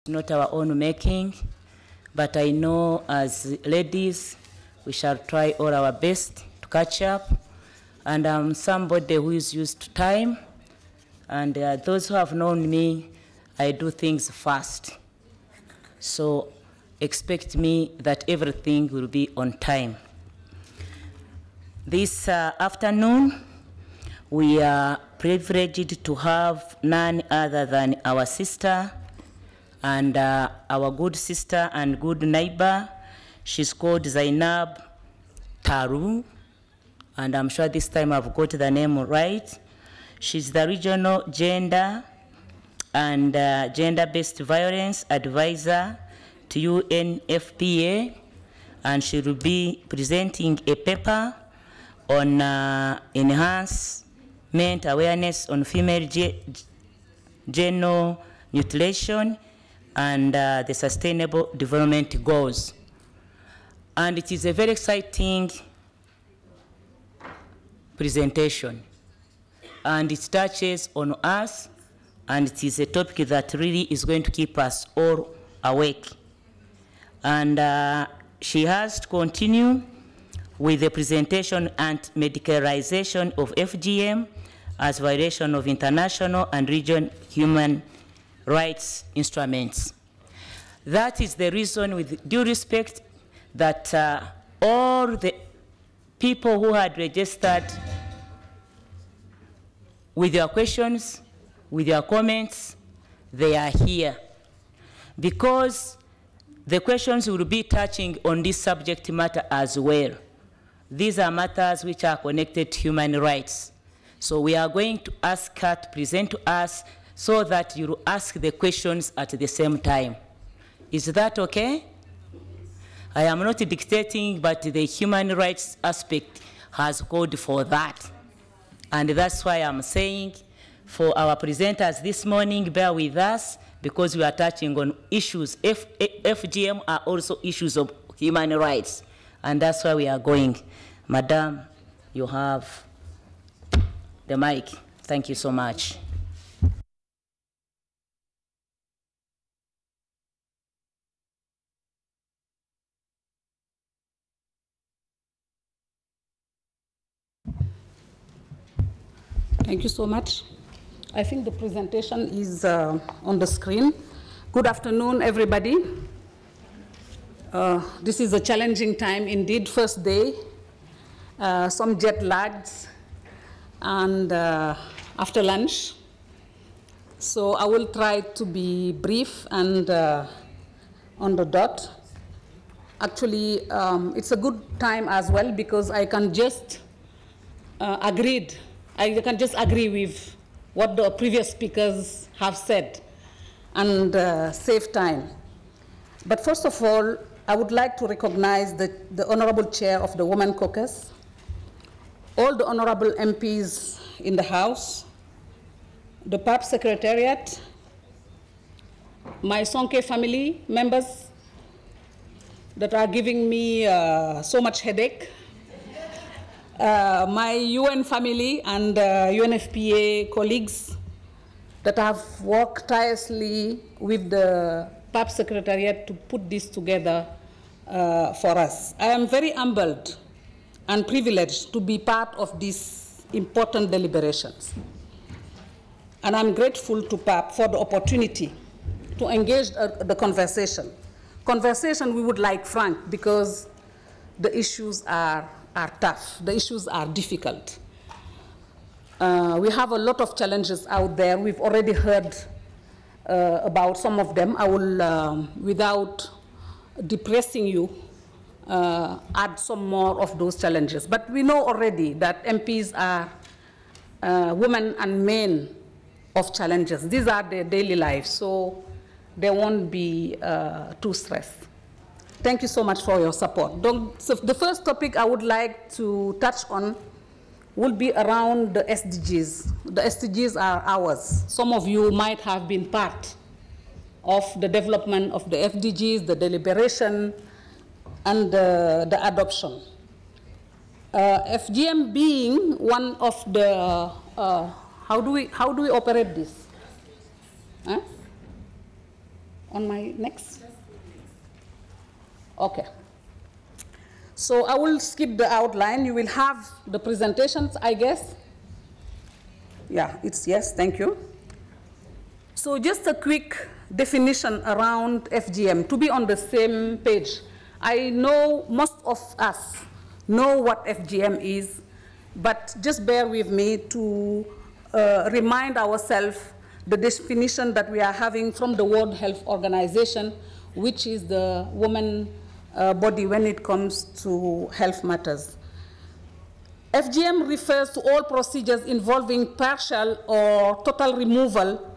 Not our own making, but I know as ladies, we shall try all our best to catch up. And I'm somebody who is used to time. And those who have known me, I do things fast. So expect me that everything will be on time. This afternoon, we are privileged to have none other than our sister and our good sister and good neighbor. She's called Zainab Taru, and I'm sure this time I've got the name right. She's the Regional Gender and Gender-Based Violence Advisor to UNFPA, and she will be presenting a paper on enhancement awareness on female genital mutilation and the Sustainable Development Goals. And it is a very exciting presentation. And it touches on us, and it is a topic that really is going to keep us all awake. And she has to continue with the presentation and medicalization of FGM as violation of international and regional human rights instruments. That is the reason, with due respect, that all the people who had registered with your questions, with your comments, they are here. Because the questions will be touching on this subject matter as well. These are matters which are connected to human rights. So we are going to ask her to present to us so that you will ask the questions at the same time. Is that okay? I am not dictating, but the human rights aspect has called for that. And that's why I'm saying, for our presenters this morning, bear with us, because we are touching on issues. FGM are also issues of human rights. And that's why we are going. Madam, you have the mic. Thank you so much. Thank you so much. I think the presentation is on the screen. Good afternoon, everybody. This is a challenging time indeed, first day. Some jet lags and after lunch. So I will try to be brief and on the dot. Actually, it's a good time as well because I can just I can just agree with what the previous speakers have said and save time. But first of all, I would like to recognize the Honorable Chair of the Women Caucus, all the Honorable MPs in the House, the PAP Secretariat, my Sonke family members that are giving me so much headache, my UN family and UNFPA colleagues that have worked tirelessly with the PAP Secretariat to put this together for us. I am very humbled and privileged to be part of these important deliberations. And I'm grateful to PAP for the opportunity to engage the conversation. Conversation we would like frank because the issues are tough, the issues are difficult. We have a lot of challenges out there. We've already heard about some of them. I will, without depressing you, add some more of those challenges. But we know already that MPs are women and men of challenges. These are their daily lives, so they won't be too stressed. Thank you so much for your support. So the first topic I would like to touch on will be around the SDGs. The SDGs are ours. Some of you might have been part of the development of the SDGs, the deliberation, and the adoption. FGM being one of the, how do we operate this? Huh? on my next? Okay. So I will skip the outline. You will have the presentations, I guess. Yeah, it's yes, thank you. So just a quick definition around FGM, to be on the same page. I know most of us know what FGM is, but just bear with me to remind ourselves the definition that we are having from the World Health Organization, which is the woman body when it comes to health matters. FGM refers to all procedures involving partial or total removal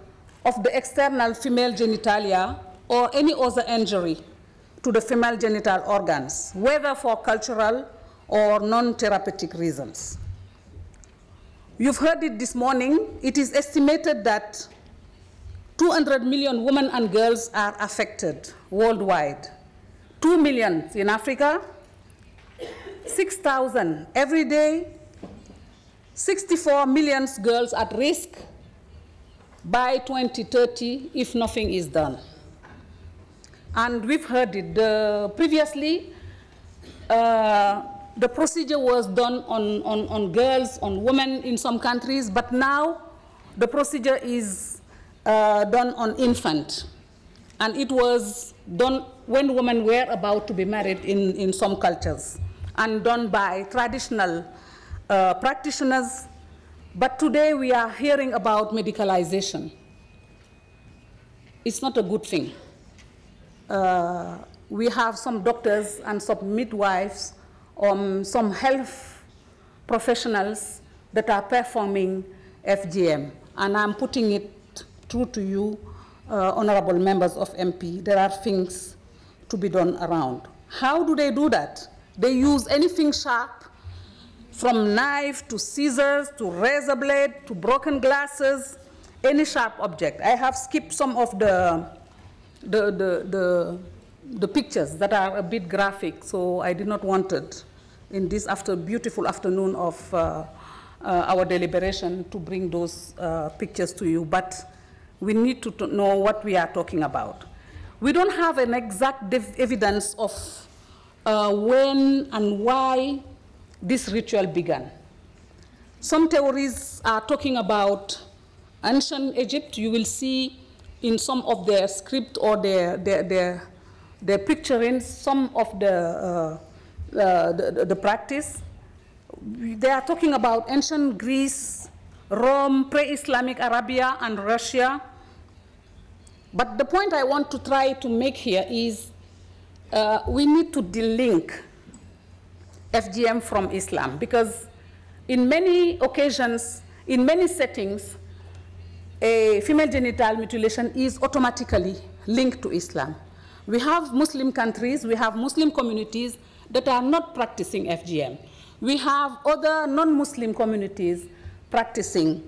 of the external female genitalia or any other injury to the female genital organs, whether for cultural or non-therapeutic reasons. You've heard it this morning. It is estimated that 200 million women and girls are affected worldwide. 2 million in Africa, 6,000 every day, 64 million girls at risk by 2030 if nothing is done. And we've heard it. Previously, the procedure was done on girls, on women in some countries, but now the procedure is done on infant. And it was done when women were about to be married in some cultures, and done by traditional practitioners. But today we are hearing about medicalization. It's not a good thing. We have some doctors and some midwives, some health professionals that are performing FGM. And I'm putting it through to you, honorable members of MP. There are things to be done around. How do they do that? They use anything sharp, from knife to scissors to razor blade to broken glasses, any sharp object. I have skipped some of the pictures that are a bit graphic, so I did not want it in this beautiful afternoon of our deliberation to bring those pictures to you, but we need to know what we are talking about. We don't have an exact evidence of when and why this ritual began. Some theories are talking about ancient Egypt. You will see in some of their script or their picturing some of the practice. They are talking about ancient Greece, Rome, pre-Islamic Arabia, and Russia. But the point I want to try to make here is we need to delink FGM from Islam, because in many occasions, in many settings, a female genital mutilation is automatically linked to Islam. We have Muslim countries, we have Muslim communities that are not practicing FGM. We have other non-Muslim communities practicing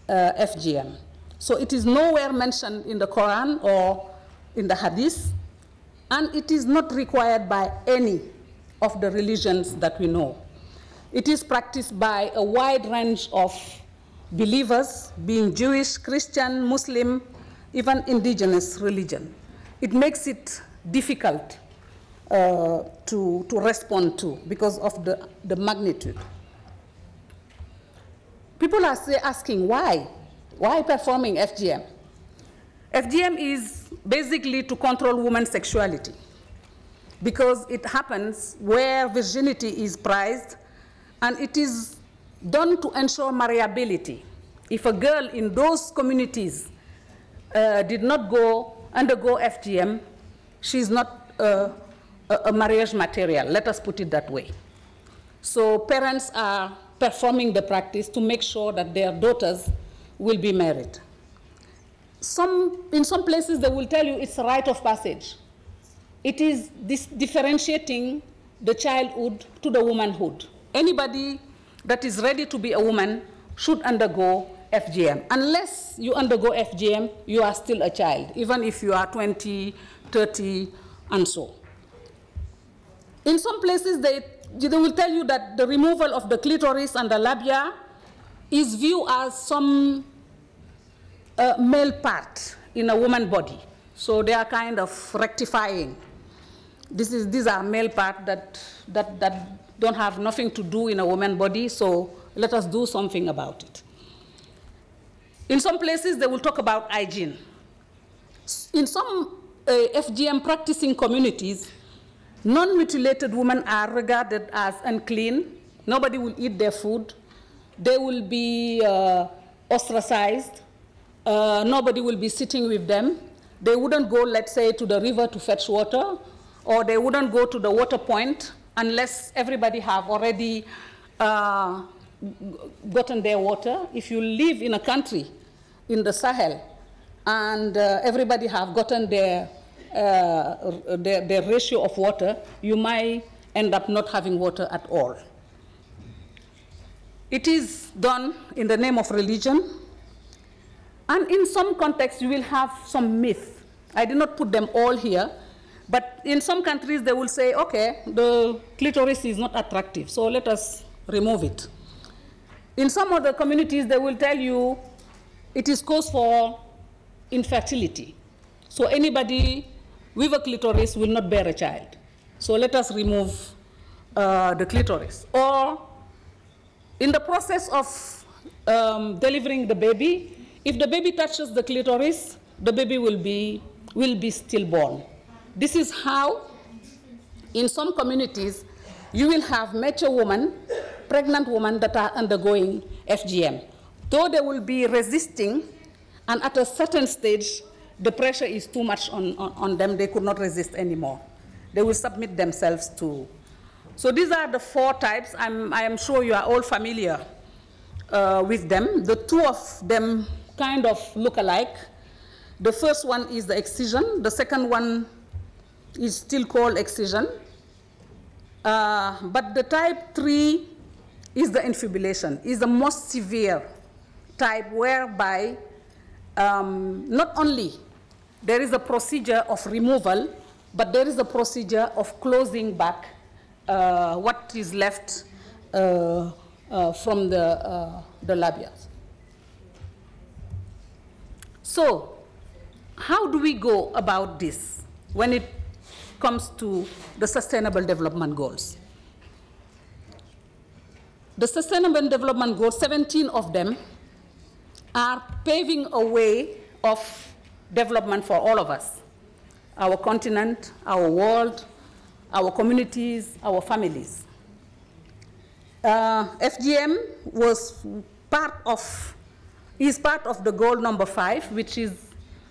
FGM. So it is nowhere mentioned in the Quran or in the Hadith, and it is not required by any of the religions that we know. It is practiced by a wide range of believers, being Jewish, Christian, Muslim, even indigenous religion. It makes it difficult to respond to because of the magnitude. People are asking why? Why performing FGM? FGM is basically to control women's sexuality, because it happens where virginity is prized, and it is done to ensure marriability. If a girl in those communities did not undergo FGM, she's not a marriage material, let us put it that way. So parents are performing the practice to make sure that their daughters will be married. In some places they will tell you it's a rite of passage. It is differentiating the childhood to the womanhood. Anybody that is ready to be a woman should undergo FGM. Unless you undergo FGM, you are still a child, even if you are 20, 30, and so. In some places, they will tell you that the removal of the clitoris and the labia is viewed as some male part in a woman's body. So they are kind of rectifying. These are male parts that don't have nothing to do in a woman's body, so let us do something about it. In some places, they will talk about hygiene. In some FGM practicing communities, non-mutilated women are regarded as unclean. Nobody will eat their food. They will be ostracized. Nobody will be sitting with them. They wouldn't go, let's say, to the river to fetch water, or they wouldn't go to the water point unless everybody have already gotten their water. If you live in a country in the Sahel and everybody have gotten their ratio of water, you might end up not having water at all. It is done in the name of religion. And in some contexts, you will have some myth. I did not put them all here, but in some countries, they will say, okay, the clitoris is not attractive, so let us remove it. In some other communities, they will tell you it is cause for infertility. So anybody with a clitoris will not bear a child. So let us remove the clitoris. Or in the process of delivering the baby, if the baby touches the clitoris, the baby will be stillborn. This is how, in some communities, you will have mature women, pregnant women that are undergoing FGM. Though they will be resisting, and at a certain stage, the pressure is too much on them, they could not resist anymore. They will submit themselves to. So these are the 4 types. I am sure you are all familiar with them. The 2 of them kind of look alike. The first one is the excision. The second one is still called excision. But the type 3 is the infibulation, is the most severe type, whereby not only there is a procedure of removal, but there is a procedure of closing back what is left from the labia. So, how do we go about this when it comes to the Sustainable Development Goals? The Sustainable Development Goals, 17 of them, are paving a way of development for all of us, our continent, our world, our communities, our families. FGM is part of the goal number 5, which is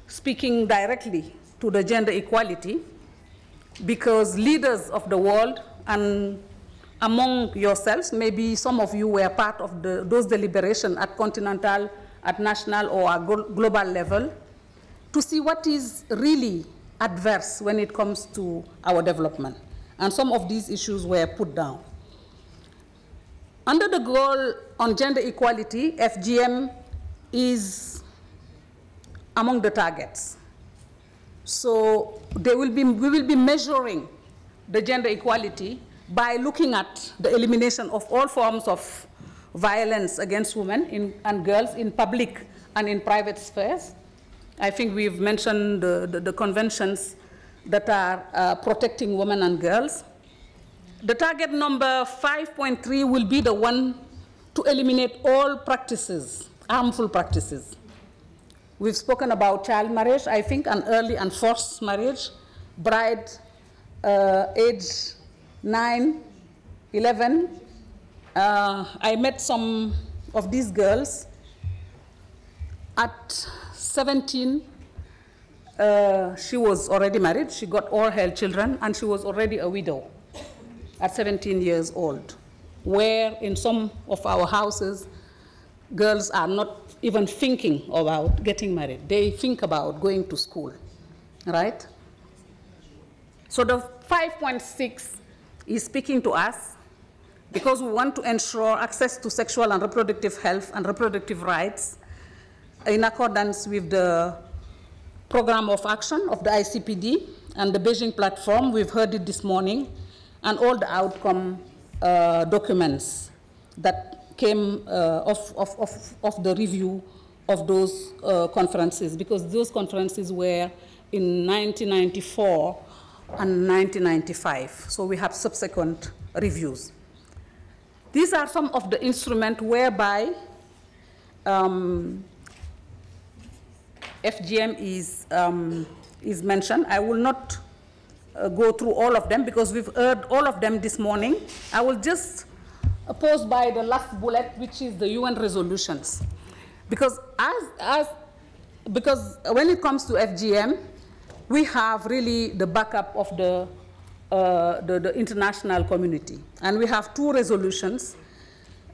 speaking directly to the gender equality, because leaders of the world, and among yourselves, maybe some of you were part of those deliberations at continental, at national, or at global level, to see what is really adverse when it comes to our development. And some of these issues were put down. Under the goal on gender equality, FGM is among the targets. So we will be measuring the gender equality by looking at the elimination of all forms of violence against women and girls in public and in private spheres. I think we've mentioned the conventions that are protecting women and girls. The target number 5.3 will be the one to eliminate all practices, harmful practices. We've spoken about child marriage, I think, and early and forced marriage, bride age 9, 11. I met some of these girls at 17. She was already married. She got all her children, and she was already a widow at 17 years old, where in some of our houses, girls are not even thinking about getting married. They think about going to school, right? So the 5.6 is speaking to us because we want to ensure access to sexual and reproductive health and reproductive rights in accordance with the program of action of the ICPD and the Beijing platform. We've heard it this morning, and all the outcome documents that came of the review of those conferences, because those conferences were in 1994 and 1995. So we have subsequent reviews. These are some of the instruments whereby FGM is mentioned. I will not go through all of them because we've heard all of them this morning. I will just pause by the last bullet, which is the UN resolutions. Because when it comes to FGM, we have really the backup of the international community. And we have two resolutions.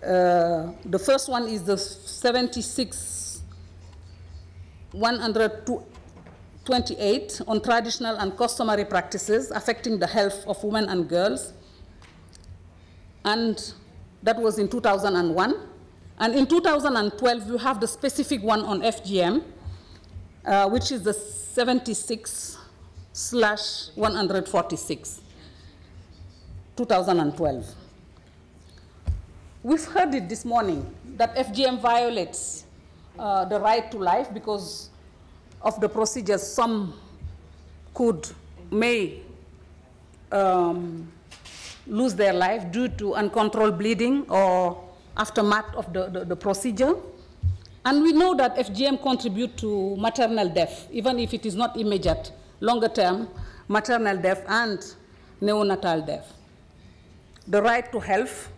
The first one is the 76/128 on traditional and customary practices affecting the health of women and girls. And that was in 2001. And in 2012, you have the specific one on FGM, which is the 76/146, 2012. We've heard it this morning that FGM violates the right to life because of the procedures. Some may lose their life due to uncontrolled bleeding or aftermath of the procedure. And we know that FGM contributes to maternal death, even if it is not immediate, longer term, maternal death and neonatal death. The right to health,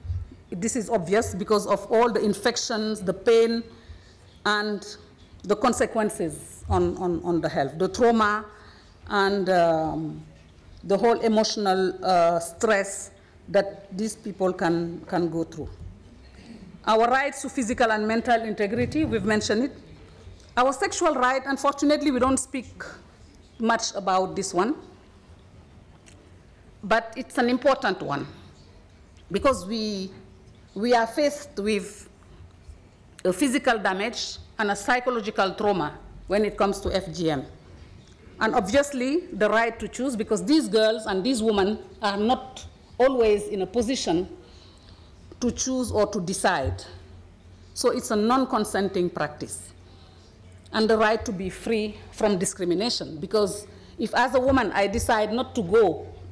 this is obvious because of all the infections, the pain, and the consequences on the health, the trauma, and the whole emotional stress that these people can go through. Our rights to physical and mental integrity, we've mentioned it. Our sexual right, unfortunately, we don't speak much about this one, but it's an important one because we are faced with a physical damage and a psychological trauma when it comes to FGM. And obviously, the right to choose, because these girls and these women are not always in a position to choose or to decide. So it's a non-consenting practice. And the right to be free from discrimination, because if as a woman I decide not to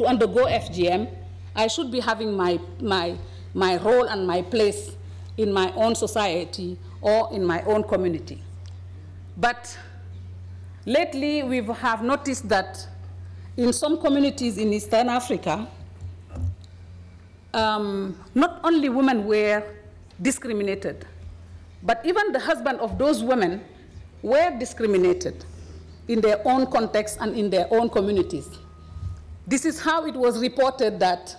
undergo FGM, I should be having my role and my place in my own society or in my own community. But lately we have noticed that in some communities in Eastern Africa, not only women were discriminated, but even the husband of those women were discriminated in their own context and in their own communities. This is how it was reported that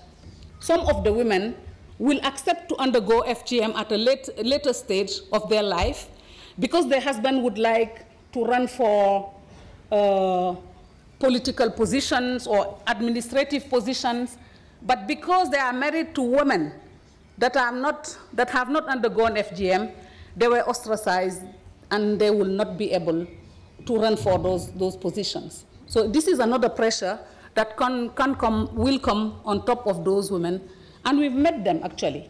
some of the women will accept to undergo FGM at a later stage of their life because their husband would like to run for political positions or administrative positions, but because they are married to women that have not undergone FGM, they were ostracized and they will not be able to run for those positions. So this is another pressure that will come on top of those women, and we've met them actually.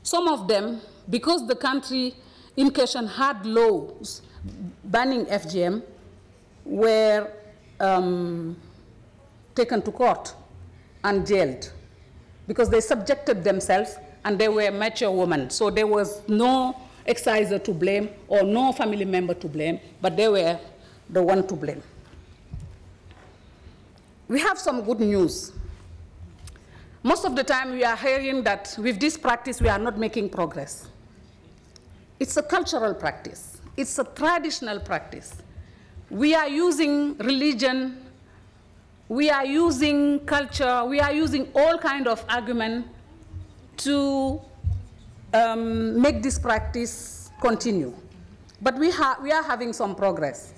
Some of them, because the country in question had laws banning FGM, were taken to court and jailed because they subjected themselves and they were mature women. So there was no exciser to blame or no family member to blame, but they were the one to blame. We have some good news. Most of the time we are hearing that with this practice we are not making progress. It's a cultural practice. It's a traditional practice. We are using religion, we are using culture, we are using all kinds of argument to make this practice continue. But we are having some progress.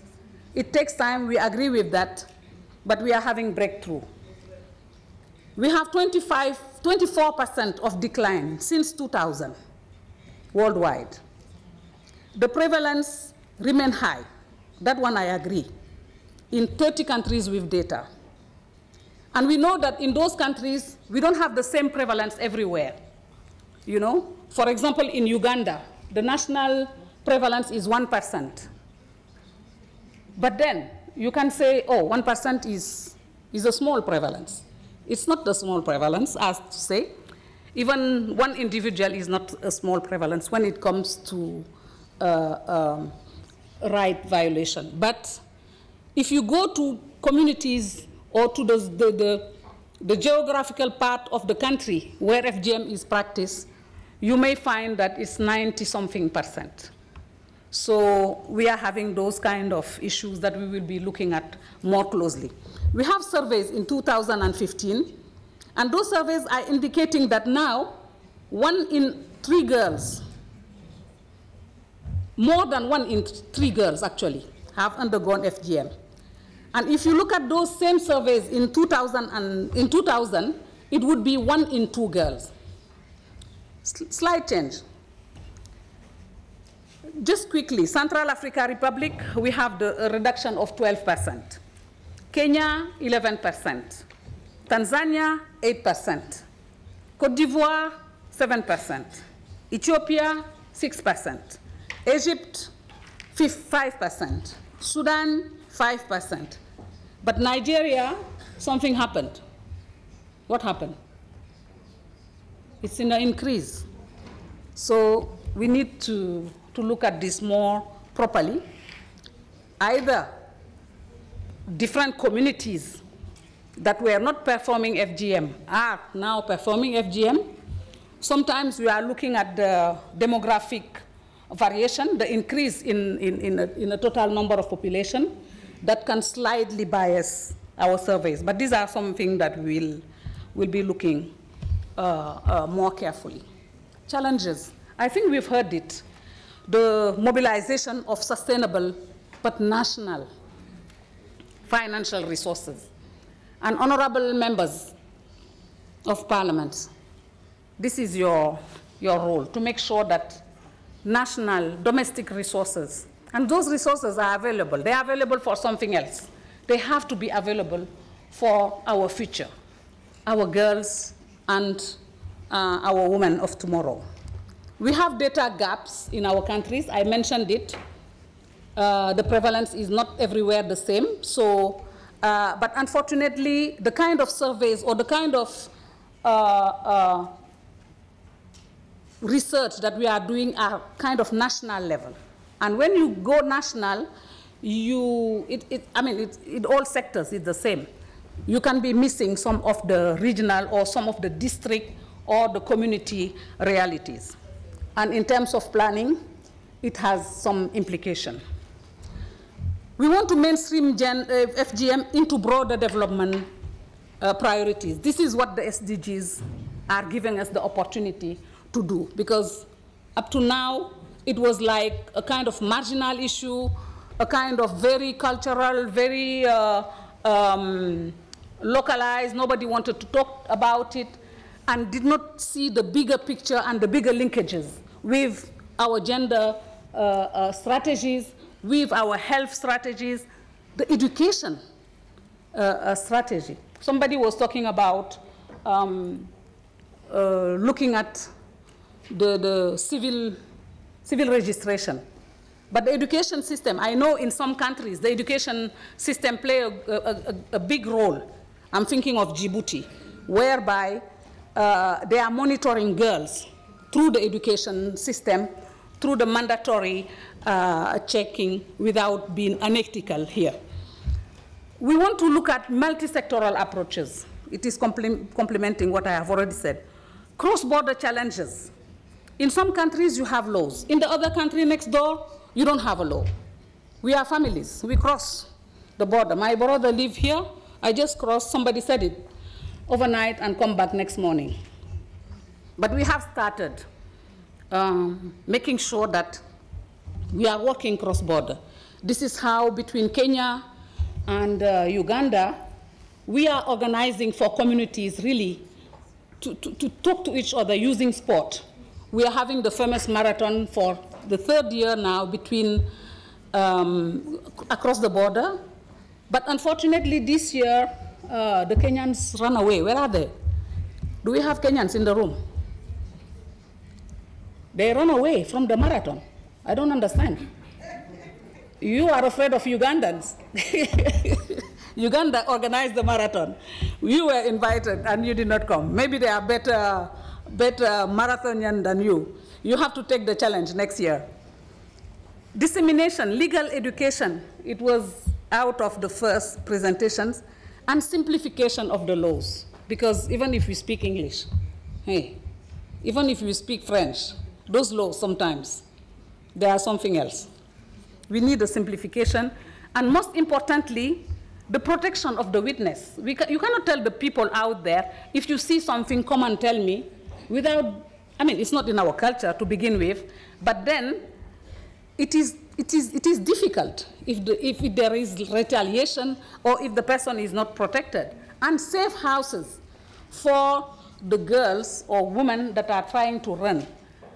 It takes time, we agree with that, but we are having breakthrough. We have 24% of decline since 2000 worldwide. The prevalence remains high. That one I agree. In 30 countries with data. And we know that in those countries, we don't have the same prevalence everywhere. You know, for example, in Uganda, the national prevalence is 1%. But then, you can say, oh, 1% is a small prevalence. It's not a small prevalence, as to say. Even one individual is not a small prevalence when it comes to right violation. But if you go to communities or to the geographical part of the country where FGM is practiced, you may find that it's 90-something%. So we are having those kind of issues that we will be looking at more closely. We have surveys in 2015, and those surveys are indicating that now 1 in 3 girls, more than 1 in 3 girls actually, have undergone FGM. And if you look at those same surveys in 2000, it would be 1 in 2 girls. Slight change. Just quickly, Central African Republic, we have a reduction of 12%. Kenya, 11%. Tanzania, 8%. Cote d'Ivoire, 7%. Ethiopia, 6%. Egypt, 5%. Sudan, 5%. But Nigeria, something happened. What happened? It's in an increase. So we need to look at this more properly. Either different communities that were not performing FGM are now performing FGM. Sometimes we are looking at the demographic variation, the increase in a total number of population that can slightly bias our surveys. But these are something that we'll be looking more carefully. Challenges, I think we've heard it. The mobilization of sustainable but national financial resources. And honorable members of Parliament, this is your role, to make sure that national, domestic resources, and those resources are available. They are available for something else. They have to be available for our future, our girls and our women of tomorrow. We have data gaps in our countries. I mentioned it. The prevalence is not everywhere the same. So, but unfortunately, the kind of surveys or the kind of research that we are doing are kind of national level. And when you go national, in all sectors, it's the same. You can be missing some of the regional or some of the district or the community realities. And in terms of planning, it has some implication. We want to mainstream FGM into broader development priorities. This is what the SDGs are giving us the opportunity to do, because up to now, it was like a kind of marginal issue, a kind of very cultural, very localized. Nobody wanted to talk about it and did not see the bigger picture and the bigger linkages with our gender strategies, with our health strategies, the education strategy. Somebody was talking about looking at the civil registration. But the education system, I know in some countries, the education system play a big role. I'm thinking of Djibouti, whereby they are monitoring girls through the education system, through the mandatory checking without being unethical here. We want to look at multi-sectoral approaches. It is complementing what I have already said. Cross-border challenges. In some countries, you have laws. In the other country next door, you don't have a law. We are families. We cross the border. My brother lives here. I just crossed, somebody said it, overnight and come back next morning. But we have started making sure that we are working cross-border. This is how, between Kenya and Uganda, we are organizing for communities really to talk to each other using sport. We are having the famous marathon for the 3rd year now between across the border. But unfortunately, this year, the Kenyans ran away. Where are they? Do we have Kenyans in the room? They ran away from the marathon. I don't understand. You are afraid of Ugandans. Uganda organized the marathon. You were invited and you did not come. Maybe they are better marathonian than you. You have to take the challenge next year. Dissemination, legal education, it was out of the first presentations, and simplification of the laws. Because even if we speak English, hey, even if we speak French, those laws sometimes, they are something else. We need a simplification, and most importantly, the protection of the witness. You cannot tell the people out there, if you see something, come and tell me, without, I mean, it's not in our culture to begin with, but then it is difficult if there is retaliation or if the person is not protected. And safe houses for the girls or women that are trying to run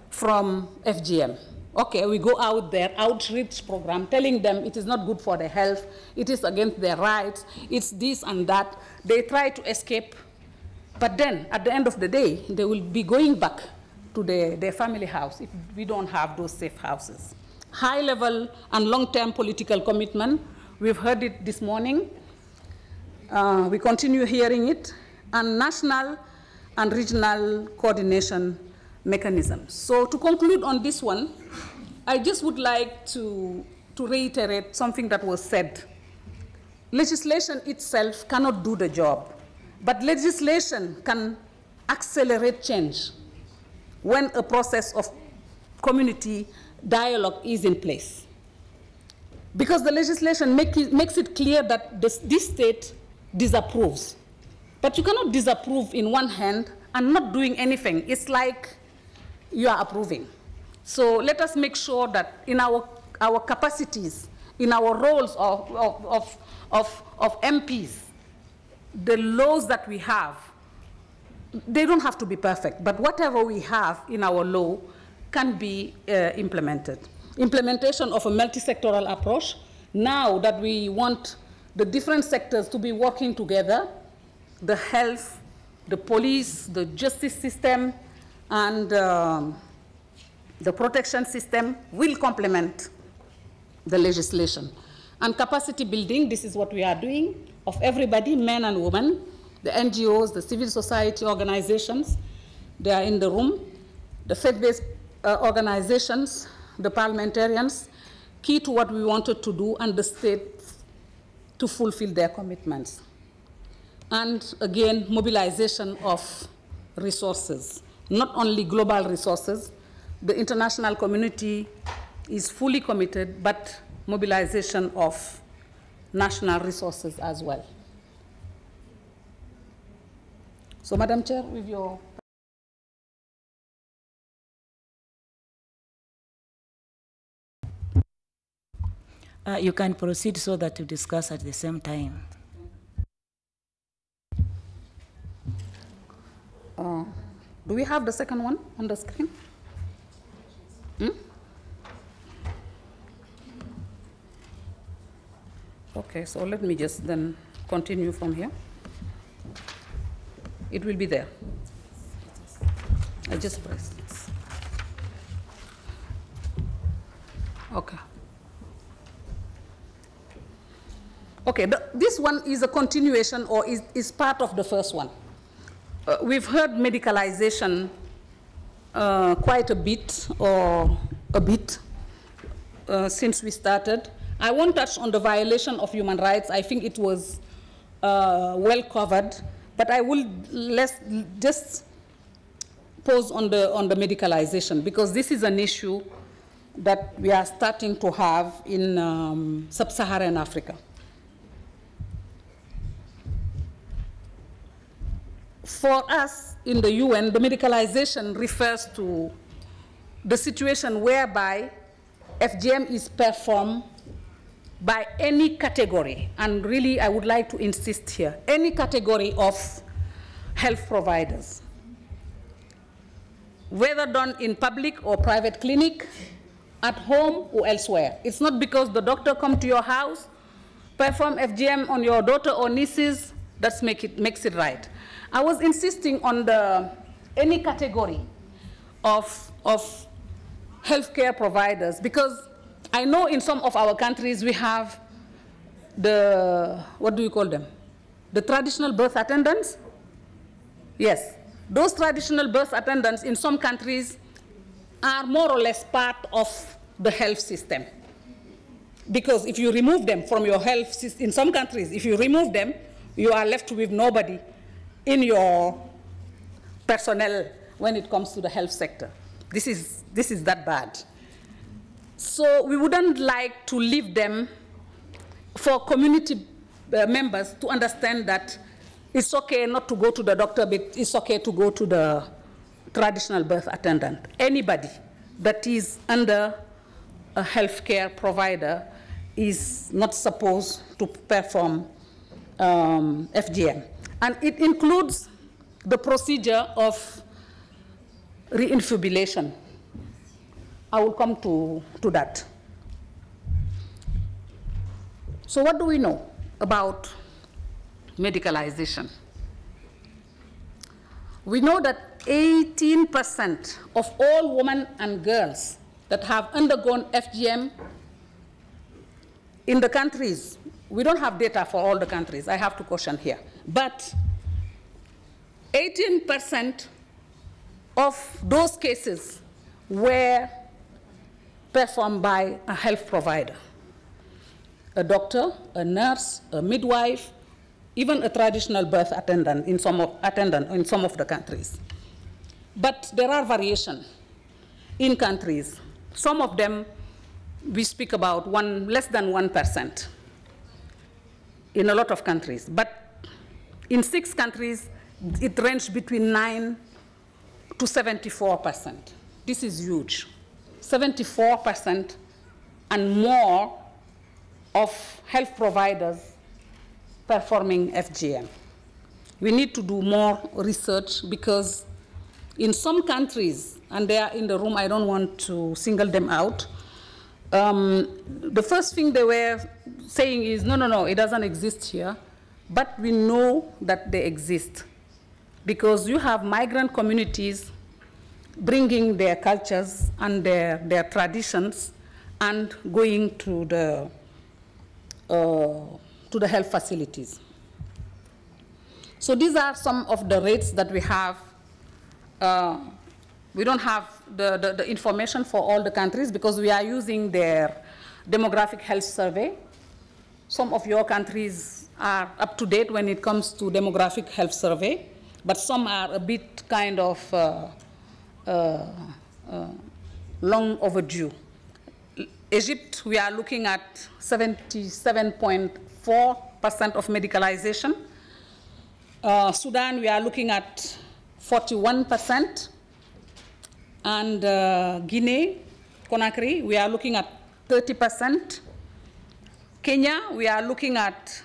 from FGM. Okay, we go out there, outreach program, telling them it is not good for their health, it is against their rights, it's this and that. They try to escape, but then at the end of the day, they will be going back to their family house if we don't have those safe houses. High level and long-term political commitment, we've heard it this morning. We continue hearing it, and national and regional coordination mechanisms. So to conclude on this one, I just would like to reiterate something that was said. Legislation itself cannot do the job, but legislation can accelerate change when a process of community dialogue is in place. Because the legislation makes it clear that this state disapproves. But you cannot disapprove in one hand and not doing anything. It's like you are approving. So let us make sure that in our capacities, in our roles of MPs, the laws that we have, they don't have to be perfect, but whatever we have in our law can be implemented. Implementation of a multi-sectoral approach. Now that we want the different sectors to be working together, the health, the police, the justice system, and the protection system will complement the legislation. And capacity building, this is what we are doing, of everybody, men and women, the NGOs, the civil society organizations, they are in the room, the faith-based organizations, the parliamentarians, key to what we wanted to do, and the state to fulfill their commitments. And again, mobilization of resources, not only global resources. The international community is fully committed, but mobilization of national resources as well. So, Madam Chair, with your... You can proceed so that you discuss at the same time. Do we have the second one on the screen? Okay, so let me just then continue from here. It will be there. I just press it. Okay. Okay, this one is a continuation or is part of the first one. We've heard medicalization quite a bit since we started. I won't touch on the violation of human rights. I think it was well covered, but I will just pause on the medicalization, because this is an issue that we are starting to have in sub-Saharan Africa. For us in the UN, the medicalization refers to the situation whereby FGM is performed by any category, and really I would like to insist here, any category of health providers, whether done in public or private clinic, at home or elsewhere. It's not because the doctor comes to your house, perform FGM on your daughter or nieces, that makes it right. I was insisting on any category of healthcare providers, because I know in some of our countries we have the, what do you call them? The traditional birth attendants? Yes. Those traditional birth attendants in some countries are more or less part of the health system. Because if you remove them from your health system, in some countries, if you remove them, you are left with nobody in your personnel when it comes to the health sector. This is that bad. So we wouldn't like to leave them for community members to understand that it's okay not to go to the doctor, but it's okay to go to the traditional birth attendant. Anybody that is under a healthcare provider is not supposed to perform FGM. And it includes the procedure of reinfibulation. I will come to that. So what do we know about medicalization? We know that 18% of all women and girls that have undergone FGM in the countries, we don't have data for all the countries, I have to caution here, but 18% of those cases were performed by a health provider, a doctor, a nurse, a midwife, even a traditional birth attendant in some of the countries. But there are variations in countries. Some of them, we speak about less than 1% in a lot of countries. But in 6 countries, it ranged between 9 to 74%. This is huge. 74% and more of health providers performing FGM. We need to do more research because in some countries, and they are in the room, I don't want to single them out, the first thing they were saying is, no, it doesn't exist here, but we know that they exist because you have migrant communities bringing their cultures and their traditions and going to the health facilities. So these are some of the rates that we have. We don't have the information for all the countries because we are using their demographic health survey. Some of your countries are up to date when it comes to demographic health survey, but some are a bit kind of long overdue. Egypt, we are looking at 77.4% of medicalization. Sudan, we are looking at 41%. And Guinea, Conakry, we are looking at 30%. Kenya, we are looking at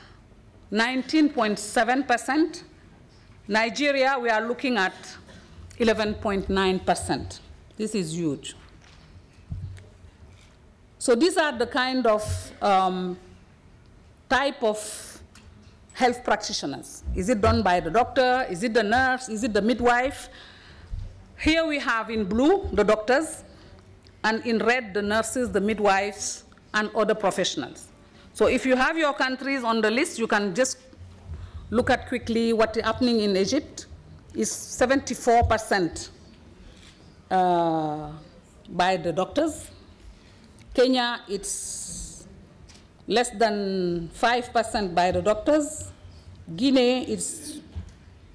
19.7%. Nigeria, we are looking at 11.9%. This is huge. So these are the kind of type of health practitioners. Is it done by the doctor? Is it the nurse? Is it the midwife? Here we have in blue the doctors, and in red the nurses, the midwives, and other professionals. So if you have your countries on the list, you can just look at quickly what is happening in Egypt. Is 74% by the doctors. Kenya, it's less than 5% by the doctors. Guinea, it's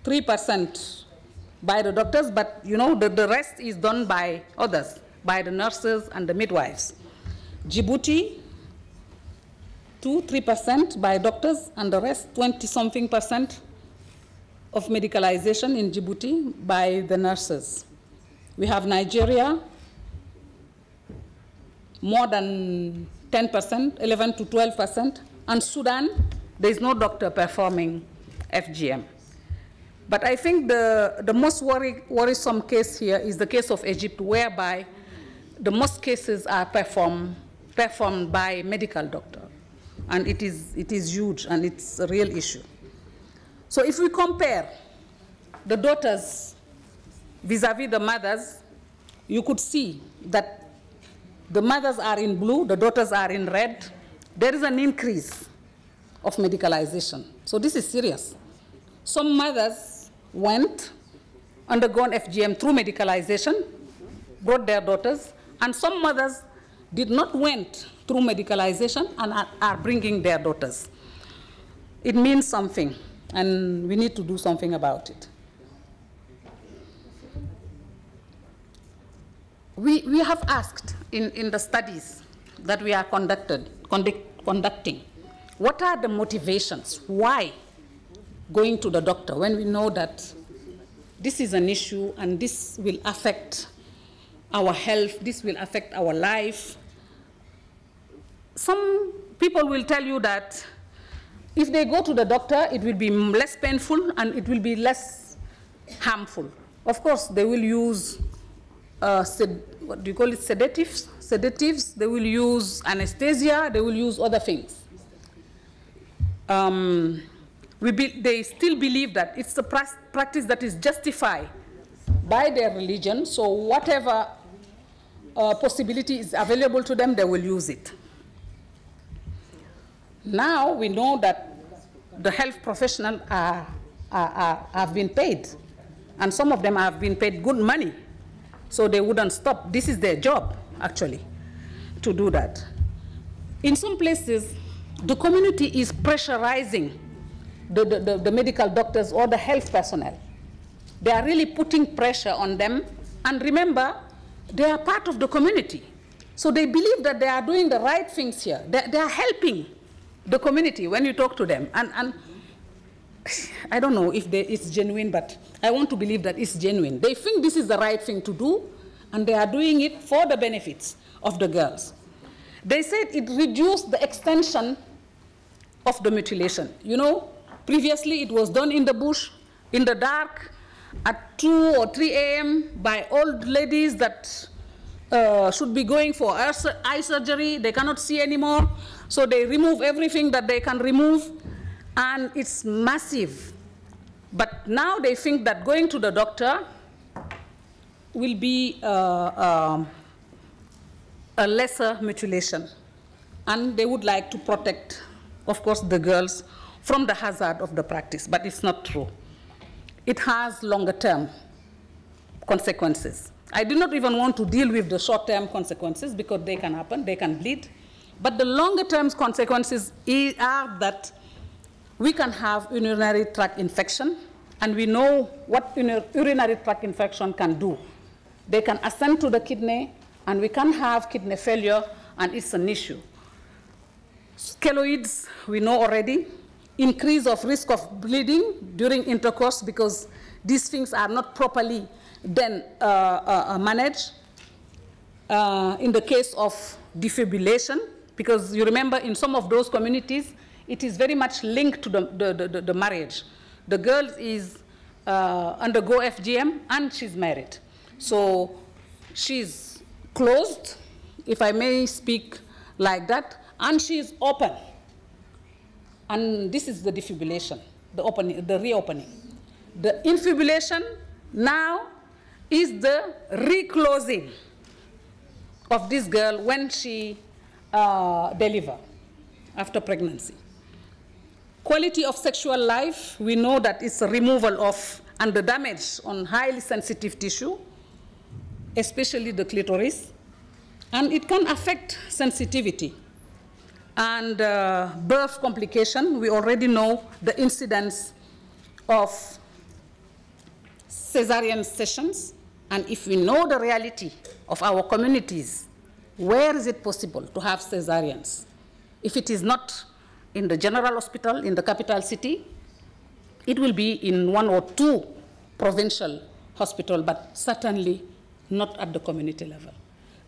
3% by the doctors, but you know, the rest is done by others, by the nurses and the midwives. Djibouti, 3% by doctors, and the rest, 20-something% of medicalization in Djibouti by the nurses. We have Nigeria, more than 10%, 11 to 12%, and Sudan, there is no doctor performing FGM. But I think the most worrisome case here is the case of Egypt, whereby the most cases are performed by medical doctor. And it is huge, and it's a real issue. So if we compare the daughters vis-a-vis the mothers, you could see that The mothers are in blue, the daughters are in red. There is an increase of medicalization. So this is serious. Some mothers went, undergone FGM through medicalization, brought their daughters, and some mothers did not went through medicalization and are bringing their daughters. It means something, and we need to do something about it. We have asked in the studies that we are conducting, what are the motivations? Why going to the doctor when we know that this is an issue and this will affect our health, this will affect our life? Some people will tell you that if they go to the doctor, it will be less painful and it will be less harmful. Of course, they will use what do you call it, sedatives, they will use anesthesia, they will use other things. They still believe that it's a practice that is justified by their religion, so whatever possibility is available to them, they will use it. Now we know that the health professionals have been paid, and some of them have been paid good money, so they wouldn't stop. This is their job, actually, to do that. In some places, the community is pressurizing the medical doctors or the health personnel. They are really putting pressure on them, and remember, they are part of the community. So they believe that they are doing the right things here. They are helping the community when you talk to them. And I don't know if it's genuine, but I want to believe that it's genuine. They think this is the right thing to do, and they are doing it for the benefits of the girls. They said it reduced the extension of the mutilation. You know, previously it was done in the bush, in the dark, at 2 or 3 a.m. by old ladies that should be going for eye surgery. They cannot see anymore, so they remove everything that they can remove, and it's massive. But now they think that going to the doctor will be a lesser mutilation, and they would like to protect, of course, the girls from the hazard of the practice, but it's not true. It has longer-term consequences. I do not even want to deal with the short-term consequences because they can happen, they can bleed. But the longer-term consequences are that we can have urinary tract infection, and we know what urinary tract infection can do. They can ascend to the kidney, and we can have kidney failure, and it's an issue. Skeloids, we know already. Increase of risk of bleeding during intercourse because these things are not properly then managed. In the case of defibrillation, because you remember in some of those communities, it is very much linked to the marriage. The girl is undergo FGM and she's married. So she's closed, if I may speak like that, and she's open. And this is the defibrillation, the opening, the reopening. The infibulation now is the reclosing of this girl when she delivers after pregnancy. Quality of sexual life, we know that it's a removal of and the damage on highly sensitive tissue, especially the clitoris, and it can affect sensitivity. And birth complication, we already know the incidence of cesarean sections, and if we know the reality of our communities, where is it possible to have cesareans? If it is not in the general hospital in the capital city, it will be in 1 or 2 provincial hospitals, but certainly not at the community level.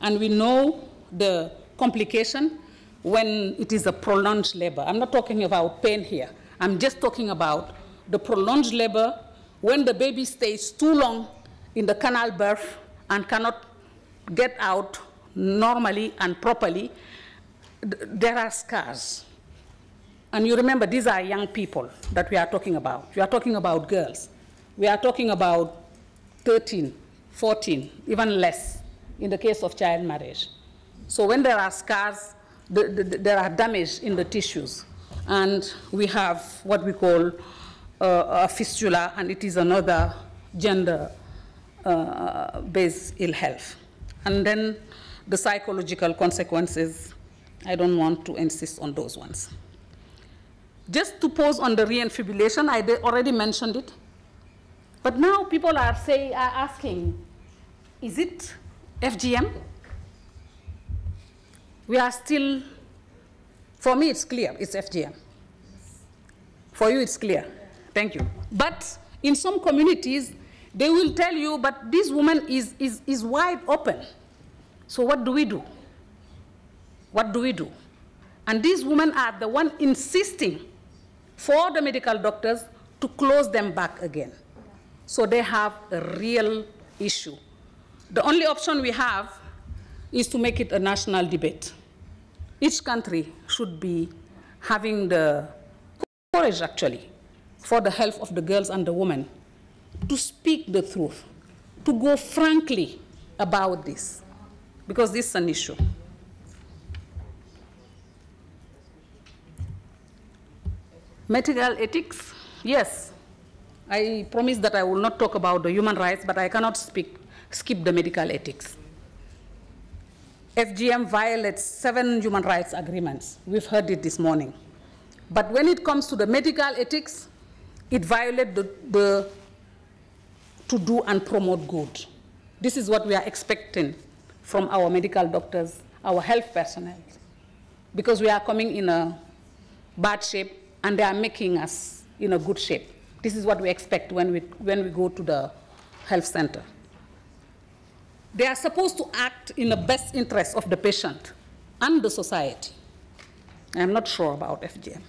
And we know the complication when it is a prolonged labor. I'm not talking about pain here. I'm just talking about the prolonged labor when the baby stays too long in the canal birth and cannot get out normally and properly. There are scars. And you remember, these are young people that we are talking about. We are talking about girls. We are talking about 13, 14, even less in the case of child marriage. So when there are scars, there are damage in the tissues. And we have what we call a fistula, and it is another gender-based ill health. And then the psychological consequences, I don't want to insist on those ones. Just to pause on the re-infibulation, I already mentioned it. But now people are asking, is it FGM? We are still, for me it's clear, it's FGM. For you it's clear, thank you. But in some communities, they will tell you, but this woman is wide open. So what do we do? What do we do? And these women are the one insisting for the medical doctors to close them back again. So they have a real issue. The only option we have is to make it a national debate. Each country should be having the courage, actually, for the health of the girls and the women, to speak the truth, to go frankly about this, because this is an issue. Medical ethics, yes. I promise that I will not talk about the human rights, but I cannot skip the medical ethics. FGM violates 7 human rights agreements. We've heard it this morning. But when it comes to the medical ethics, it violates the to do and promote good. This is what we are expecting from our medical doctors, our health personnel, because we are coming in a bad shape and they are making us in a good shape. This is what we expect when we go to the health center. They are supposed to act in the best interest of the patient and the society. I'm not sure about FGM.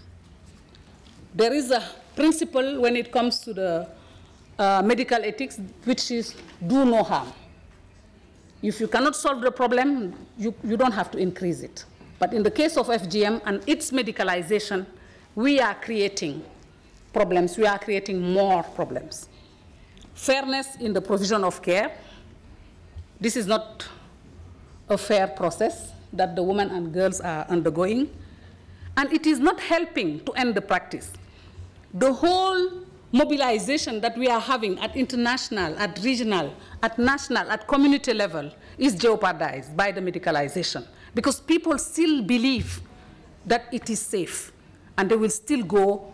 There is a principle when it comes to the medical ethics, which is do no harm. If you cannot solve the problem, you don't have to increase it. But in the case of FGM and its medicalization, we are creating problems. We are creating more problems. Fairness in the provision of care. This is not a fair process that the women and girls are undergoing. And it is not helping to end the practice. The whole mobilization that we are having at international, at regional, at national, at community level is jeopardized by the medicalization, because people still believe that it is safe and they will still go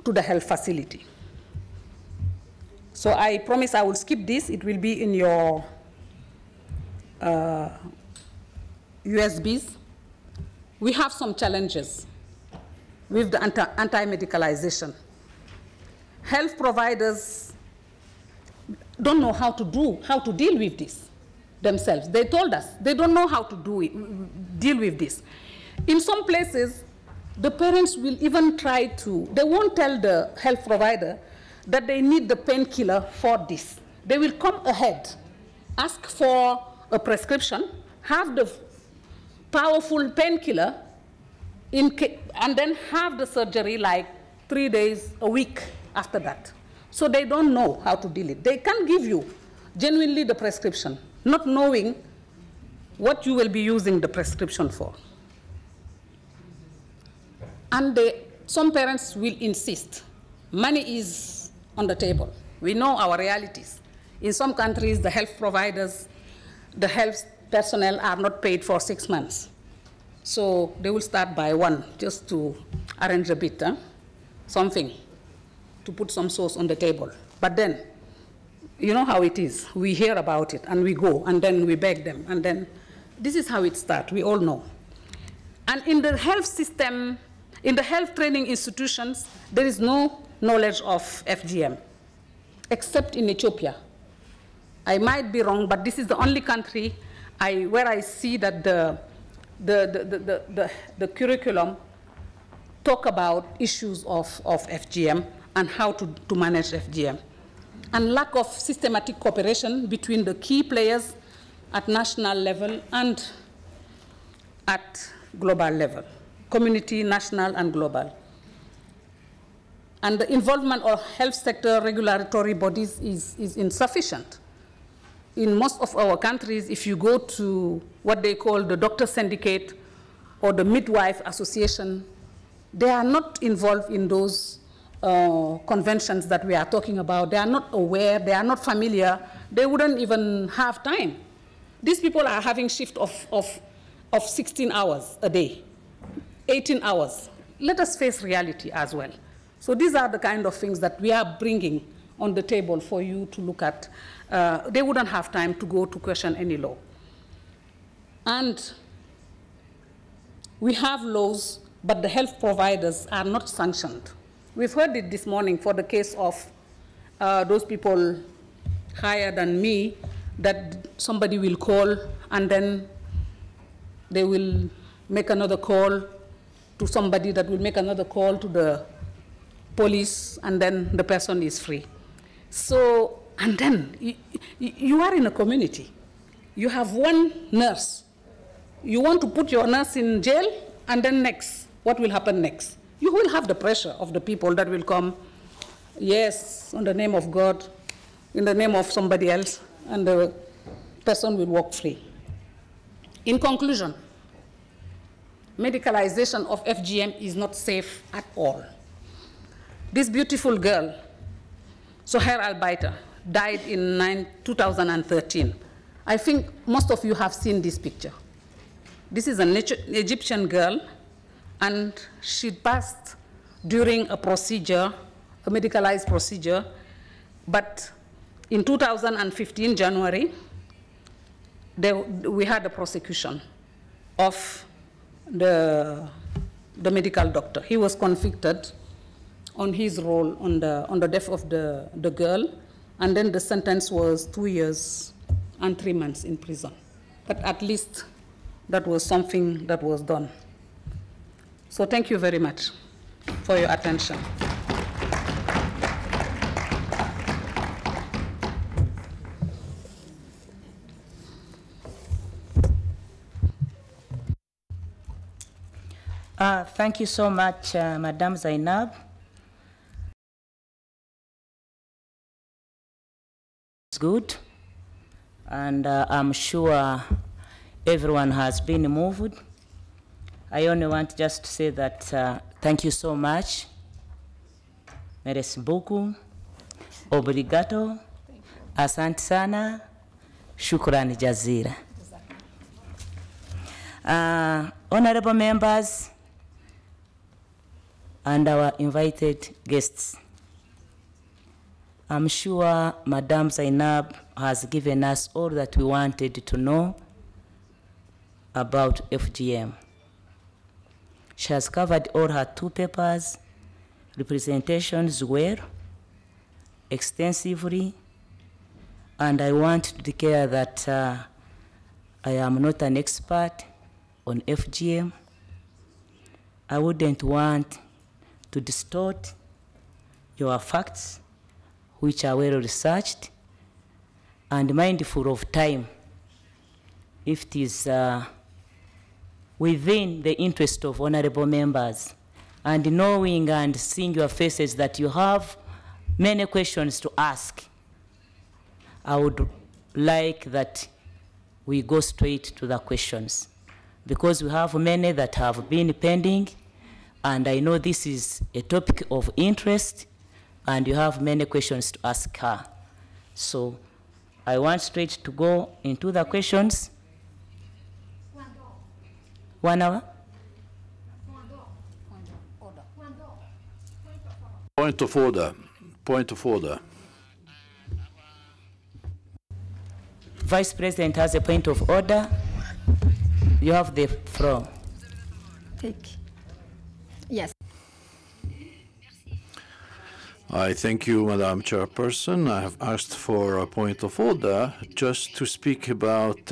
to the health facility. So I promise I will skip this. It will be in your USBs. We have some challenges with the anti-medicalization. Health providers don't know how to deal with this themselves. They told us they don't know how to deal with this. In some places, the parents will even try to, they won't tell the health provider that they need the painkiller for this. They will come ahead, ask for a prescription, have the powerful painkiller, and then have the surgery like 3 days, a week after that. So they don't know how to deal it. They can't give you genuinely the prescription, not knowing what you will be using the prescription for. And some parents will insist. Money is on the table. We know our realities. In some countries, the health providers, the health personnel are not paid for 6 months. So they will start by 1 just to arrange a bit, something, to put some sauce on the table. But then, you know how it is. We hear about it and we go and then we beg them. And then this is how it starts. We all know. And in the health system, in the health training institutions, there is no knowledge of FGM, except in Ethiopia. I might be wrong, but this is the only country where I see that the curriculum talk about issues of FGM and how to manage FGM. And lack of systematic cooperation between the key players at national level and at global level, community, national, and global. And the involvement of health sector regulatory bodies is insufficient. in most of our countries, if you go to what they call the doctor syndicate or the midwife association, they are not involved in those conventions that we are talking about. They are not aware, they are not familiar, they wouldn't even have time. These people are having shift of 16 hours a day, 18 hours. Let us face reality as well. So these are the kind of things that we are bringing on the table for you to look at. They wouldn't have time to go to question any law. And we have laws, but the health providers are not sanctioned. We've heard it this morning for the case of those people higher than me, that somebody will call and then they will make another call to somebody that will make another call to the police, and then the person is free. So, and then you are in a community. You have one nurse. You want to put your nurse in jail, and then next, what will happen next? You will have the pressure of the people that will come, yes, in the name of God, in the name of somebody else, and the person will walk free. In conclusion, medicalization of FGM is not safe at all. This beautiful girl, Soher Al-Baita, died in 2013. I think most of you have seen this picture. This is an Egyptian girl, and she passed during a procedure, a medicalized procedure, but in 2015, January, we had a prosecution of the medical doctor. He was convicted on his role on the death of the girl, and then the sentence was 2 years and 3 months in prison. But at least that was something that was done. So thank you very much for your attention. Thank you so much, Madam Zainab. It's good, and I'm sure everyone has been moved. I only want just to say that thank you so much. Merci beaucoup. Obrigado. Asante sana. Shukran jazira. Honorable members and our invited guests, I'm sure Madam Zainab has given us all that we wanted to know about FGM. She has covered all her 2 papers, representations well, extensively, and I want to declare that I am not an expert on FGM. I wouldn't want to distort your facts, which are well researched, and mindful of time, if it is within the interest of honorable members, and knowing and seeing your faces that you have many questions to ask. I would like that we go straight to the questions, because we have many that have been pending, and I know this is a topic of interest, and you have many questions to ask her. So I want straight to go into the questions. 1 hour? Point of order. Point of order. Vice President has a point of order. You have the floor. Yes. I thank you, Madam Chairperson. I have asked for a point of order just to speak about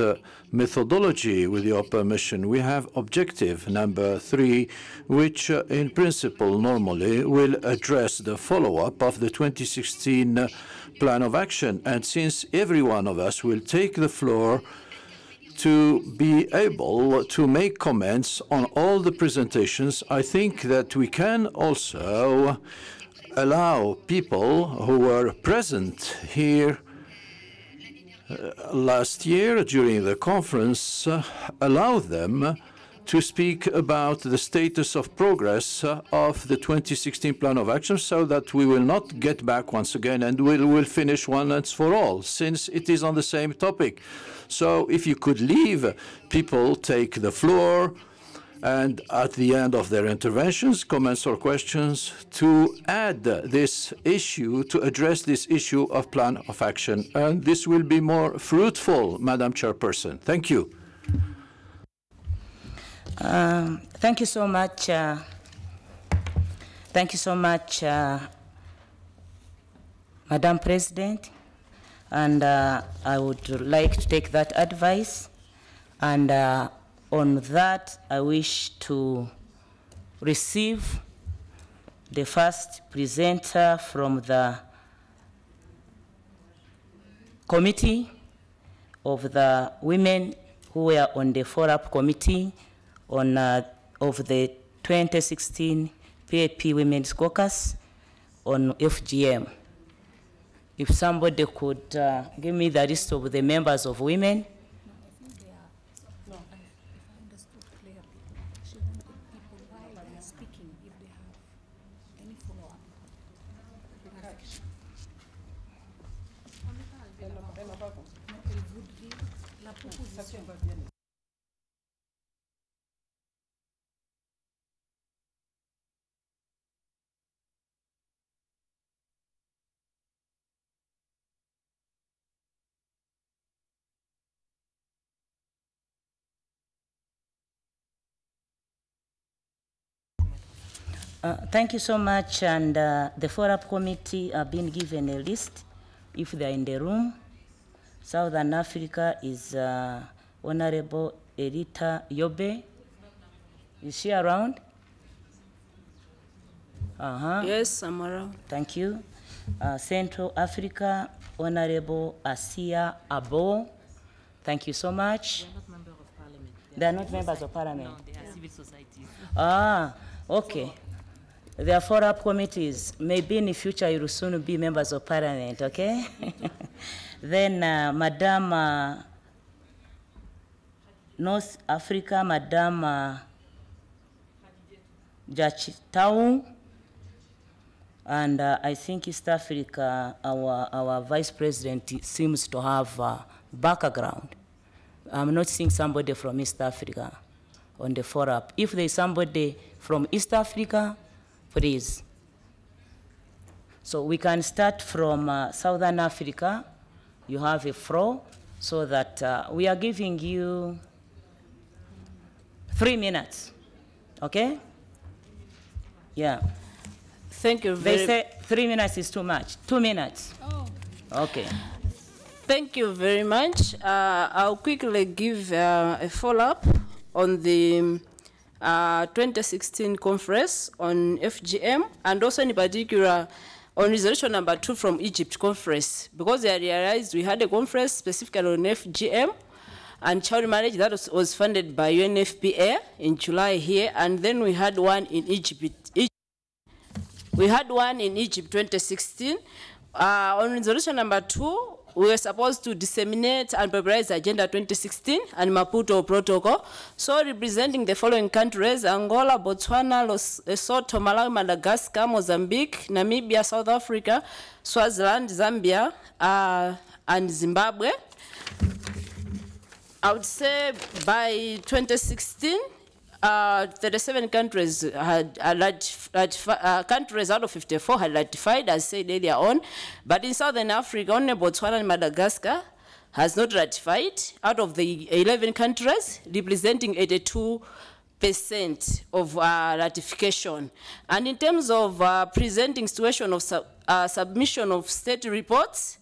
methodology, with your permission. We have objective number 3, which in principle normally will address the follow-up of the 2016 plan of action. And since every one of us will take the floor to be able to make comments on all the presentations, I think that we can also allow people who were present here last year during the conference allowed them to speak about the status of progress of the 2016 Plan of Action, so that we will not get back once again and we will finish once for all, since it is on the same topic. So if you could leave people take the floor, and at the end of their interventions, comments or questions, to add this issue, to address this issue of Plan of Action. And this will be more fruitful, Madam Chairperson. Thank you. Thank you so much. Thank you so much, Madam President. And I would like to take that advice. And on that, I wish to receive the first presenter from the committee of the women who were on the follow-up committee on of the 2016 PAP Women's Caucus on FGM. If somebody could give me the list of the members of women. Thank you so much, and the follow-up committee have been given a list if they are in the room. Southern Africa is Honorable Erita Yobe. Is she around? Yes, I'm around. Thank you. Central Africa, Honorable Asia Abo. Thank you so much. They are not members of parliament. No, they are civil societies. Ah, okay. Their follow-up committees, maybe in the future you will soon be members of parliament, okay? Then Madam North Africa, Madam Jachitau, and I think East Africa, our Vice President seems to have background. I'm not seeing somebody from East Africa on the follow-up. If there is somebody from East Africa, please. So we can start from Southern Africa. You have a floor, so that we are giving you 3 minutes, okay? Yeah. Thank you very much. They say 3 minutes is too much. 2 minutes. Oh. Okay. Thank you very much. I'll quickly give a follow-up on the 2016 conference on FGM, and also in particular on resolution number 2 from Egypt conference, because I realized we had a conference specifically on FGM and child marriage that was funded by UNFPA in July here, and then we had one in Egypt. We had one in Egypt 2016. On resolution number 2, we were supposed to disseminate and popularize Agenda 2016 and Maputo Protocol. So representing the following countries: Angola, Botswana, Lesotho, Malawi, Madagascar, Mozambique, Namibia, South Africa, Swaziland, Zambia, and Zimbabwe. I would say by 2016, 37 countries had countries out of 54 had ratified, as said earlier on. But in Southern Africa, only Botswana and Madagascar has not ratified, out of the 11 countries, representing 82% of ratification. And in terms of presenting situation of submission of state reports,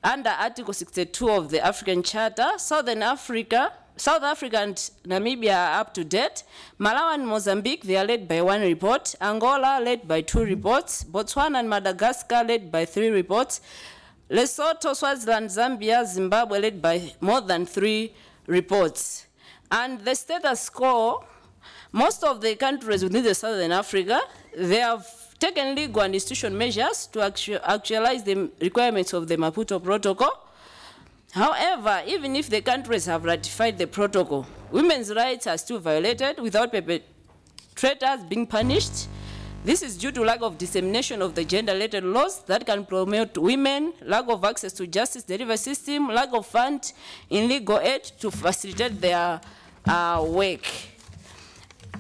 under Article 62 of the African Charter, South Africa and Namibia are up to date. Malawi and Mozambique, they are led by 1 report. Angola led by 2 reports. Botswana and Madagascar led by 3 reports. Lesotho, Swaziland, Zambia, Zimbabwe led by more than 3 reports. And the status quo, most of the countries within the Southern Africa, they have taken legal and institutional measures to actualize the requirements of the Maputo Protocol. However, even if the countries have ratified the protocol, women's rights are still violated without perpetrators being punished. This is due to lack of dissemination of the gender-related laws that can promote women, lack of access to justice delivery system, lack of funds in legal aid to facilitate their work.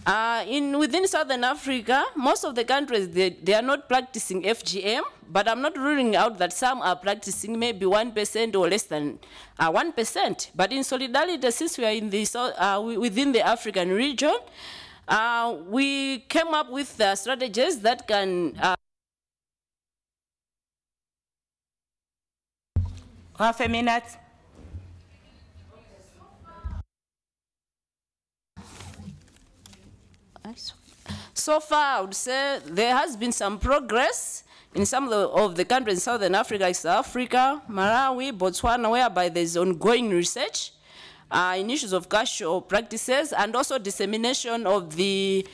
Within Southern Africa, most of the countries, they are not practicing FGM, but I'm not ruling out that some are practicing maybe 1% or less than 1%. But in solidarity, since we are in this, within the African region, we came up with strategies that can... Half a minute. So far, I would say there has been some progress in some of the countries in Southern Africa, like South Africa, Malawi, Botswana, whereby there's ongoing research in issues of cultural practices and also dissemination of the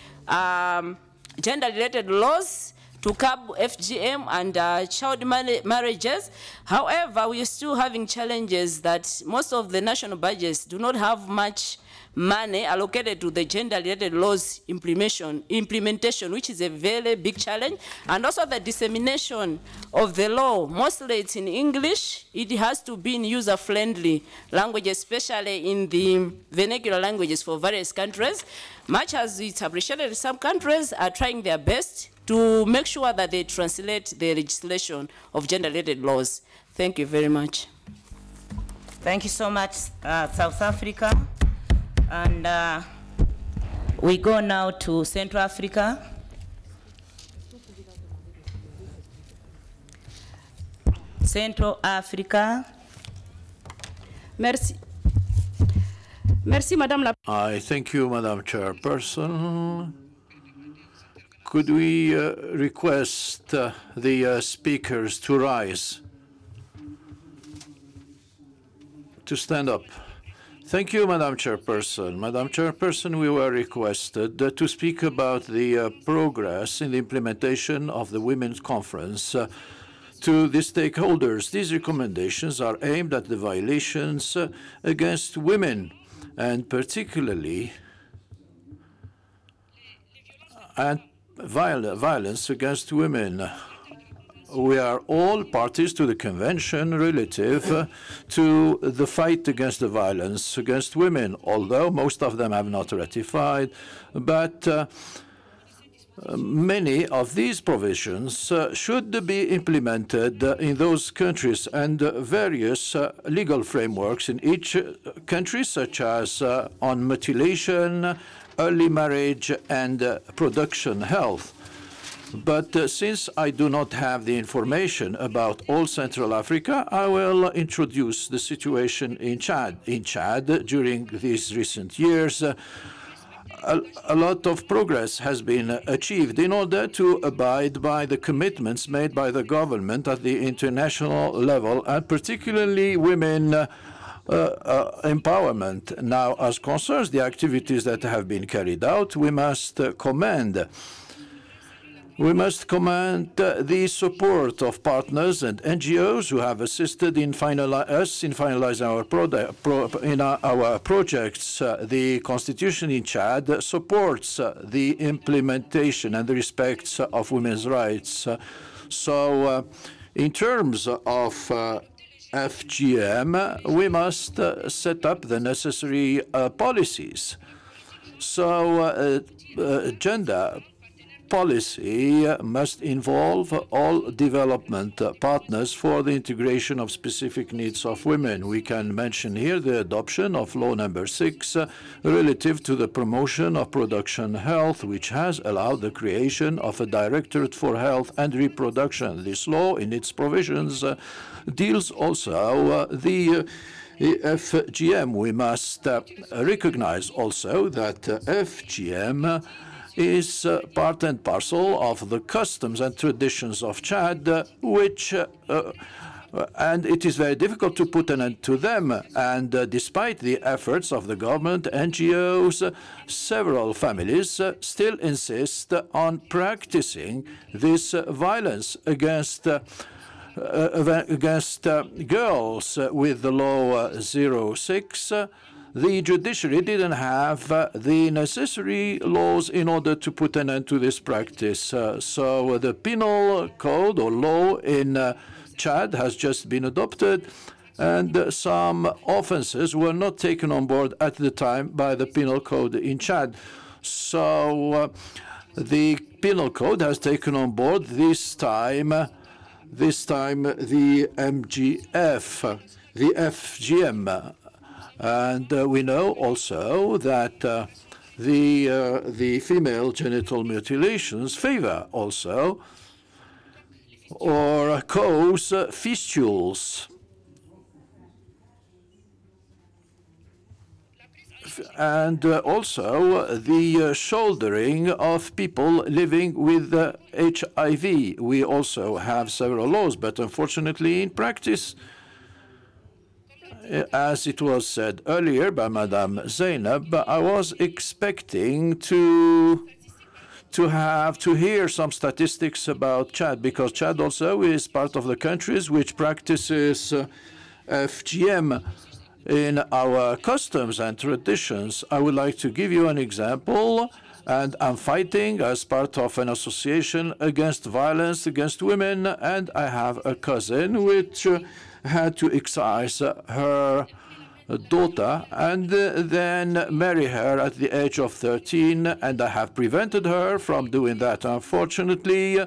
gender-related laws to curb FGM and child marriages. However, we are still having challenges that most of the national budgets do not have much money allocated to the gender-related laws implementation, which is a very big challenge, and also the dissemination of the law. Mostly it's in English. It has to be in user-friendly language, especially in the vernacular languages for various countries. Much as it's appreciated, some countries are trying their best to make sure that they translate the legislation of gender-related laws. Thank you very much. Thank you so much, South Africa. And we go now to Central Africa. Central Africa. Merci. Merci, Madame la... I thank you, Madam Chairperson. Could we request the speakers to rise, to stand up? Thank you, Madam Chairperson. Madam Chairperson, we were requested to speak about the progress in the implementation of the Women's Conference to the stakeholders. These recommendations are aimed at the violations against women, and particularly violence against women. We are all parties to the convention relative to the fight against the violence against women, although most of them have not ratified. But many of these provisions should be implemented in those countries, and various legal frameworks in each country, such as on mutilation, early marriage, and production health. But since I do not have the information about all Central Africa, I will introduce the situation in Chad. In Chad, during these recent years, a lot of progress has been achieved in order to abide by the commitments made by the government at the international level, and particularly women empowerment. Now, as concerns the activities that have been carried out, we must commend the support of partners and NGOs who have assisted in finalizing our projects. The constitution in Chad supports the implementation and the respect of women's rights. So, in terms of FGM, we must set up the necessary policies. So, gender policy must involve all development partners for the integration of specific needs of women. We can mention here the adoption of Law Number 6 relative to the promotion of production health, which has allowed the creation of a Directorate for Health and Reproduction. This law, in its provisions, deals also the FGM. We must recognize also that FGM is part and parcel of the customs and traditions of Chad, and it is very difficult to put an end to them. And despite the efforts of the government, NGOs, several families still insist on practicing this violence against against girls with the law 06, the judiciary didn't have the necessary laws in order to put an end to this practice. So the penal code or law in Chad has just been adopted, and some offenses were not taken on board at the time by the penal code in Chad. So the penal code has taken on board this time the MGF, the FGM. And we know also that the female genital mutilations favor also or cause fistulas. And also the shouldering of people living with HIV. We also have several laws, but unfortunately in practice, as it was said earlier by Madame Zainab, I was expecting to hear some statistics about Chad, because Chad also is part of the countries which practices FGM in our customs and traditions. I would like to give you an example, and I'm fighting as part of an association against violence against women, and I have a cousin which had to excise her daughter and then marry her at the age of 13, and I have prevented her from doing that. Unfortunately,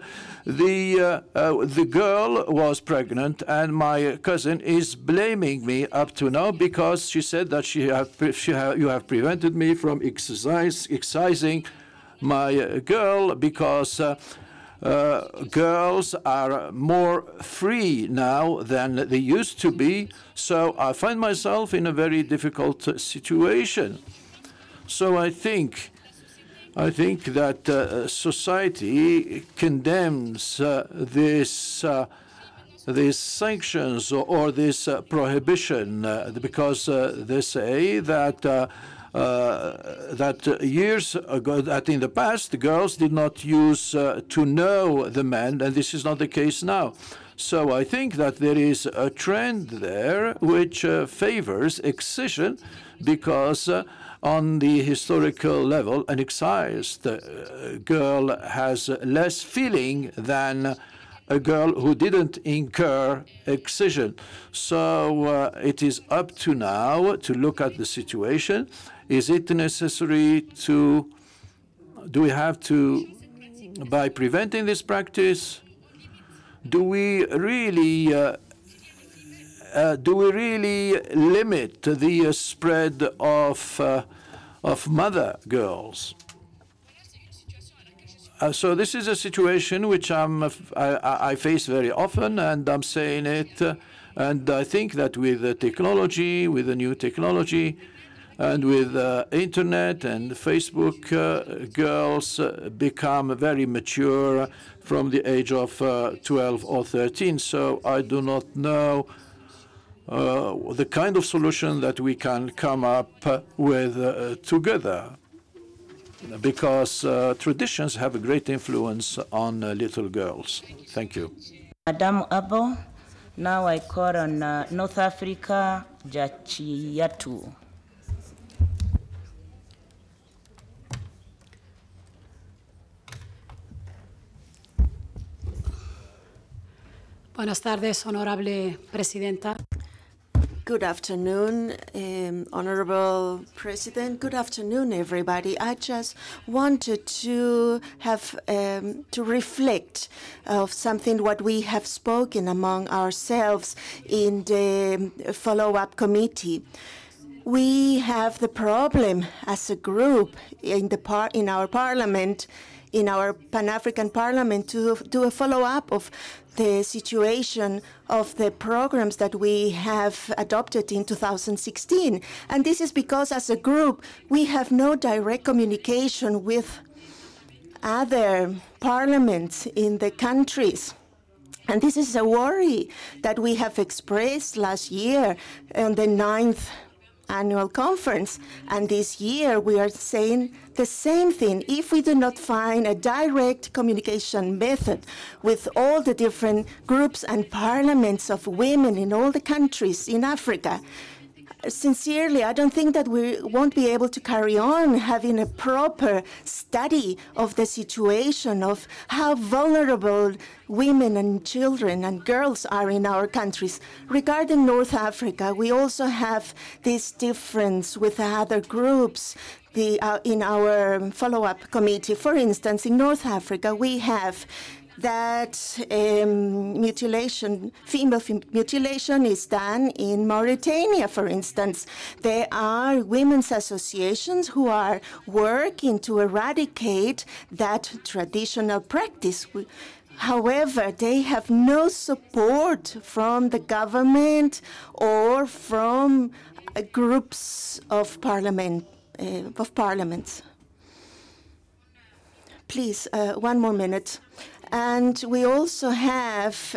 the girl was pregnant, and my cousin is blaming me up to now because she said that you have prevented me from excising my girl because girls are more free now than they used to be. So I find myself in a very difficult situation. So I think that society condemns these sanctions or this prohibition because they say that years ago, that in the past, the girls did not use to know the men, and this is not the case now. So I think that there is a trend there which favors excision because on the historical level, an excised girl has less feeling than a girl who didn't incur excision. So it is up to now to look at the situation. Is it necessary to, do we have to, by preventing this practice, do we really limit the spread of mother girls? So this is a situation which I face very often, and I'm saying it, and I think that with the technology, with the new technology, and with internet and Facebook, girls become very mature from the age of 12 or 13. So I do not know the kind of solution that we can come up with together, because traditions have a great influence on little girls. Thank you. Madam Abo, now I call on North Africa, Jachiyatu. Buenas tardes, Honorable Presidenta. Good afternoon, Honorable President. Good afternoon, everybody. I just wanted to have to reflect of something what we have spoken among ourselves in the follow-up committee. We have the problem as a group in our parliament, in our Pan-African Parliament, to do a follow-up of the situation of the programs that we have adopted in 2016. And this is because as a group, we have no direct communication with other parliaments in the countries. And this is a worry that we have expressed last year on the 9th annual conference. And this year we are saying the same thing. If we do not find a direct communication method with all the different groups and parliaments of women in all the countries in Africa, sincerely, I don't think that we won't be able to carry on having a proper study of the situation of how vulnerable women and children and girls are in our countries. Regarding North Africa, we also have this difference with other groups. In our follow-up committee, for instance, in North Africa, we have that mutilation, female mutilation is done in Mauritania, for instance. There are women's associations who are working to eradicate that traditional practice. However, they have no support from the government or from groups of parliaments. Please, one more minute. And we also have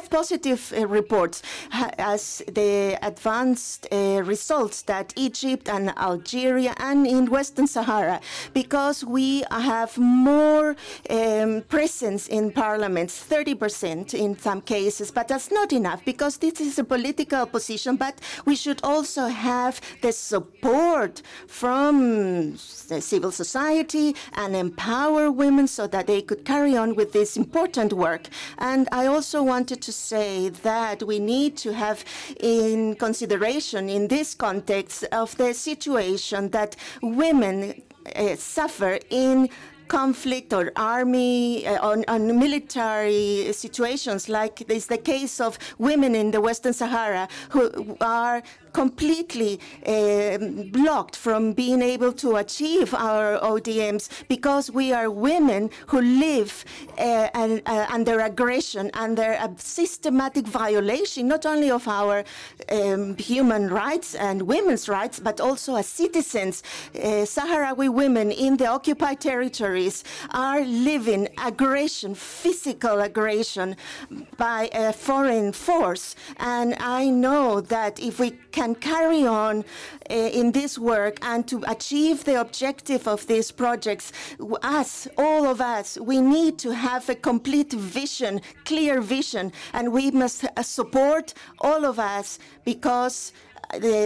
positive reports as the advanced results that Egypt and Algeria and in Western Sahara, because we have more presence in parliaments, 30% in some cases, but that's not enough because this is a political position, but we should also have the support from the civil society and empower women so that they could carry on with this important work. And I also wanted to say that we need to have in consideration in this context of the situation that women suffer in conflict or army, on military situations, like is the case of women in the Western Sahara who are completely blocked from being able to achieve our ODMs because we are women who live under aggression, under a systematic violation, not only of our human rights and women's rights, but also as citizens. Sahrawi women in the occupied territories are living aggression, physical aggression by a foreign force. And I know that if we can carry on in this work and to achieve the objective of these projects, all of us, we need to have a complete vision, clear vision, and we must support all of us because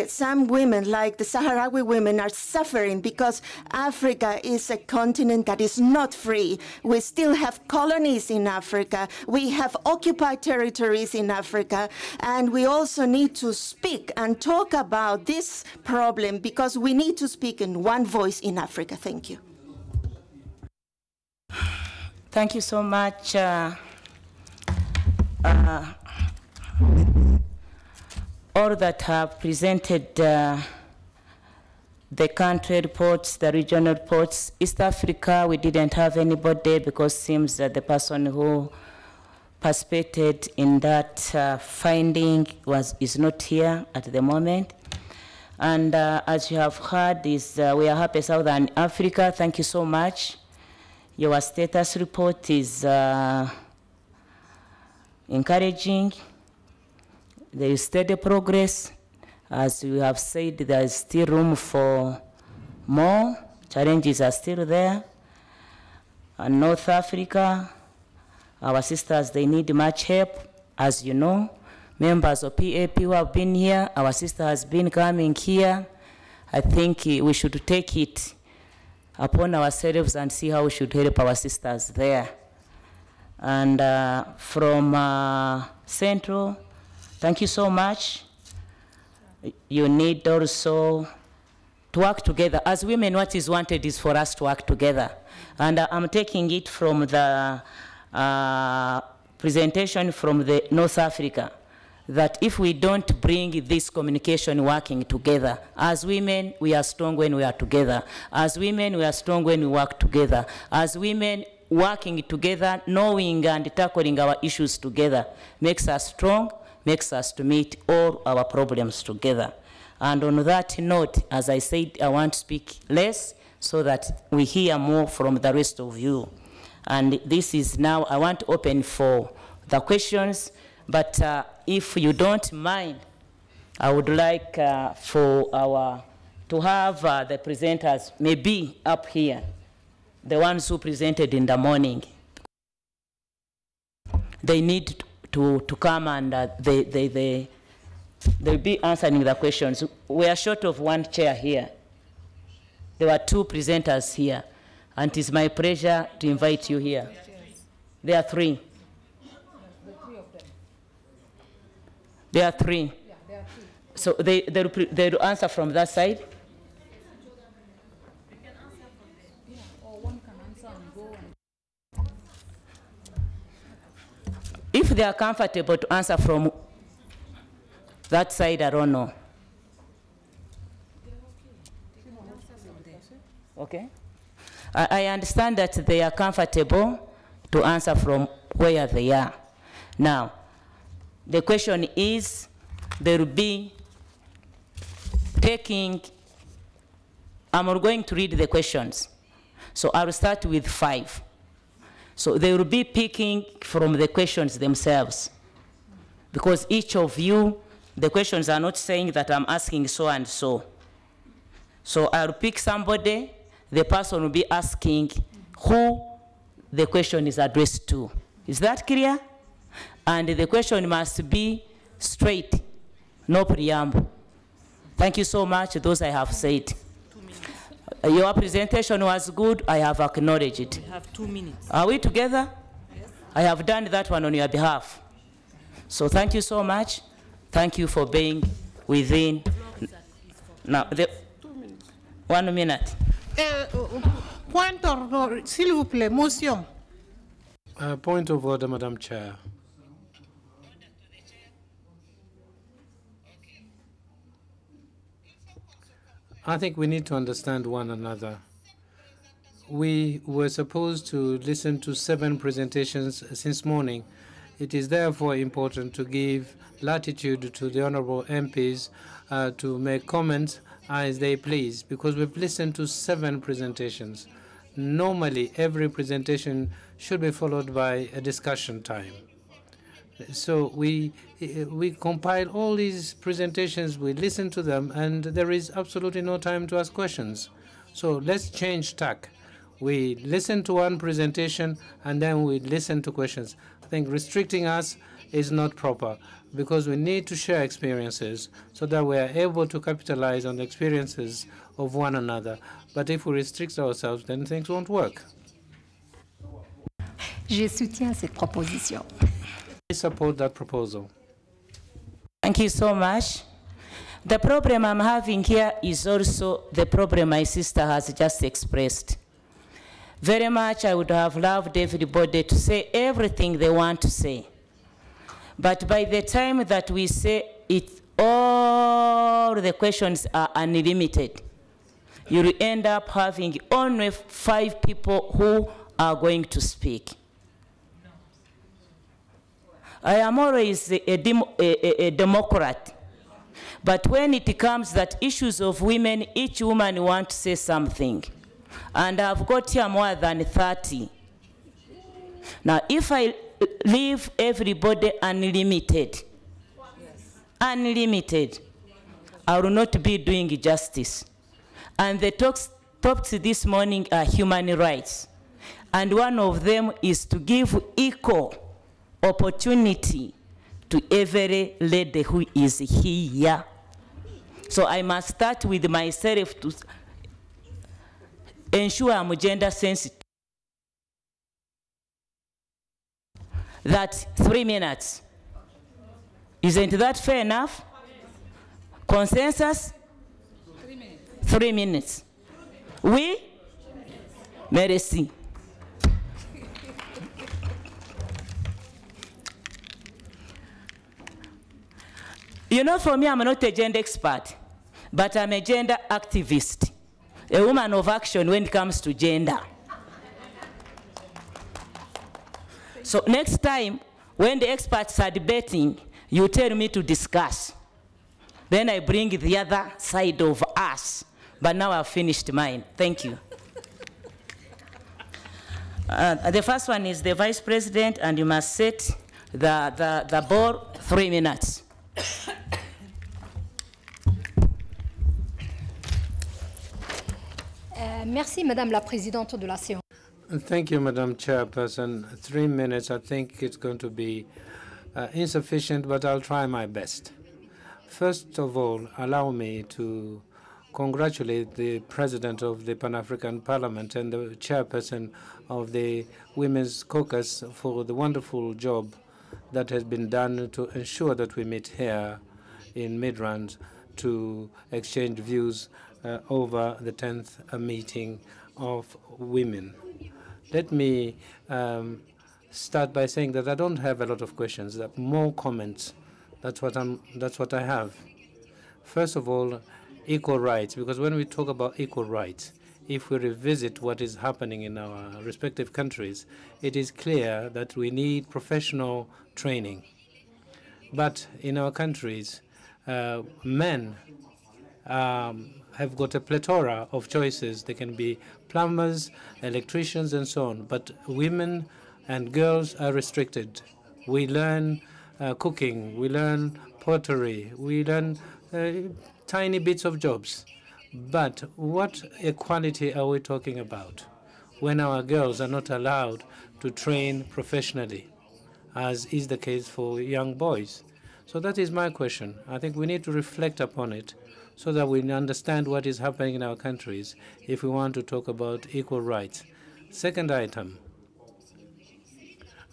some women, like the Sahrawi women, are suffering because Africa is a continent that is not free. We still have colonies in Africa. We have occupied territories in Africa. And we also need to speak and talk about this problem because we need to speak in one voice in Africa. Thank you. Thank you so much. All that have presented the country reports, the regional reports. East Africa, we didn't have anybody because it seems that the person who participated in that finding is not here at the moment. And as you have heard, we are happy Southern Africa. Thank you so much. Your status report is encouraging. There is steady progress. As we have said, there is still room for more. Challenges are still there. And North Africa, our sisters, they need much help. As you know, members of PAP who have been here, our sister has been coming here. I think we should take it upon ourselves and see how we should help our sisters there. And from Central, thank you so much. You need also to work together. As women, what is wanted is for us to work together. And I'm taking it from the presentation from the North Africa, that if we don't bring this communication working together, as women, we are strong when we are together. As women, we are strong when we work together. As women, working together, knowing and tackling our issues together makes us strong, makes us to meet all our problems together. And on that note, as I said, I want to speak less so that we hear more from the rest of you. And this is now, I want to open for the questions, but if you don't mind, I would like to have the presenters maybe up here, the ones who presented in the morning. They need to come and they'll be answering the questions. We are short of one chair here. There were 2 presenters here, and it is my pleasure to invite you here. There are 3. There are 3. Yeah, there are 3. So they'll answer from that side. They can answer from there. Yeah, or one can answer and go. If they are comfortable to answer from that side, I don't know. Okay. I understand that they are comfortable to answer from where they are. Now, the question is, they will be taking, I'm going to read the questions. So I will start with 5. So they will be picking from the questions themselves. Because each of you, the questions are not saying that I'm asking so and so. So I'll pick somebody, the person will be asking who the question is addressed to. Is that clear? And the question must be straight, no preamble. Thank you so much, those I have said. 2 minutes. Your presentation was good, I have acknowledged it. We have 2 minutes. Are we together? Yes. I have done that one on your behalf. So thank you so much. Thank you for being within. Now, 2 minutes. 1 minute. Point of order, s'il vous plaît, motion. Point of order, Madam Chair. I think we need to understand one another. We were supposed to listen to 7 presentations since morning. It is therefore important to give latitude to the honorable MPs to make comments as they please, because we've listened to 7 presentations. Normally, every presentation should be followed by a discussion time. So we compile all these presentations, we listen to them, and there is absolutely no time to ask questions. So let's change tack. We listen to one presentation, and then we listen to questions. I think restricting us is not proper, because we need to share experiences so that we are able to capitalize on the experiences of one another. But if we restrict ourselves, then things won't work. Je soutiens cette proposition. I support that proposal. Thank you so much. The problem I'm having here is also the problem my sister has just expressed. Very much I would have loved everybody to say everything they want to say. But by the time that we say it, all the questions are unlimited. You will end up having only 5 people who are going to speak. I am always a Democrat. But when it comes that issues of women, each woman wants to say something. And I've got here more than 30. Now, if I leave everybody unlimited, unlimited, I will not be doing justice. And the topics this morning are human rights. And one of them is to give equal opportunity to every lady who is here. So I must start with myself to ensure I'm gender sensitive. That 3 minutes. Isn't that fair enough? Consensus? 3 minutes. 3 minutes. Oui? Merci. You know, for me, I'm not a gender expert, but I'm a gender activist, a woman of action when it comes to gender. So next time, when the experts are debating, you tell me to discuss. Then I bring the other side of us. But now I've finished mine. Thank you. The first one is the Vice President, and you must set the ball 3 minutes. Merci, Madame la Présidente de la séance. Thank you, Madam Chairperson. 3 minutes, I think it's going to be insufficient, but I'll try my best. First of all, allow me to congratulate the President of the Pan-African Parliament and the Chairperson of the Women's Caucus for the wonderful job that has been done to ensure that we meet here in Midrand to exchange views over the 10th meeting of women. Let me start by saying that I don't have a lot of questions, more comments. That's what I have. First of all, equal rights, because when we talk about equal rights, if we revisit what is happening in our respective countries, it is clear that we need professional training. But in our countries, men have got a plethora of choices. They can be plumbers, electricians, and so on. But women and girls are restricted. We learn cooking, we learn pottery, we learn tiny bits of jobs. But what equality are we talking about when our girls are not allowed to train professionally, as is the case for young boys? So that is my question. I think we need to reflect upon it so that we understand what is happening in our countries if we want to talk about equal rights. Second item,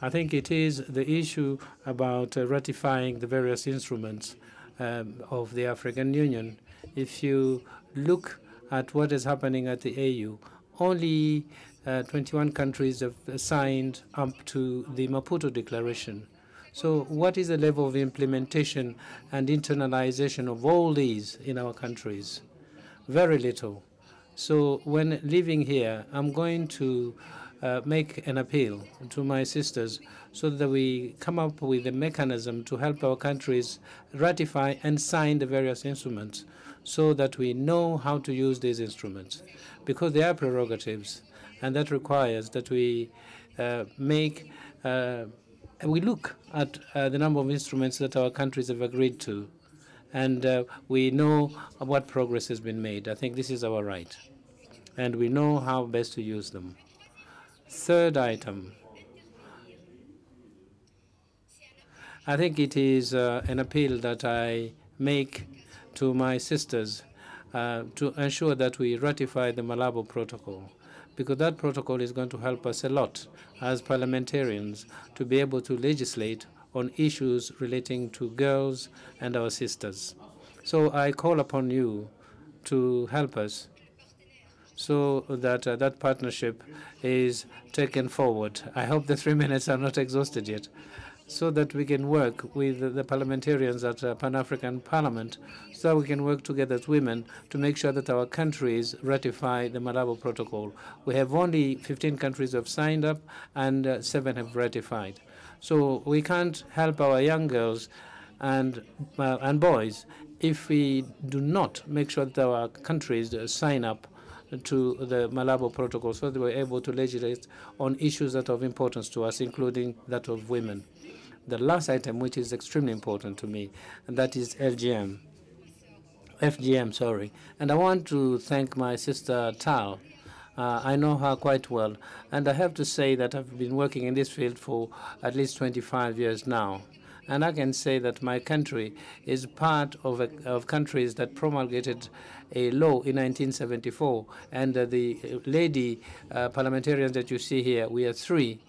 I think it is the issue about ratifying the various instruments of the African Union. If you look at what is happening at the AU, only 21 countries have signed up to the Maputo Declaration. So what is the level of implementation and internalization of all these in our countries? Very little. So when living here, I'm going to make an appeal to my sisters so that we come up with a mechanism to help our countries ratify and sign the various instruments so that we know how to use these instruments, because they are prerogatives, and that requires that we we look at the number of instruments that our countries have agreed to, and we know what progress has been made. I think this is our right, and we know how best to use them. Third item, I think it is an appeal that I make to my sisters to ensure that we ratify the Malabo Protocol, because that protocol is going to help us a lot as parliamentarians to be able to legislate on issues relating to girls and our sisters. So I call upon you to help us so that that partnership is taken forward. I hope the 3 minutes are not exhausted yet, so that we can work with the parliamentarians at Pan-African Parliament, so that we can work together as women to make sure that our countries ratify the Malabo Protocol. We have only 15 countries who have signed up, and 7 have ratified. So we can't help our young girls and boys if we do not make sure that our countries sign up to the Malabo Protocol, so that we're able to legislate on issues that are of importance to us, including that of women. The last item, which is extremely important to me, and that is FGM, sorry. And I want to thank my sister Tal. I know her quite well, and I have to say that I've been working in this field for at least 25 years now. And I can say that my country is part of countries that promulgated a law in 1974. And the lady parliamentarians that you see here, we are 3,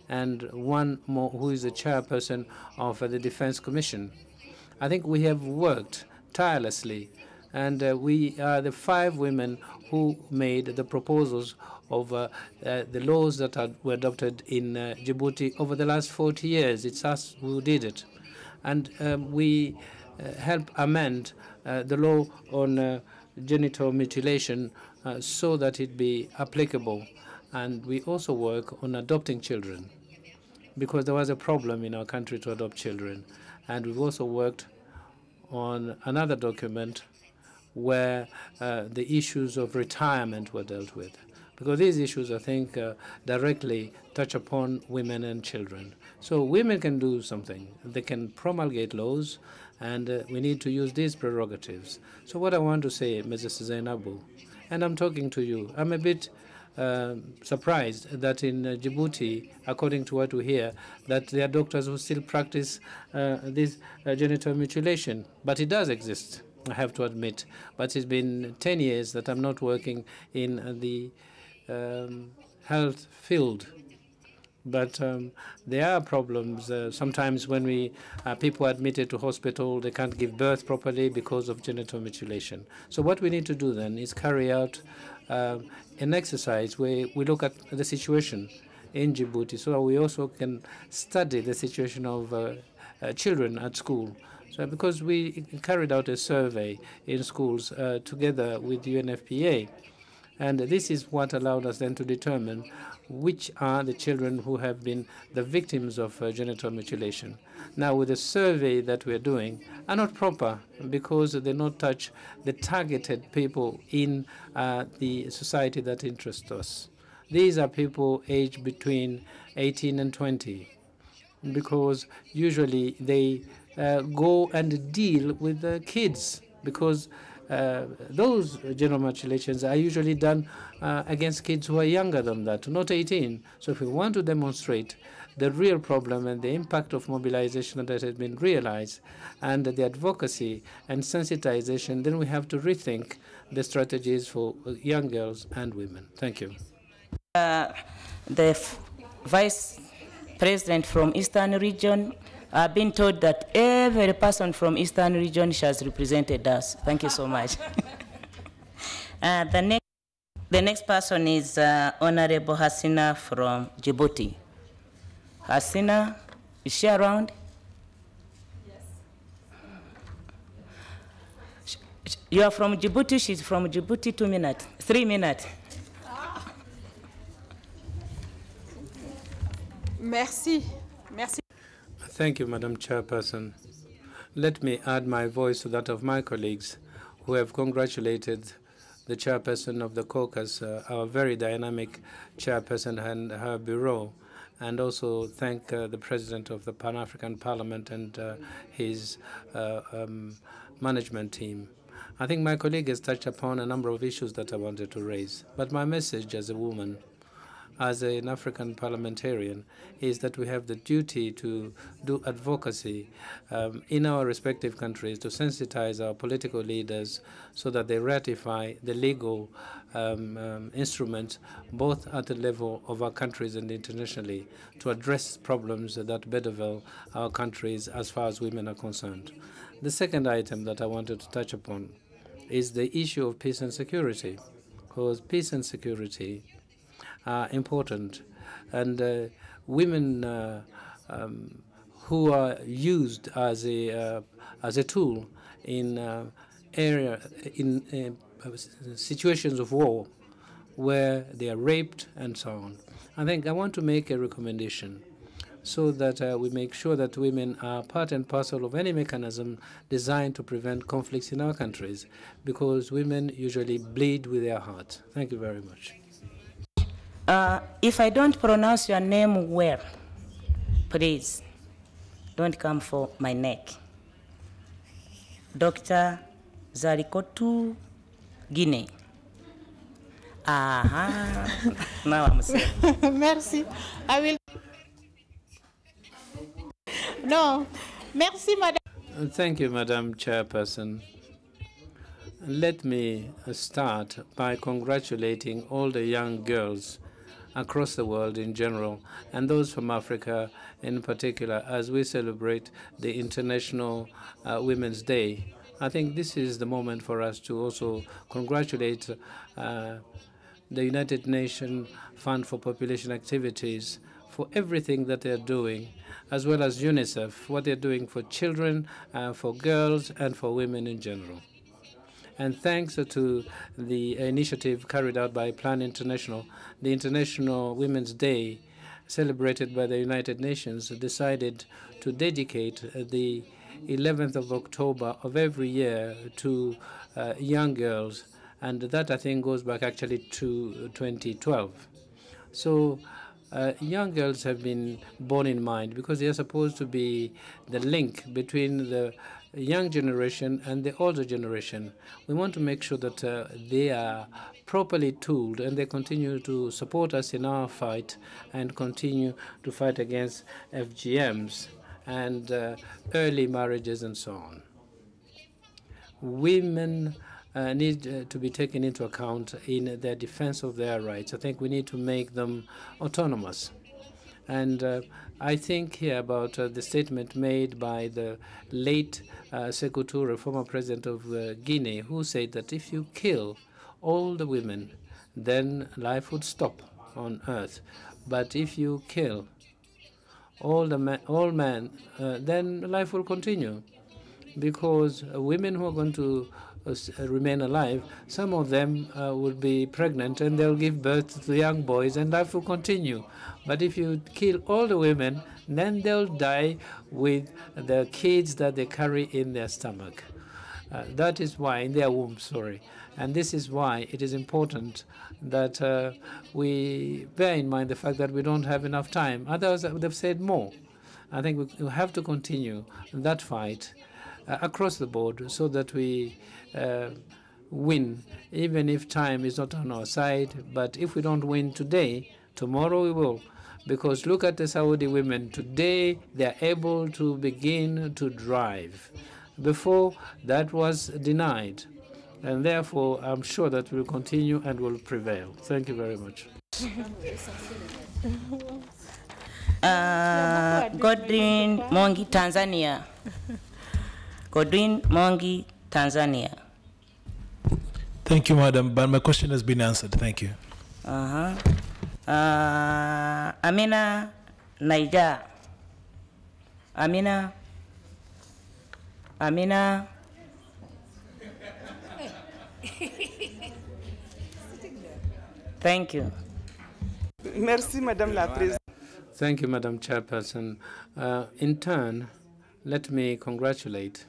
and 1 more who is the chairperson of the Defense Commission. I think we have worked tirelessly, and we are the 5 women who made the proposals of the laws that were adopted in Djibouti over the last 40 years. It's us who did it. And we help amend the law on genital mutilation so that it be applicable. And we also work on adopting children, because there was a problem in our country to adopt children. And we've also worked on another document where the issues of retirement were dealt with, because these issues, I think, directly touch upon women and children. So women can do something. They can promulgate laws, and we need to use these prerogatives. So what I want to say, Mrs. Zainabu, And I'm talking to you. I'm a bit surprised that in Djibouti, according to what we hear, that there are doctors who still practice this genital mutilation. But it does exist, I have to admit. But it's been 10 years that I'm not working in the health field. But there are problems. Sometimes when people are admitted to hospital, they can't give birth properly because of genital mutilation. So what we need to do then is carry out an exercise where we look at the situation in Djibouti, so we also can study the situation of children at school. So because we carried out a survey in schools together with UNFPA, and this is what allowed us then to determine which are the children who have been the victims of genital mutilation. Now, with the survey that we're doing, are not proper because they not touch the targeted people in the society that interests us. These are people aged between 18 and 20, because usually they go and deal with the kids, because those genital mutilations are usually done against kids who are younger than that, not 18. So if we want to demonstrate the real problem and the impact of mobilization that has been realized and the advocacy and sensitization, then we have to rethink the strategies for young girls and women. Thank you. The Vice President from Eastern Region, I've been told that every person from Eastern Region has represented us. Thank you so much. The next person is Honorable Hasina from Djibouti. Hasina, is she around? Yes. You are from Djibouti, she's from Djibouti, 2 minutes, 3 minutes. Merci. Merci. Thank you, Madam Chairperson. Let me add my voice to that of my colleagues who have congratulated the chairperson of the caucus, our very dynamic chairperson and her bureau, and also thank the president of the Pan-African Parliament and his management team. I think my colleague has touched upon a number of issues that I wanted to raise, but my message as a woman, as an African parliamentarian, is that we have the duty to do advocacy in our respective countries to sensitize our political leaders so that they ratify the legal instruments both at the level of our countries and internationally to address problems that bedevil our countries as far as women are concerned. The second item that I wanted to touch upon is the issue of peace and security, because peace and security are important, and women who are used as a tool in situations of war where they are raped and so on. I think I want to make a recommendation so that we make sure that women are part and parcel of any mechanism designed to prevent conflicts in our countries, because women usually bleed with their hearts. Thank you very much. If I don't pronounce your name well, please don't come for my neck. Dr. Zarikotu Guinea. Now I'm saying. Merci. I will. No. Merci, Madam. Thank you, Madam Chairperson. Let me start by congratulating all the young girls across the world in general, and those from Africa in particular, as we celebrate the International Women's Day. I think this is the moment for us to also congratulate the United Nations Fund for Population Activities for everything that they're doing, as well as UNICEF, what they're doing for children, for girls, and for women in general. And thanks to the initiative carried out by Plan International, the International Women's Day, celebrated by the United Nations, decided to dedicate the 11th of October of every year to young girls. And that, I think, goes back actually to 2012. So young girls have been borne in mind because they are supposed to be the link between the young generation and the older generation. We want to make sure that they are properly tooled and they continue to support us in our fight and continue to fight against FGMs and early marriages and so on. Women need to be taken into account in their defense of their rights. I think we need to make them autonomous. And I think here about the statement made by the late Sékou Touré, former president of Guinea, who said that if you kill all the women, then life would stop on earth. But if you kill all men, then life will continue. Because women who are going to remain alive, some of them will be pregnant and they'll give birth to young boys and life will continue. But if you kill all the women, then they'll die with the kids that they carry in their stomach. That is why, in their womb, sorry. And this is why it is important that we bear in mind the fact that we don't have enough time. Others would have said more. I think we have to continue that fight across the board so that we win, even if time is not on our side. But if we don't win today, tomorrow we will. Because look at the Saudi women. Today they are able to begin to drive. Before, that was denied. And therefore, I'm sure that we'll continue and will prevail. Thank you very much. Godwin Mongi, Tanzania. Godwin Mongi, Tanzania. Thank you, madam, but my question has been answered. Thank you. Amina Naija. Amina. Thank you. Merci, Madame la Présidente. Thank you, Madam Chairperson. In turn, let me congratulate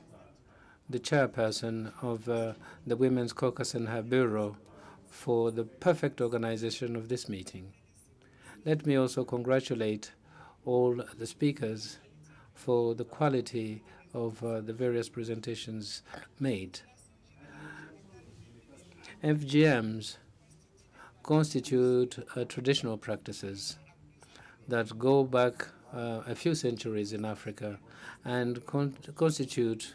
the chairperson of the Women's Caucus and her bureau for the perfect organization of this meeting. Let me also congratulate all the speakers for the quality of the various presentations made. FGMs constitute traditional practices that go back a few centuries in Africa and constitute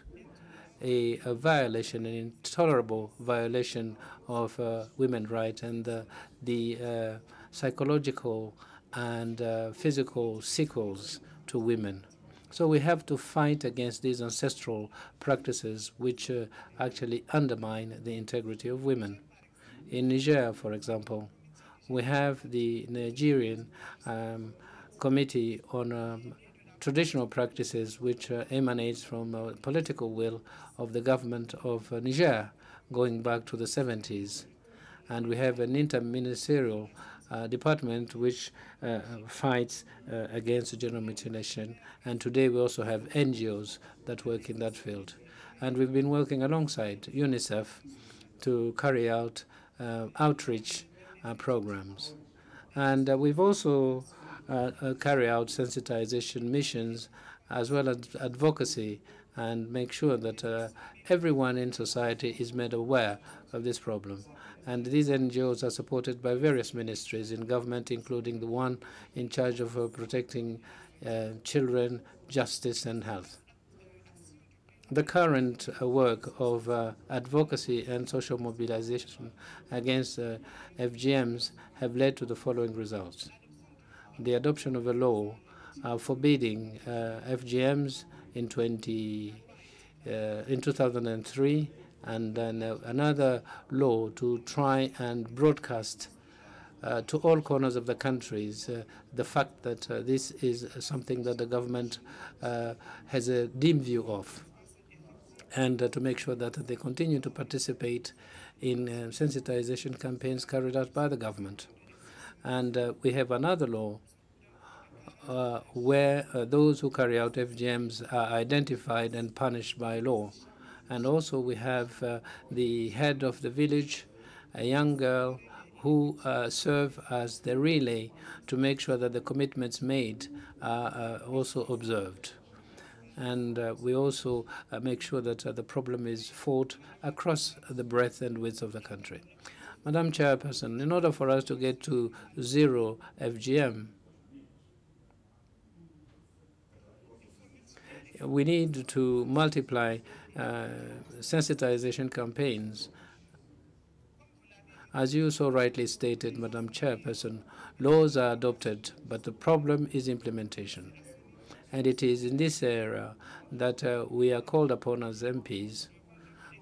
a violation, an intolerable violation of women's rights and the psychological and physical sequels to women. So we have to fight against these ancestral practices which actually undermine the integrity of women. In Niger, for example, we have the Nigerian Committee on Traditional Practices, which emanates from a political will of the government of Niger going back to the 70s. And we have an interministerial department which fights against genital mutilation. And today we also have NGOs that work in that field. And we've been working alongside UNICEF to carry out outreach programs. And we've also carry out sensitization missions as well as advocacy and make sure that everyone in society is made aware of this problem. And these NGOs are supported by various ministries in government, including the one in charge of protecting children, justice, and health. The current work of advocacy and social mobilization against FGMs have led to the following results. The adoption of a law forbidding FGMs in 2003, and then another law to try and broadcast to all corners of the countries the fact that this is something that the government has a dim view of, and to make sure that they continue to participate in sensitization campaigns carried out by the government. And we have another law where those who carry out FGMs are identified and punished by law. And also we have the head of the village, a young girl, who serve as the relay to make sure that the commitments made are also observed. And we also make sure that the problem is fought across the breadth and width of the country. Madam Chairperson, in order for us to get to zero FGM, we need to multiply sensitization campaigns. As you so rightly stated, Madam Chairperson, laws are adopted, but the problem is implementation. And it is in this area that we are called upon as MPs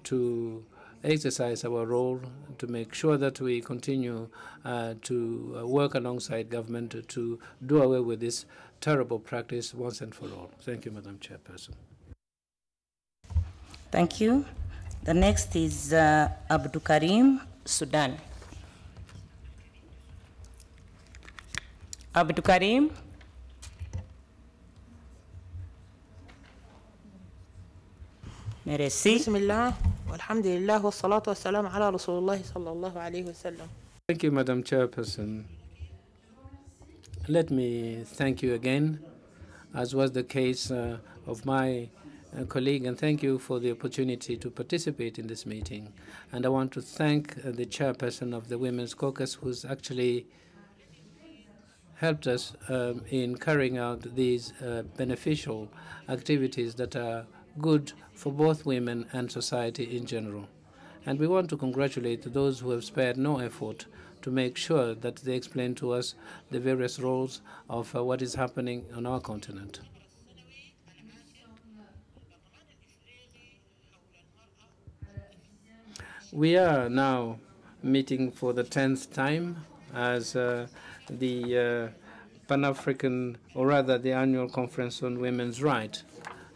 to exercise our role to make sure that we continue to work alongside government to do away with this terrible practice once and for all. Thank you, Madam Chairperson. Thank you. The next is Abdul Karim, Sudan. Abdul Karim. Merci. Bismillah, walhamdulillah, wassalatu wassalam ala Rasulullah sallallahu alayhi wa sallam. Thank you, Madam Chairperson. Let me thank you again, as was the case of my colleague, and thank you for the opportunity to participate in this meeting. And I want to thank the chairperson of the Women's Caucus, who's actually helped us in carrying out these beneficial activities that are good for both women and society in general. And we want to congratulate those who have spared no effort to make sure that they explain to us the various roles of what is happening on our continent. We are now meeting for the 10th time as the Pan-African, or rather the Annual Conference on Women's Rights.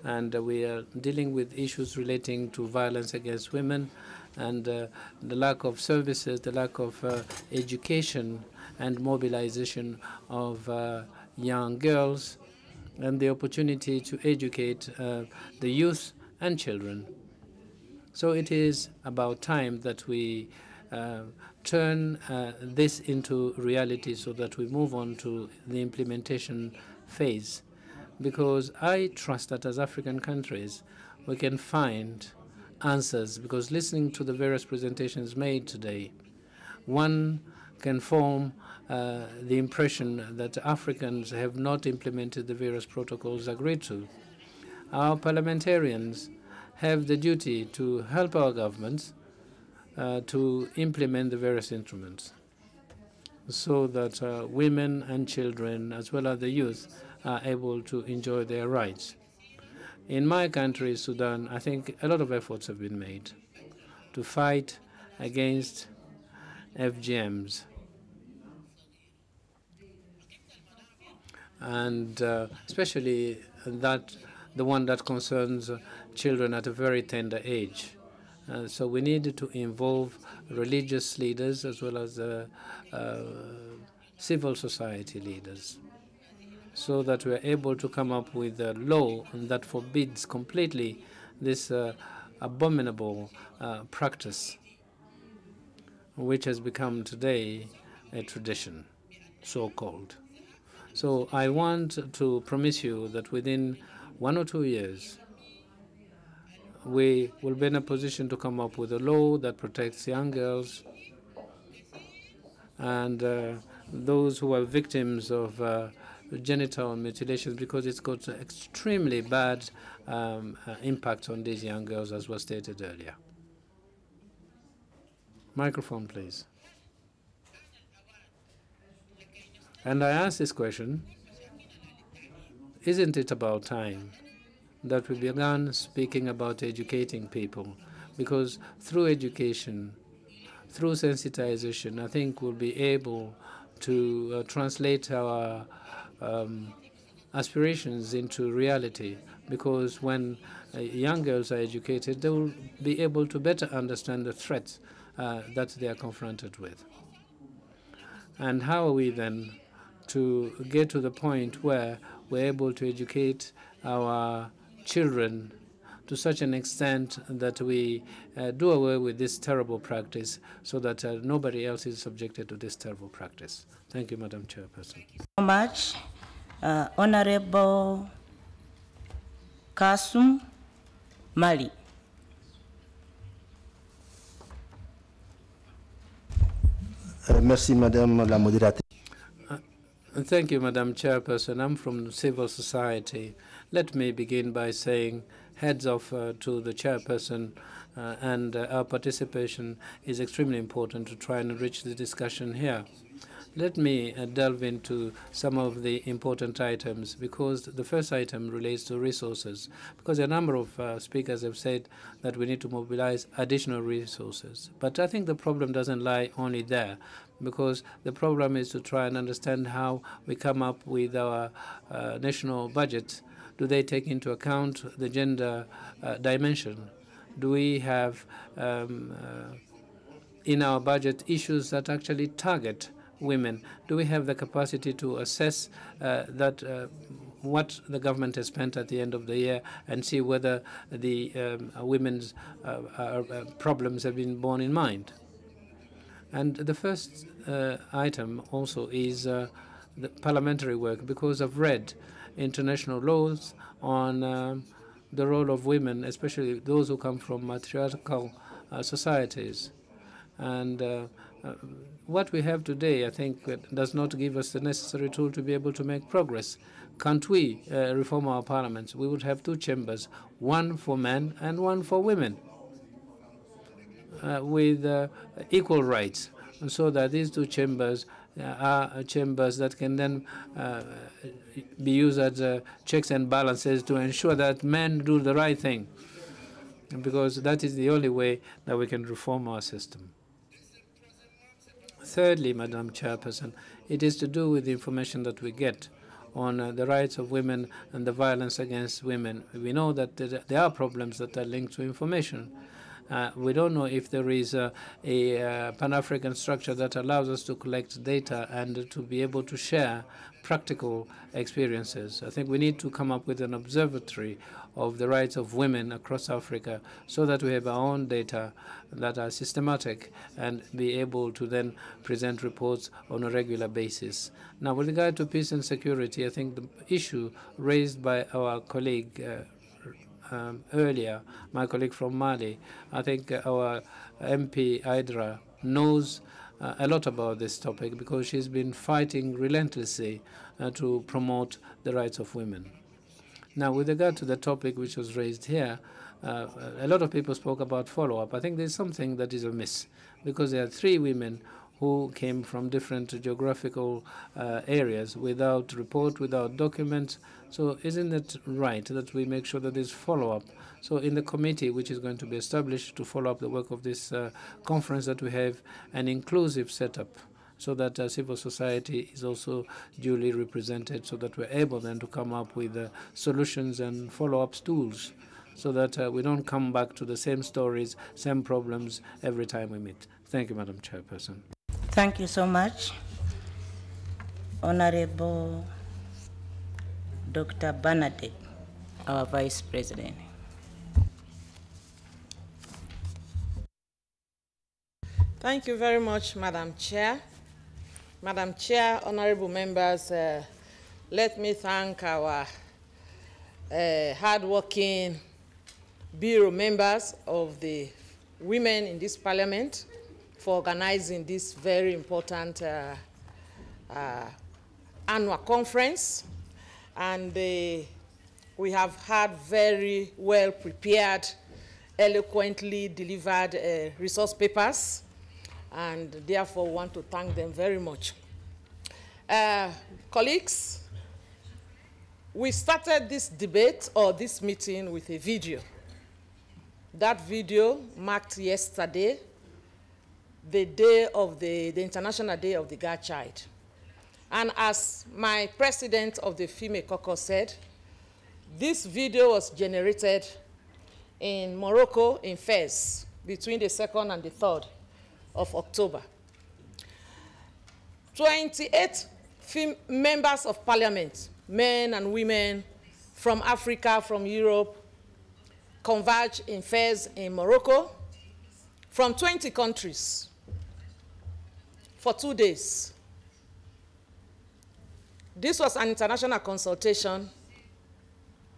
And we are dealing with issues relating to violence against women and the lack of services, the lack of education and mobilization of young girls, and the opportunity to educate the youth and children. So it is about time that we turn this into reality so that we move on to the implementation phase. Because I trust that as African countries, we can find answers, because listening to the various presentations made today, one can form the impression that Africans have not implemented the various protocols agreed to. Our parliamentarians have the duty to help our governments to implement the various instruments so that women and children, as well as the youth, are able to enjoy their rights. In my country, Sudan, I think a lot of efforts have been made to fight against FGMs. And especially the one that concerns children at a very tender age. So we need to involve religious leaders as well as civil society leaders, so that we are able to come up with a law that forbids completely this abominable practice, which has become today a tradition, so-called. So I want to promise you that within 1 or 2 years, we will be in a position to come up with a law that protects young girls and those who are victims of genital mutilations, because it's got extremely bad impact on these young girls, as was stated earlier. Microphone, please. And I ask this question, isn't it about time that we began speaking about educating people? Because through education, through sensitization, I think we'll be able to translate our aspirations into reality, because when young girls are educated, they will be able to better understand the threats that they are confronted with. And how are we then to get to the point where we're able to educate our children to such an extent that we do away with this terrible practice, so that nobody else is subjected to this terrible practice? Thank you, Madam Chairperson. So much. Honorable Kasum Mali. Merci, Madame la Modératrice. Thank you, Madam Chairperson. I'm from civil society. Let me begin by saying heads off to the chairperson, and our participation is extremely important to try and enrich the discussion here. Let me delve into some of the important items, because the first item relates to resources, because a number of speakers have said that we need to mobilize additional resources. But I think the problem doesn't lie only there, because the problem is to try and understand how we come up with our national budget. Do they take into account the gender dimension? Do we have in our budget issues that actually target women? Do we have the capacity to assess what the government has spent at the end of the year and see whether the women's problems have been borne in mind? And the first item also is the parliamentary work, because I've read international laws on the role of women, especially those who come from matriarchal societies. And what we have today, I think, does not give us the necessary tool to be able to make progress. Can't we reform our parliaments? We would have two chambers, one for men and one for women, with equal rights, so that these two chambers are chambers that can then be used as checks and balances to ensure that men do the right thing, because that is the only way that we can reform our system. Thirdly, Madam Chairperson, it is to do with the information that we get on the rights of women and the violence against women. We know that there are problems that are linked to information. We don't know if there is a Pan-African structure that allows us to collect data and to be able to share practical experiences. I think we need to come up with an observatory of the rights of women across Africa, so that we have our own data that are systematic and be able to then present reports on a regular basis. Now, with regard to peace and security, I think the issue raised by our colleague earlier, my colleague from Mali, I think our MP Idra knows a lot about this topic, because she's been fighting relentlessly to promote the rights of women. Now, with regard to the topic which was raised here, a lot of people spoke about follow-up. I think there's something that is amiss, because there are 3 women who came from different geographical areas without report, without documents. So isn't it right that we make sure that there's follow-up? So in the committee which is going to be established to follow up the work of this conference, that we have an inclusive setup, so that civil society is also duly represented, so that we're able then to come up with solutions and follow-up tools, so that we don't come back to the same stories, same problems every time we meet. Thank you, Madam Chairperson. Thank you so much. Honorable Dr. Bernadette, our Vice President. Thank you very much, Madam Chair. Madam Chair, honorable members, let me thank our hardworking bureau members of the women in this parliament for organizing this very important annual conference. And we have had very well prepared, eloquently delivered resource papers, and therefore want to thank them very much. Colleagues, we started this debate or this meeting with a video. That video marked yesterday the day of the International Day of the Girl Child. And as my president of the Female Caucus said, this video was generated in Morocco, in Fez, between the 2nd and the 3rd of October. 28 members of parliament, men and women from Africa, from Europe, converged in Fez in Morocco, from 20 countries for 2 days. This was an international consultation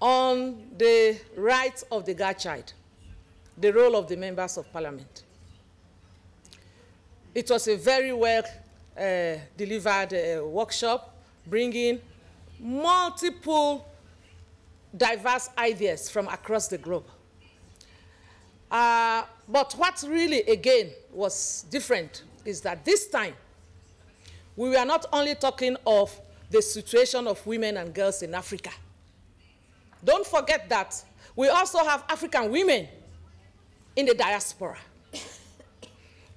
on the rights of the girl child, the role of the members of parliament. It was a very well delivered workshop, bringing multiple diverse ideas from across the globe. But what really, again, was different is that this time, we were not only talking of the situation of women and girls in Africa. Don't forget that we also have African women in the diaspora.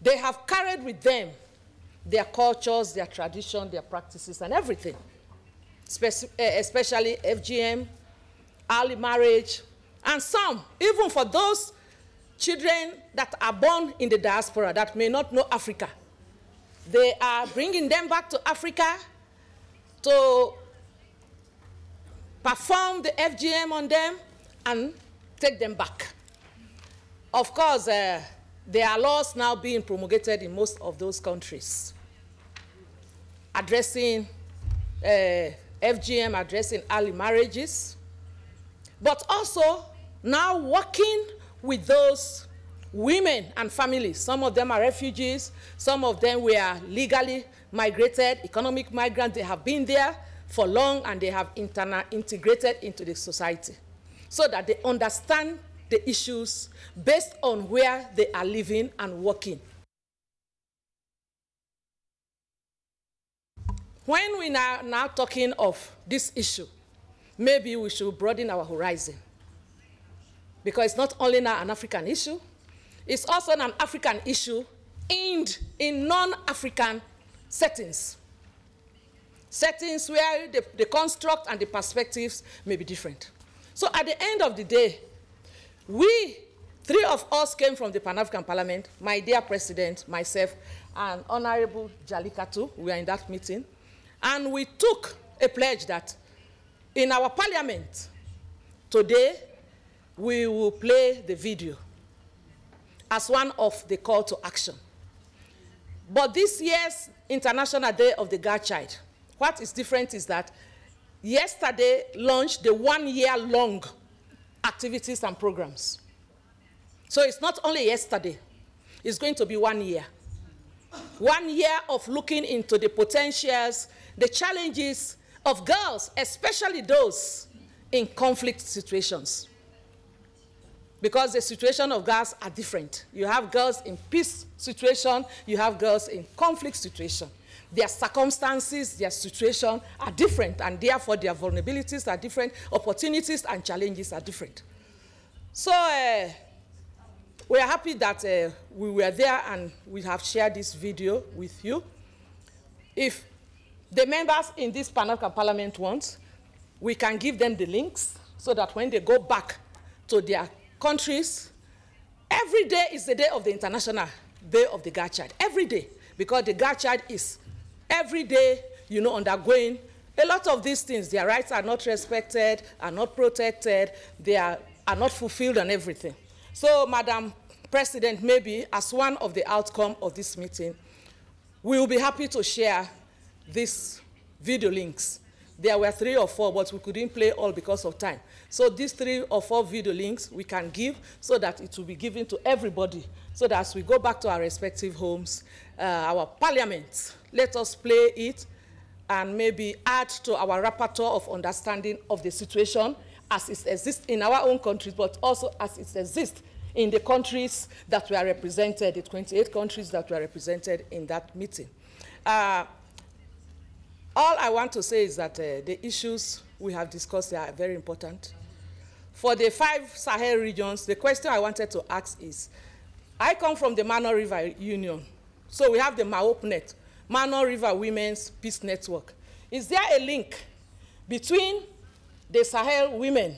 They have carried with them their cultures, their tradition, their practices, and everything, especially FGM, early marriage, and some, even for those children that are born in the diaspora that may not know Africa. They are bringing them back to Africa to perform the FGM on them and take them back. Of course, there are laws now being promulgated in most of those countries addressing FGM, addressing early marriages, but also now working with those women and families. Some of them are refugees, some of them were legally migrated, economic migrants. They have been there for long and they have integrated into the society so that they understand the issues based on where they are living and working. When we are now talking of this issue, maybe we should broaden our horizon, because it's not only now an African issue, it's also an African issue in non-African settings. Settings where the construct and the perspectives may be different. So at the end of the day, we, three of us came from the Pan-African Parliament, my dear President, myself, and Honorable Jalikatu, we were in that meeting, and we took a pledge that in our parliament today, we will play the video as one of the call to action. But this year's International Day of the Girl Child, what is different is that yesterday launched the 1-year-long activities and programs. So it's not only yesterday, it's going to be 1 year. 1 year of looking into the potentials, the challenges of girls, especially those in conflict situations. Because the situation of girls are different. You have girls in peace situation, you have girls in conflict situation. Their circumstances, their situation are different, and therefore their vulnerabilities are different, opportunities and challenges are different. So we are happy that we were there and we have shared this video with you. If the members in this Pan-African Parliament want, we can give them the links so that when they go back to their countries, every day is the day of the International Day of the Girl Child. Every day, because the girl child is every day, you know, undergoing a lot of these things. Their rights are not respected, are not protected, they are not fulfilled and everything. So, Madam President, maybe as one of the outcome of this meeting, we will be happy to share these video links. There were 3 or 4, but we couldn't play all because of time. So these 3 or 4 video links we can give so that it will be given to everybody, so that as we go back to our respective homes, our parliaments, let us play it and maybe add to our repertoire of understanding of the situation as it exists in our own countries, but also as it exists in the countries that were represented, the 28 countries that were represented in that meeting. All I want to say is that the issues we have discussed are very important. For the 5 Sahel regions, the question I wanted to ask is, I come from the Mano River Union, so we have the MAOPNet, Mano River Women's Peace Network. Is there a link between the Sahel women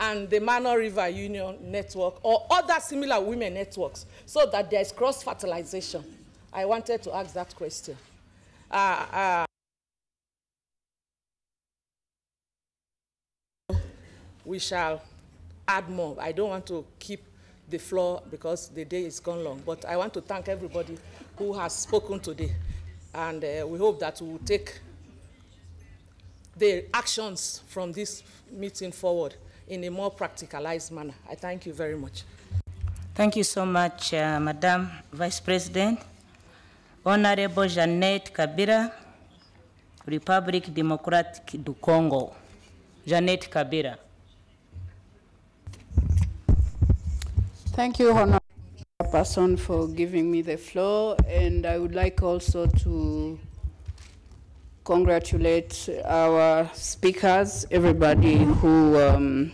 and the Mano River Union Network or other similar women networks so that there is cross-fertilization? I wanted to ask that question. We shall add more. I don't want to keep the floor because the day is gone long, but I want to thank everybody who has spoken today, and we hope that we will take the actions from this meeting forward in a more practicalized manner. I thank you very much. Thank you so much, Madam Vice President. Honorable Jeanette Kabira, Republic Democratic du Congo. Jeanette Kabira. Thank you, Honorable Person, for giving me the floor, and I would like also to congratulate our speakers, everybody who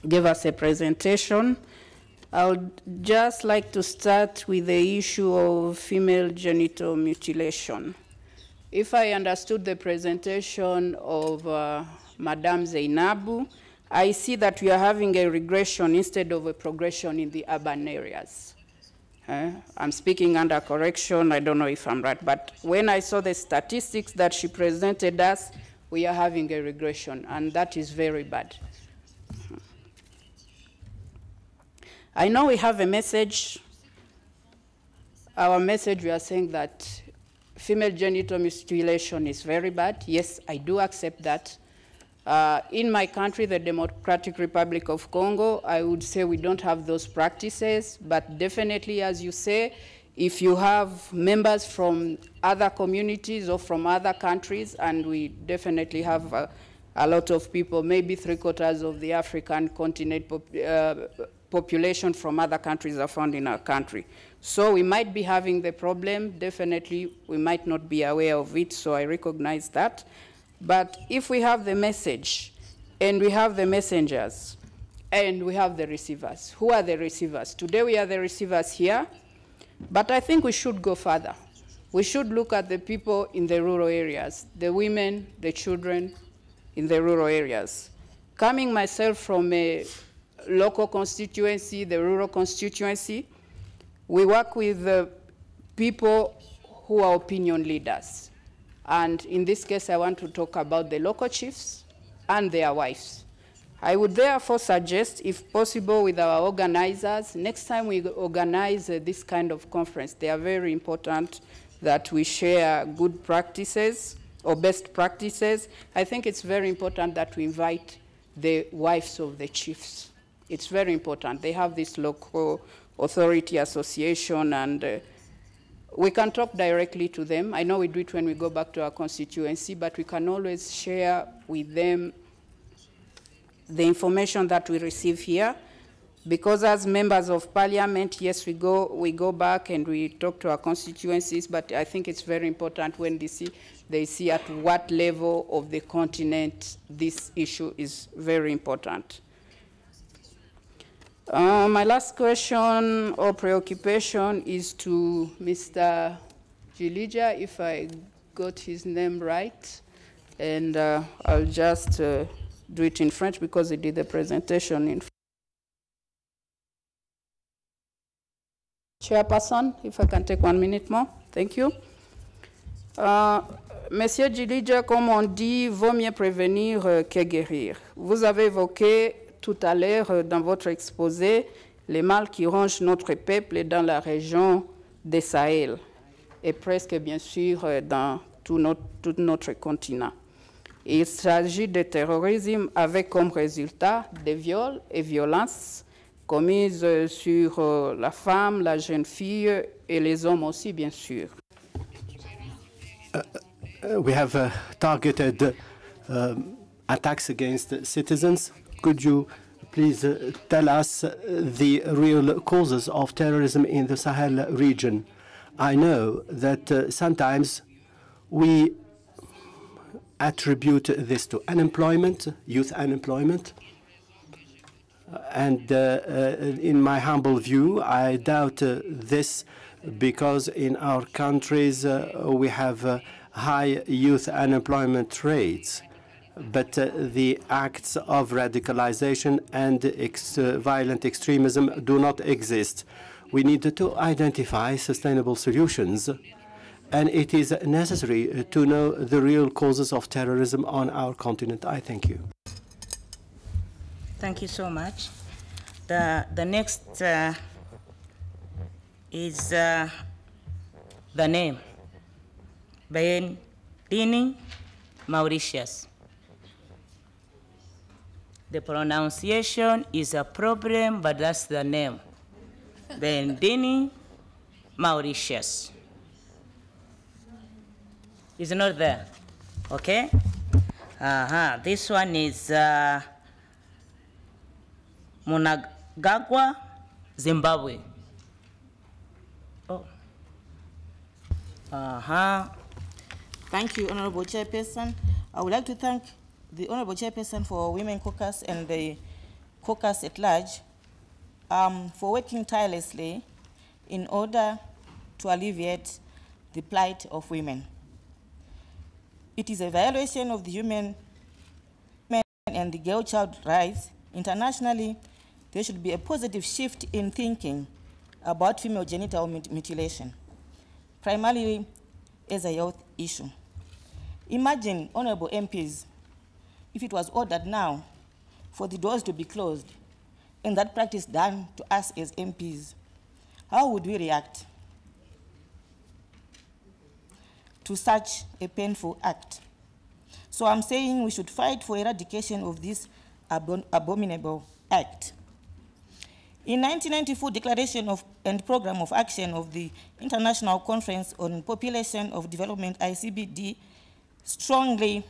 gave us a presentation. I would just like to start with the issue of female genital mutilation. If I understood the presentation of Madame Zainabu, I see that we are having a regression instead of a progression in the urban areas. I'm speaking under correction, I don't know if I'm right, but when I saw the statistics that she presented us, we are having a regression, and that is very bad. I know we have a message. Our message, we are saying that female genital mutilation is very bad. Yes, I do accept that. In my country, the Democratic Republic of Congo, I would say we don't have those practices, but definitely, as you say, if you have members from other communities or from other countries, and we definitely have a lot of people, maybe 3/4 of the African continent population from other countries are found in our country. So we might be having the problem. Definitely, we might not be aware of it, so I recognize that. But if we have the message, and we have the messengers, and we have the receivers, who are the receivers? Today we are the receivers here, but I think we should go further. We should look at the people in the rural areas, the women, the children in the rural areas. Coming myself from a local constituency, the rural constituency, we work with the people who are opinion leaders. And in this case, I want to talk about the local chiefs and their wives. I would therefore suggest, if possible, with our organizers, next time we organize this kind of conference, they are very important that we share good practices or best practices. I think it's very important that we invite the wives of the chiefs. It's very important. They have this local authority association, and we can talk directly to them. I know we do it when we go back to our constituency, but we can always share with them the information that we receive here. Because as members of parliament, yes, we go back and we talk to our constituencies, but I think it's very important when they see at what level of the continent this issue is very important. My last question or preoccupation is to Mr. Jilija, if I got his name right, and I'll just do it in French because he did the presentation in French. Chairperson, if I can take 1 minute more, thank you. Monsieur Jilija, comme on dit, vaut mieux prévenir que guérir. Vous avez évoqué tout à l'heure dans votre exposé les mâles qui rongent notre peuple dans la région des Sahel et presque bien sûr dans tout notre continent. Il s'agit de terrorisme avec comme résultat des viols et violences commises sur la femme, la jeune fille et les hommes aussi bien sûr. We have targeted attacks against citizens. Could you please tell us the real causes of terrorism in the Sahel region? I know that sometimes we attribute this to unemployment, youth unemployment. And in my humble view, I doubt this because in our countries we have high youth unemployment rates. But the acts of radicalization and violent extremism do not exist. We need to identify sustainable solutions, and it is necessary to know the real causes of terrorism on our continent. I thank you. Thank you so much. The next is the name, Dini Mauritius. The pronunciation is a problem, but that's the name. Bendini Mauritius. Is not there, okay? This one is Mnangagwa, Zimbabwe. Oh. Thank you, Honorable Chairperson. I would like to thank the Honorable Chairperson for Women Caucus and the caucus at large for working tirelessly in order to alleviate the plight of women. It is a violation of the human and the girl-child rights. Internationally, there should be a positive shift in thinking about female genital mutilation, primarily as a health issue. Imagine, honorable MPs, if it was ordered now for the doors to be closed and that practice done to us as MPs, how would we react to such a painful act? So I'm saying we should fight for eradication of this abominable act. In 1994 Declaration of and Program of Action of the International Conference on Population of Development, ICBD, strongly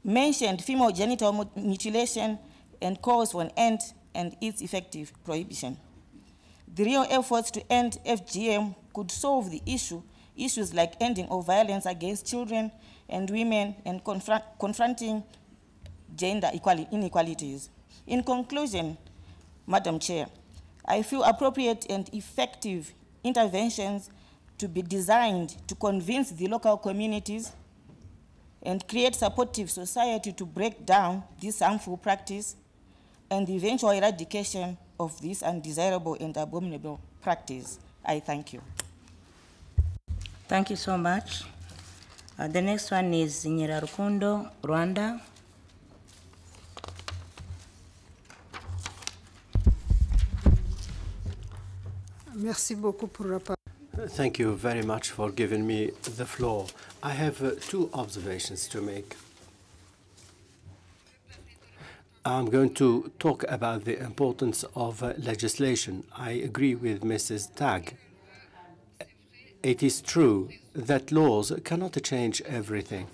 mentioned female genital mutilation and calls for an end and its effective prohibition. The real efforts to end FGM could solve the issues like ending of violence against children and women and confronting gender inequalities. In conclusion, Madam Chair, I feel appropriate and effective interventions to be designed to convince the local communities and create supportive society to break down this harmful practice and the eventual eradication of this undesirable and abominable practice. I thank you. Thank you so much. The next one is Nyirarukundo, Rwanda. Merci beaucoup pour la parole. Thank you very much for giving me the floor. I have two observations to make. I'm going to talk about the importance of legislation. I agree with Mrs. Tag. It is true that laws cannot change everything.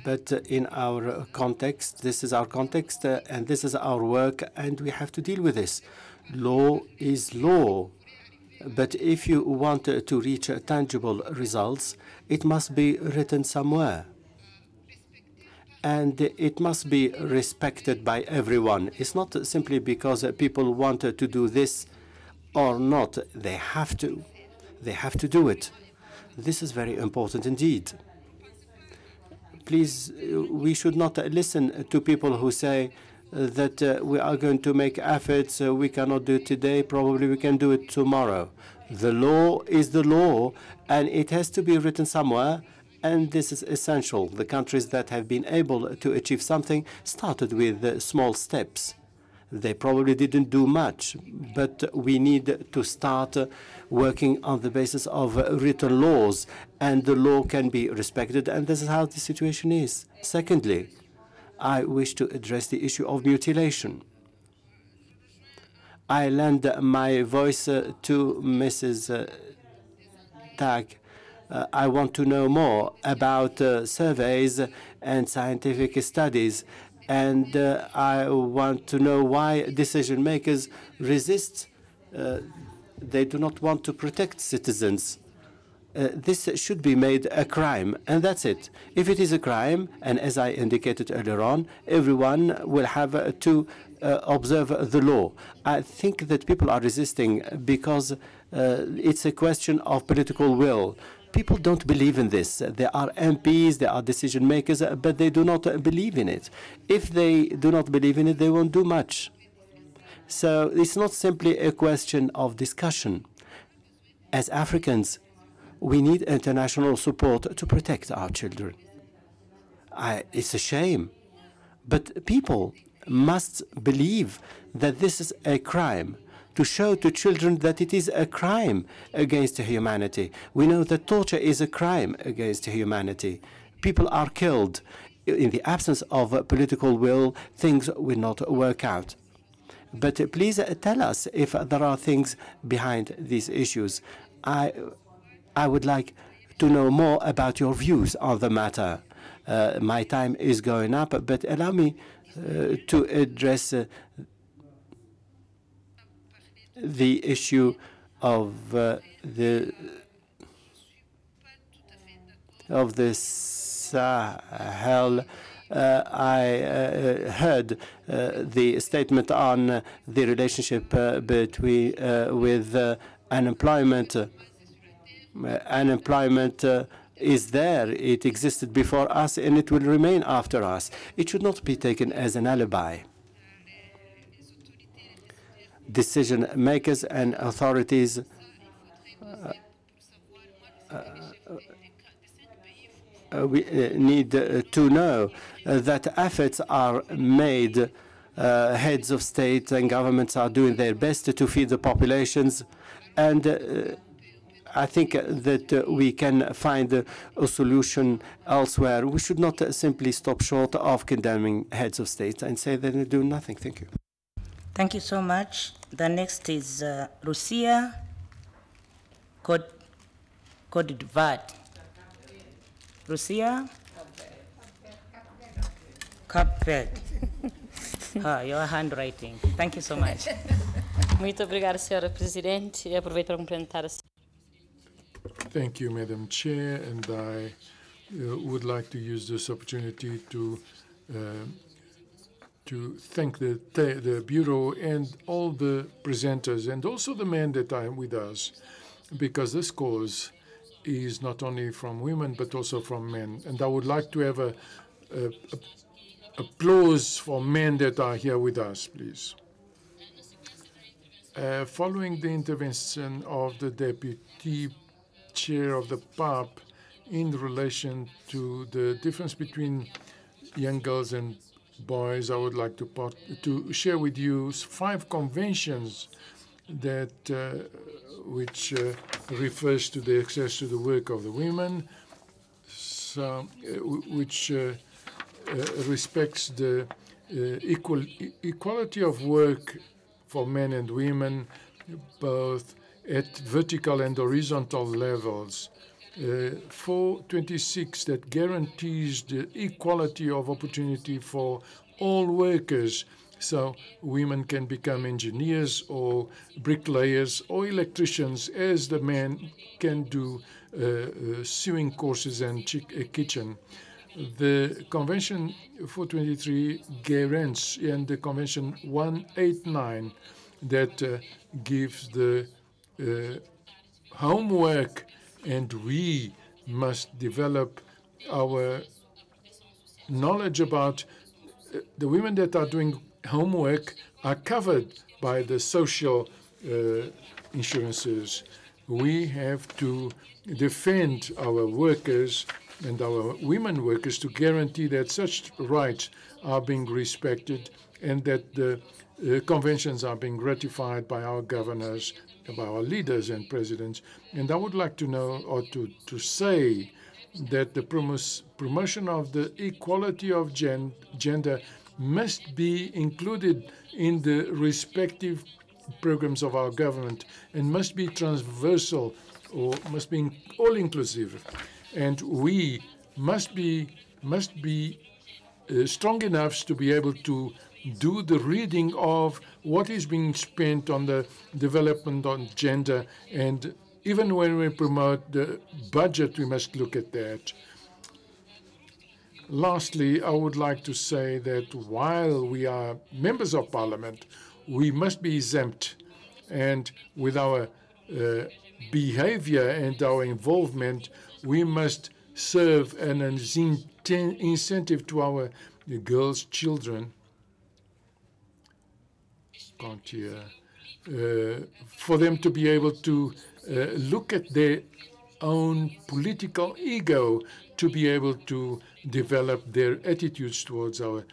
But in our context, this is our context, and this is our work, and we have to deal with this. Law is law. But if you want to reach tangible results, it must be written somewhere. And it must be respected by everyone. It's not simply because people want to do this or not. They have to. They have to do it. This is very important indeed. Please, we should not listen to people who say that we are going to make efforts, we cannot do it today, probably we can do it tomorrow. The law is the law, and it has to be written somewhere, and this is essential. The countries that have been able to achieve something started with small steps. They probably didn't do much, but we need to start working on the basis of written laws, and the law can be respected, and this is how the situation is. Secondly, I wish to address the issue of mutilation. I lend my voice to Mrs. Tag. I want to know more about surveys and scientific studies, and I want to know why decision makers resist. They do not want to protect citizens. This should be made a crime, and that's it. If it is a crime, and as I indicated earlier on, everyone will have to observe the law. I think that people are resisting because it's a question of political will. People don't believe in this. There are MPs, there are decision makers, but they do not believe in it. If they do not believe in it, they won't do much. So it's not simply a question of discussion. As Africans, we need international support to protect our children. It's a shame, but people must believe that this is a crime, to show to children that it is a crime against humanity. We know that torture is a crime against humanity. People are killed. in the absence of political will, things will not work out. But please tell us if there are things behind these issues. I would like to know more about your views on the matter. My time is going up, but allow me to address the issue of the Sahel. I heard the statement on the relationship between with unemployment. Unemployment is there. It existed before us, and it will remain after us. It should not be taken as an alibi. Decision makers and authorities we need to know that efforts are made. Heads of state and governments are doing their best to feed the populations, and I think that we can find a solution elsewhere. We should not simply stop short of condemning heads of state and say that they do nothing. Thank you. Thank you so much. The next is Lucia Côte d'Ivoire. Lucia? Cape Verde. Your handwriting. Thank you so much. Muito obrigada, Senhora Presidente. E aproveito para cumprimentar a Thank you, Madam Chair, and I would like to use this opportunity to thank the Bureau and all the presenters, and also the men that are with us, because this cause is not only from women but also from men. And I would like to have a applause for men that are here with us, please. Following the intervention of the Deputy Chair of the PAP in relation to the difference between young girls and boys, I would like to share with you 5 conventions that which refers to the access to the work of the women, which respects the equality of work for men and women, both at vertical and horizontal levels. 426 that guarantees the equality of opportunity for all workers, so women can become engineers or bricklayers or electricians, as the men can do sewing courses and kitchen. The Convention 423 guarantees, and the Convention 189 that gives the homework, and we must develop our knowledge about the women that are doing homework are covered by the social insurances. We have to defend our workers and our women workers to guarantee that such rights are being respected and that the conventions are being ratified by our governors, by our leaders and presidents. And I would like to know, or to say, that the promotion of the equality of gender must be included in the respective programs of our government and must be transversal, or must be all-inclusive. And we must be strong enough to be able to do the reading of what is being spent on the development on gender, and even when we promote the budget, we must look at that. Lastly, I would like to say that while we are members of parliament, we must be exempt, and with our behavior and our involvement, we must serve an incentive to our girls' children. Can't hear. For them to be able to look at their own political ego, to be able to develop their attitudes towards our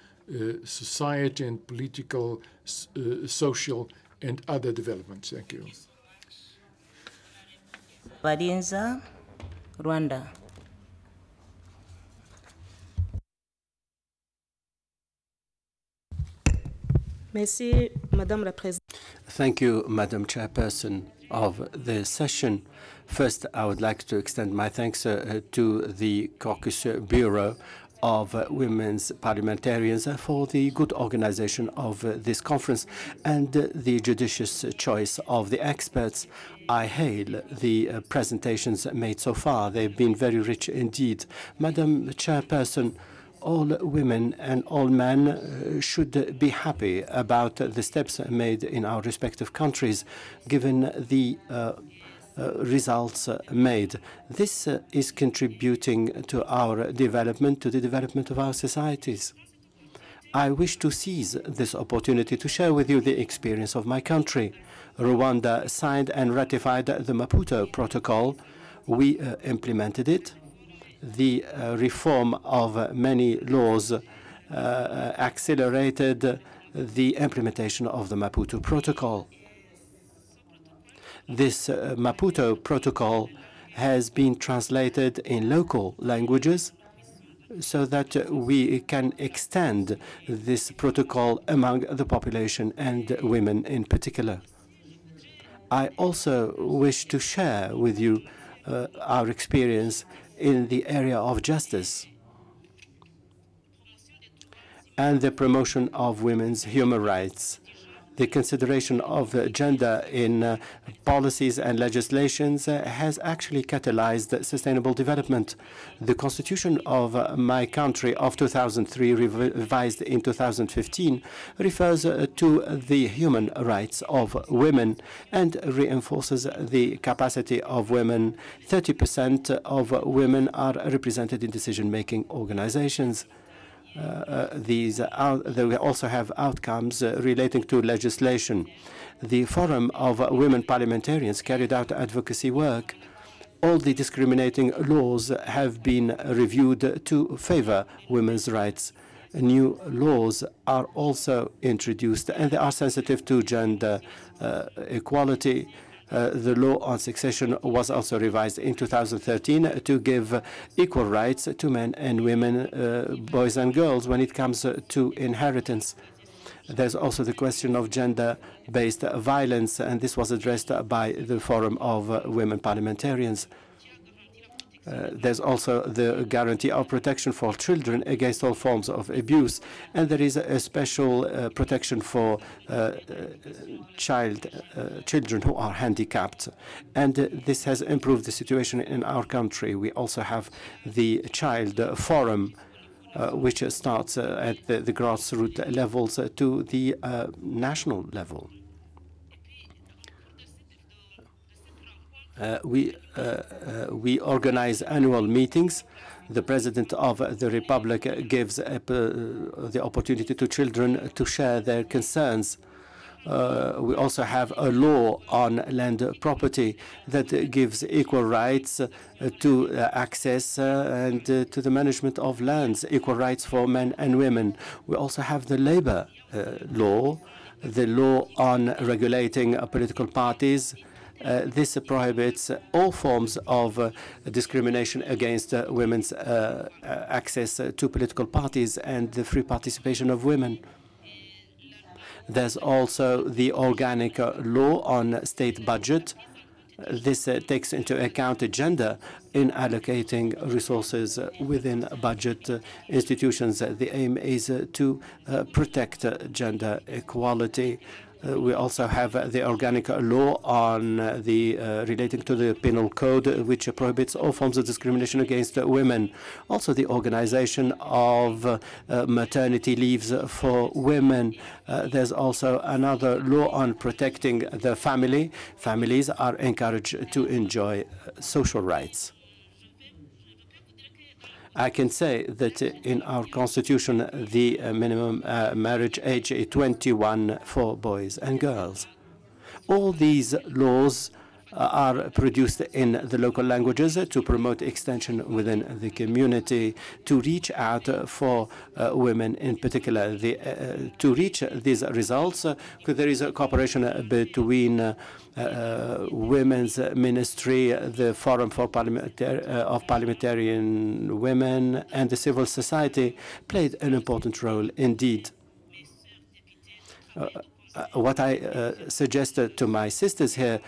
society and political, social, and other developments. Thank you. Badinza, Rwanda. Merci, Madame la Présidente. Thank you, Madam Chairperson of the session. First, I would like to extend my thanks to the Caucus Bureau of Women's Parliamentarians for the good organization of this conference and the judicious choice of the experts. I hail the presentations made so far. They've been very rich indeed. Madam Chairperson, all women and all men should be happy about the steps made in our respective countries, given the results made. This is contributing to our development, to the development of our societies. I wish to seize this opportunity to share with you the experience of my country. Rwanda signed and ratified the Maputo Protocol. We implemented it. The reform of many laws accelerated the implementation of the Maputo Protocol. This Maputo Protocol has been translated in local languages so that we can extend this protocol among the population and women in particular. I also wish to share with you our experience in the area of justice and the promotion of women's human rights. The consideration of gender in policies and legislations has actually catalyzed sustainable development. The Constitution of my country of 2003, revised in 2015, refers to the human rights of women and reinforces the capacity of women. 30% of women are represented in decision-making organizations. They also have outcomes relating to legislation. The Forum of Women Parliamentarians carried out advocacy work. All the discriminating laws have been reviewed to favor women's rights. New laws are also introduced, and they are sensitive to gender equality. The law on succession was also revised in 2013 to give equal rights to men and women, boys and girls, when it comes to inheritance. There's also the question of gender-based violence, and this was addressed by the Forum of Women Parliamentarians. There's also the guarantee of protection for children against all forms of abuse, and there is a special protection for children who are handicapped. And this has improved the situation in our country. We also have the Child Forum, which starts at the grassroots levels to the national level. We organize annual meetings. The President of the Republic gives the opportunity to children to share their concerns. We also have a law on land property that gives equal rights to access and to the management of lands, equal rights for men and women. We also have the labor law, the law on regulating political parties. This prohibits all forms of discrimination against women's access to political parties and the free participation of women. There's also the organic law on state budget. This takes into account gender in allocating resources within budget institutions. The aim is to protect gender equality. We also have the organic law on relating to the penal code, which prohibits all forms of discrimination against women. Also, the organization of maternity leaves for women. There's also another law on protecting the family. Families are encouraged to enjoy social rights. I can say that in our Constitution, the minimum marriage age is 21 for boys and girls. All these laws are produced in the local languages to promote extension within the community, to reach out for women in particular. To reach these results, there is a cooperation between Women's Ministry, the Forum for Parliamentarian Women, and the civil society played an important role indeed. what I suggested to my sisters here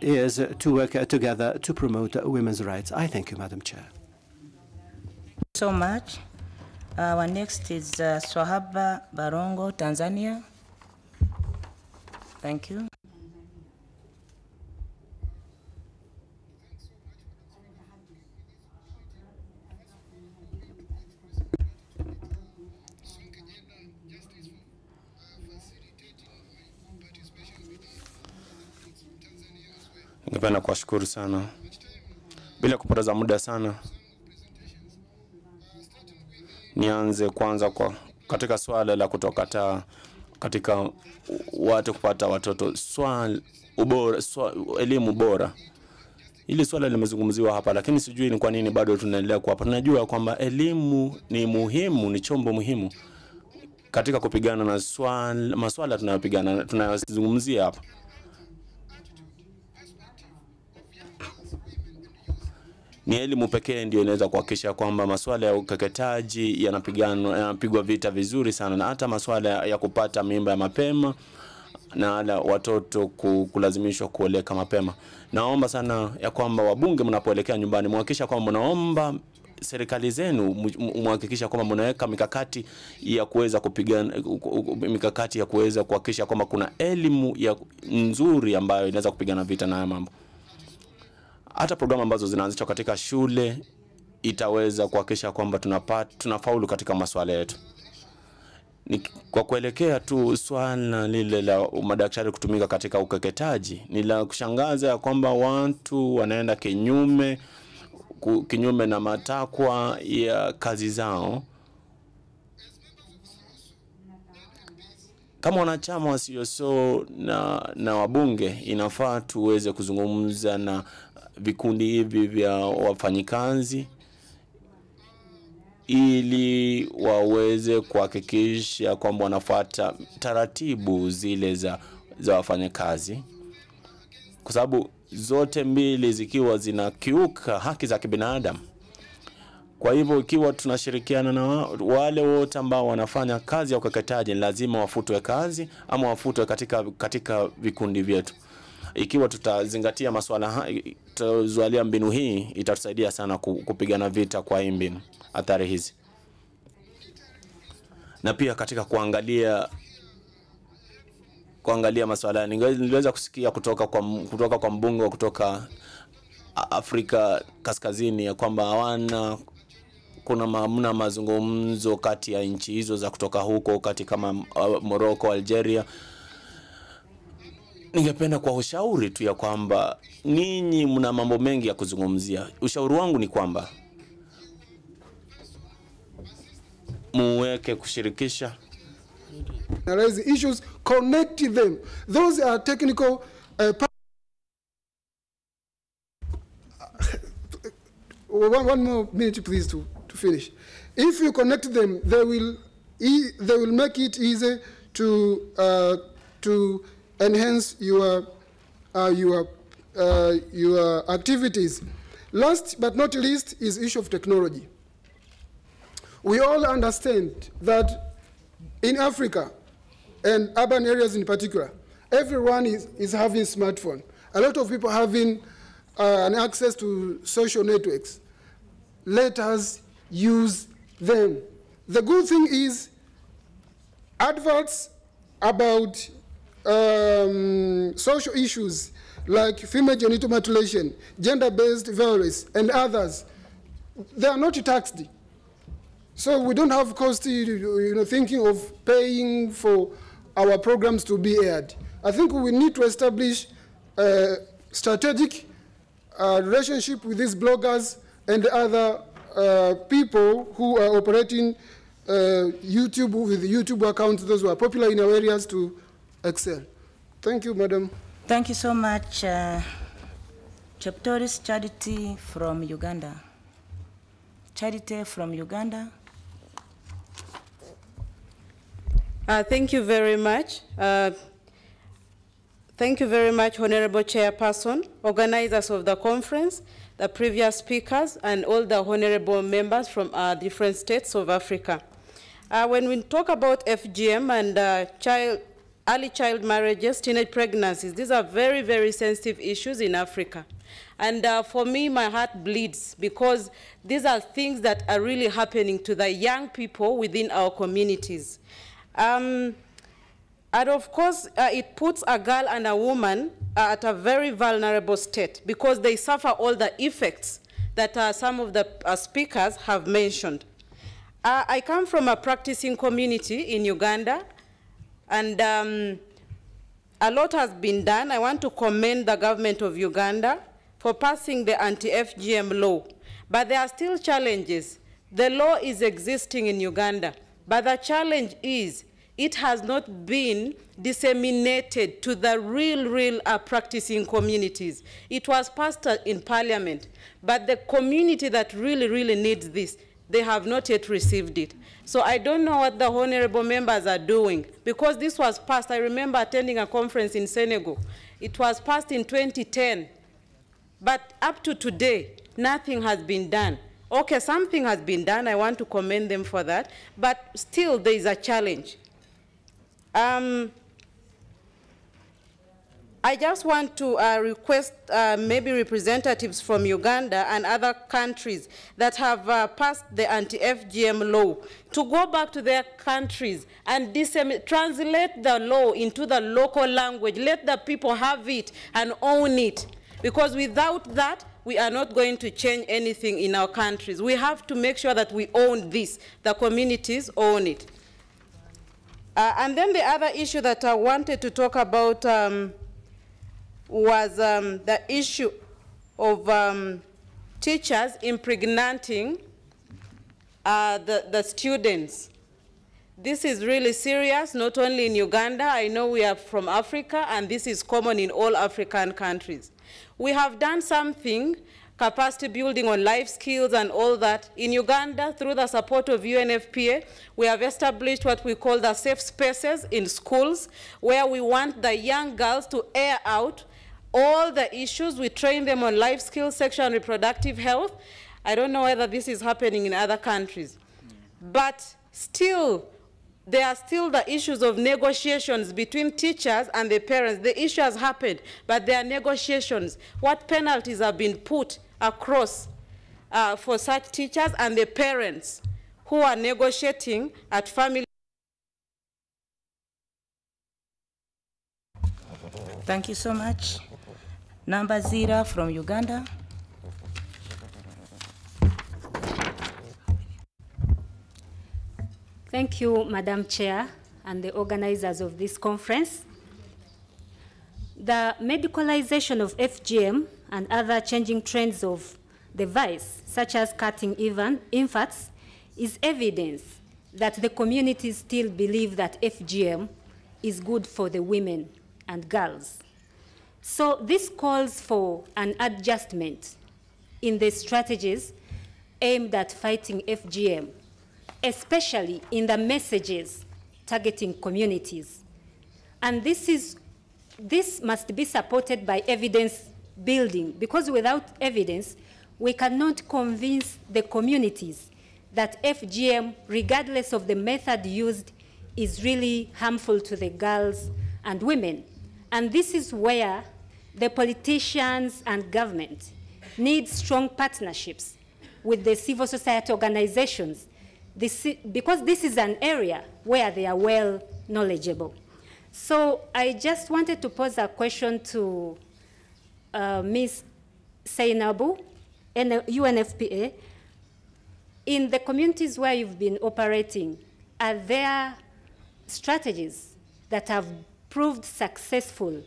is to work together to promote women's rights. I thank you, Madam Chair. So much. Our next is Swahaba Barongo, Tanzania. Thank you. Ningependa kuwashukuru sana bila kupoteza muda sana. Nianze kwanza katika swala la kutokataa katika watu kupata watoto, elimu bora. Hili swala limezungumziwa hapa, lakini sijui ni kwa nini bado tunaendelea kwa hapa. Tunajua kwamba elimu ni muhimu, ni chombo muhimu katika kupigana na masuala tunayozungumzia hapa. Ni elimu pekee ndio inaweza kuhakikisha kwamba masuala ya ukeketaji yanapigwa vita vizuri sana, na hata masuala ya kupata mimba ya mapema na watoto kulazimishwa kuoleka mapema. Naomba sana ya kwamba wabunge mnapoelekea nyumbani muhakikisha kwamba mnaomba serikali zenu muhakikisha kwamba mnaweka mikakati ya kuweza kuhakikisha kwamba kuna elimu nzuri ambayo inaweza kupigana vita na haya mambo. Hata programu ambazo zinaanzishwa katika shule itaweza kuhakikisha kwamba tunafaulu katika masuala yetu. Kwa kuelekea tu swala lile la madaktari kutumika katika ukeketaji, ni la kushangaza ya kwamba watu wanaenda kinyume na matakwa ya kazi zao. Kama wanachama wa CSO na wabunge, inafaa tuweze kuzungumza na vikundi hivi vya wafanyikazi ili waweze kuhakikisha kwamba wanafuata taratibu zile za wafanyakazi, kwa sababu zote mbili zikiwa zinakiuka haki za kibinadamu. Kwa hivyo ikiwa tunashirikiana na wale wote ambao wanafanya kazi ya ukeketaji, lazima wafutwe kazi ama wafutwe katika vikundi vyetu. Ikiwa tutazingatia masuala tuzalia mbinu hii, itatusaidia sana kupigana vita kwa hii mbinu athari hizi. Na pia katika kuangalia masuala, niliweza kusikia kutoka kwa mbunge wa kutoka Afrika Kaskazini ya kwamba mna mazungumzo kati ya nchi hizo za kutoka huko kama Morocco, Algeria. Ningependa kwa ushauri tu ya kwamba ninyi mna mambo mengi ya kuzungumzia. Ushauri wangu ni kwamba muweke kushirikisha analyze issues, connect them. Those are technical one more minute please to finish. If you connect them, they will make it easy to enhance your activities. Last but not least is issue of technology. We all understand that in Africa and urban areas in particular, everyone is having a smartphone. A lot of people having an access to social networks. Let us use them. The good thing is adverts about social issues like female genital mutilation, gender-based violence, and others, they are not taxed. So we don't have cost, thinking of paying for our programs to be aired. I think we need to establish a strategic relationship with these bloggers and other people who are operating YouTube with YouTube accounts, those who are popular in our areas, to excel. Thank you, Madam. Thank you so much. Cheptoris Charity from Uganda. Charity from Uganda. Thank you very much. Thank you very much, Honorable Chairperson, organizers of the conference, the previous speakers, and all the honorable members from different states of Africa. When we talk about FGM and child early child marriages, teenage pregnancies. These are very, very sensitive issues in Africa. And for me, my heart bleeds because these are things that are really happening to the young people within our communities. And of course, it puts a girl and a woman at a very vulnerable state because they suffer all the effects that some of the speakers have mentioned. I come from a practicing community in Uganda, and a lot has been done. I want to commend the government of Uganda for passing the anti-FGM law. But there are still challenges. The law is existing in Uganda, but the challenge is it has not been disseminated to the real practicing communities. It was passed in Parliament, but the community that really needs this, they have not yet received it. So I don't know what the honorable members are doing, because this was passed. I remember attending a conference in Senegal. It was passed in 2010, but up to today, nothing has been done. Okay, something has been done. I want to commend them for that, but still there is a challenge. I just want to request maybe representatives from Uganda and other countries that have passed the anti-FGM law to go back to their countries and translate the law into the local language. Let the people have it and own it. Because without that, we are not going to change anything in our countries. We have to make sure that we own this. The communities own it. And then the other issue that I wanted to talk about was the issue of teachers impregnating the students. This is really serious, not only in Uganda. I know we are from Africa, and this is common in all African countries. We have done something, capacity building on life skills and all that. In Uganda, through the support of UNFPA, we have established what we call the safe spaces in schools, where we want the young girls to air out all the issues. We train them on life skills, sexual and reproductive health. I don't know whether this is happening in other countries. But still, there are still the issues of negotiations between teachers and the parents. The issue has happened, but there are negotiations. What penalties have been put across for such teachers and the parents who are negotiating at family? Thank you so much. Number 0 from Uganda. Thank you, Madam Chair, and the organizers of this conference. The medicalization of FGM and other changing trends of the vice, such as cutting infants, is evidence that the communities still believe that FGM is good for the women and girls. So this calls for an adjustment in the strategies aimed at fighting FGM, especially in the messages targeting communities. And this must be supported by evidence building, because without evidence, we cannot convince the communities that FGM, regardless of the method used, is really harmful to the girls and women. And this is where the politicians and government need strong partnerships with the civil society organizations, because this is an area where they are well knowledgeable. So I just wanted to pose a question to Ms. Seinabu and UNFPA. In the communities where you've been operating, are there strategies that have proved successful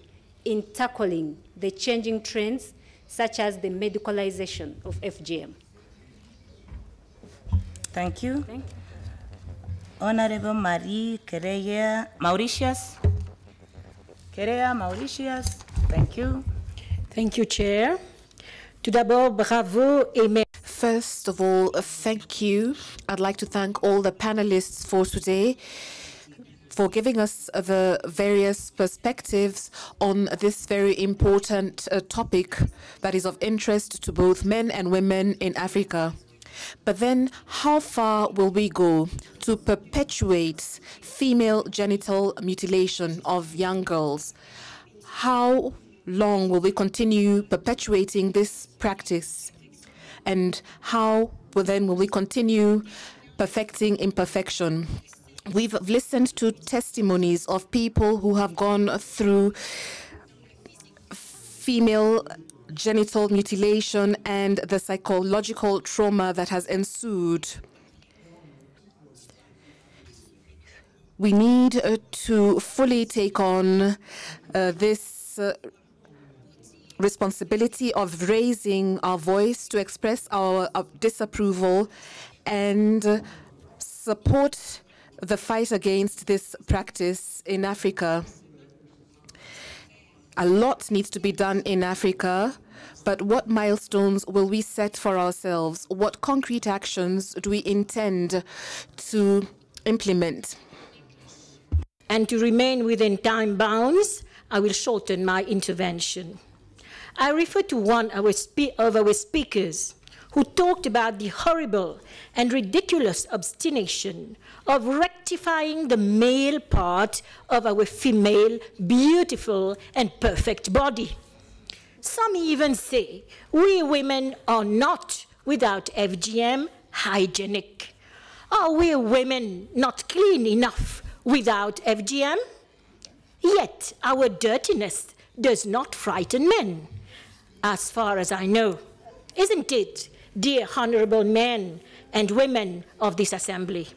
in tackling the changing trends, such as the medicalization of FGM? Thank you. Thank you. Honorable Marie Kereya Mauritius. Kereya Mauritius. Thank you. Thank you, Chair. Tout d'abord, bravo et merci. First of all, thank you. I'd like to thank all the panelists for today, for giving us the various perspectives on this very important topic that is of interest to both men and women in Africa. But then how far will we go to perpetuate female genital mutilation of young girls? How long will we continue perpetuating this practice? And how will we continue perfecting imperfection? We've listened to testimonies of people who have gone through female genital mutilation and the psychological trauma that has ensued. We need to fully take on this responsibility of raising our voice to express our disapproval and support the fight against this practice in Africa. A lot needs to be done in Africa, but what milestones will we set for ourselves? What concrete actions do we intend to implement? And to remain within time bounds, I will shorten my intervention. I refer to one of our speakers who talked about the horrible and ridiculous obstination of rectifying the male part of our female, beautiful and perfect body. Some even say we women are not, without FGM, hygienic. Are we women not clean enough without FGM? Yet our dirtiness does not frighten men, as far as I know. Isn't it, dear honorable men and women of this assembly?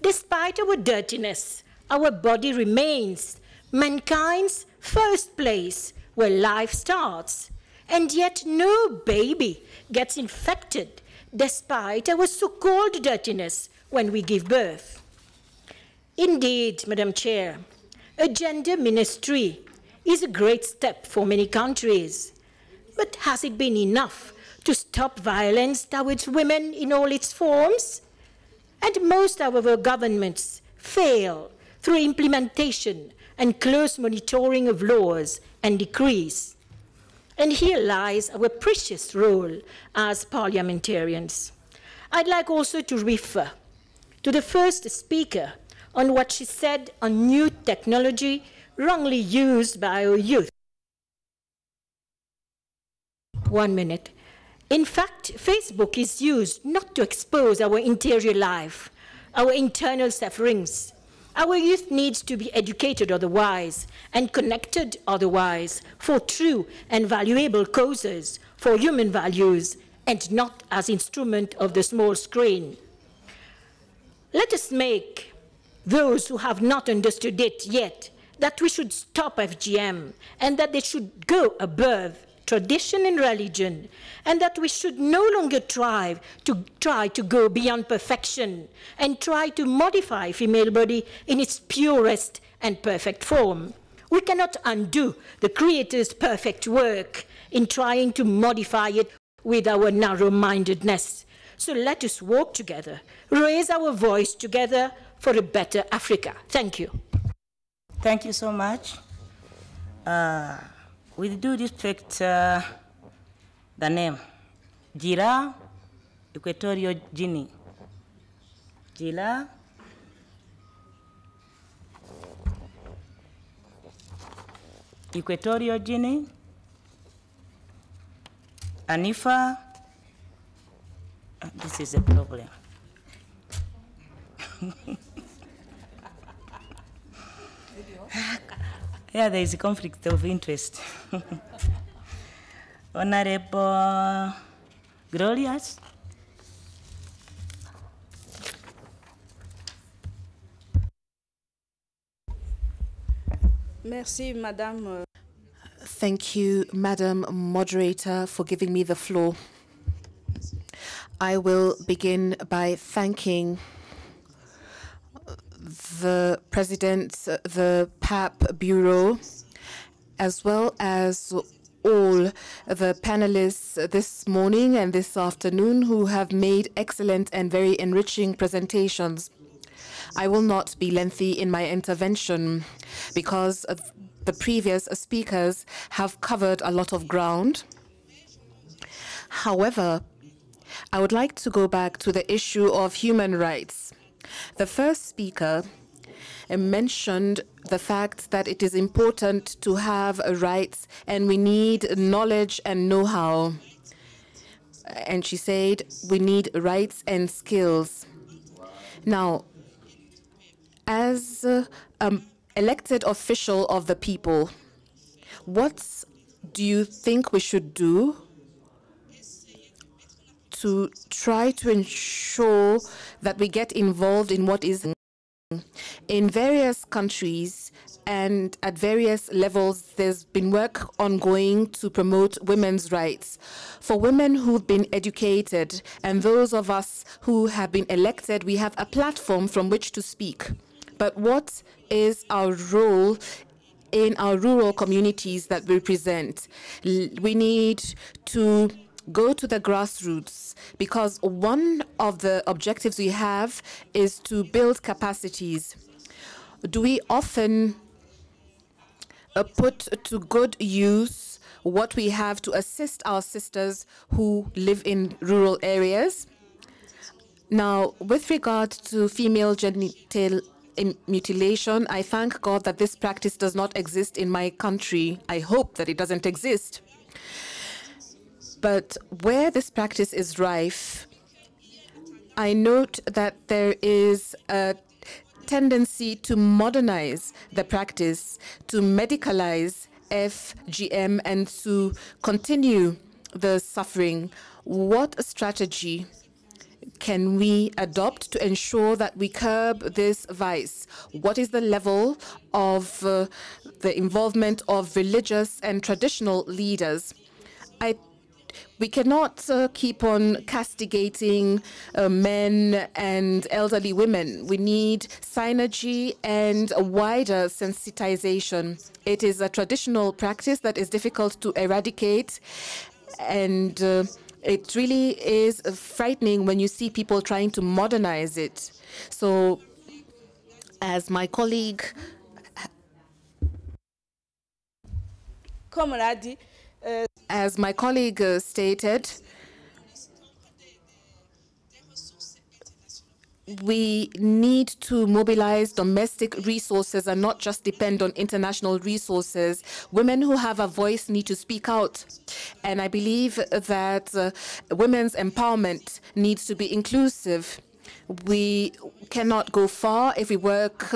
Despite our dirtiness, our body remains mankind's first place where life starts, and yet no baby gets infected despite our so-called dirtiness when we give birth. Indeed, Madam Chair, a gender ministry is a great step for many countries, but has it been enough to stop violence towards women in all its forms? And most of our governments fail through implementation and close monitoring of laws and decrees. And here lies our precious role as parliamentarians. I'd like also to refer to the first speaker on what she said on new technology wrongly used by our youth. 1 minute. In fact, Facebook is used not to expose our interior life, our internal sufferings. Our youth needs to be educated otherwise and connected otherwise for true and valuable causes, for human values, and not as instrument of the small screen. Let us make those who have not understood it yet that we should stop FGM and that they should go above tradition and religion, and that we should no longer try to go beyond perfection and try to modify female body in its purest and perfect form. We cannot undo the Creator's perfect work in trying to modify it with our narrow-mindedness. So let us walk together, raise our voice together for a better Africa. Thank you. Thank you so much. With due respect, the name, Jila Equatorial Guinea. Jila Equatorial Guinea. Anifa, this is a problem. Yeah, there is a conflict of interest. Honorable Glorious. Merci, Madame. Thank you, Madam Moderator, for giving me the floor. I will begin by thanking the President, the PAP Bureau, as well as all the panelists this morning and this afternoon who have made excellent and very enriching presentations. I will not be lengthy in my intervention because the previous speakers have covered a lot of ground. However, I would like to go back to the issue of human rights. The first speaker mentioned the fact that it is important to have rights and we need knowledge and know-how. And she said we need rights and skills. Now, as an elected official of the people, what do you think we should do to try to ensure that we get involved in what is in various countries and at various levels? There's been work ongoing to promote women's rights. For women who've been educated and those of us who have been elected, we have a platform from which to speak. But what is our role in our rural communities that we represent? We need to go to the grassroots, because one of the objectives we have is to build capacities. Do we often put to good use what we have to assist our sisters who live in rural areas? Now, with regard to female genital mutilation, I thank God that this practice does not exist in my country. I hope that it doesn't exist. But where this practice is rife, I note that there is a tendency to modernize the practice, to medicalize FGM, and to continue the suffering. What strategy can we adopt to ensure that we curb this vice? What is the level of the involvement of religious and traditional leaders? We cannot keep on castigating men and elderly women. We need synergy and a wider sensitization. It is a traditional practice that is difficult to eradicate, and it really is frightening when you see people trying to modernize it. So, as my colleague stated, we need to mobilize domestic resources and not just depend on international resources. Women who have a voice need to speak out. And I believe that women's empowerment needs to be inclusive. We cannot go far if we work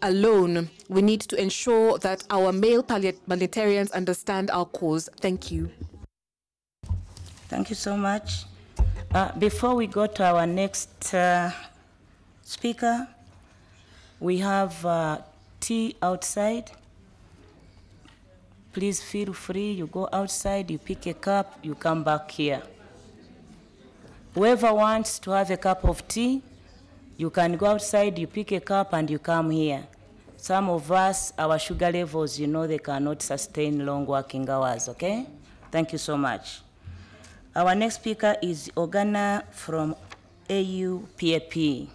alone. We need to ensure that our male parliamentarians understand our cause. Thank you. Thank you so much. Before we go to our next speaker, we have tea outside. Please feel free. You go outside, you pick a cup, you come back here. Whoever wants to have a cup of tea, you can go outside, you pick a cup, and you come here. Some of us, our sugar levels, you know, they cannot sustain long working hours, okay? Thank you so much. Our next speaker is Ogana from AUPAP.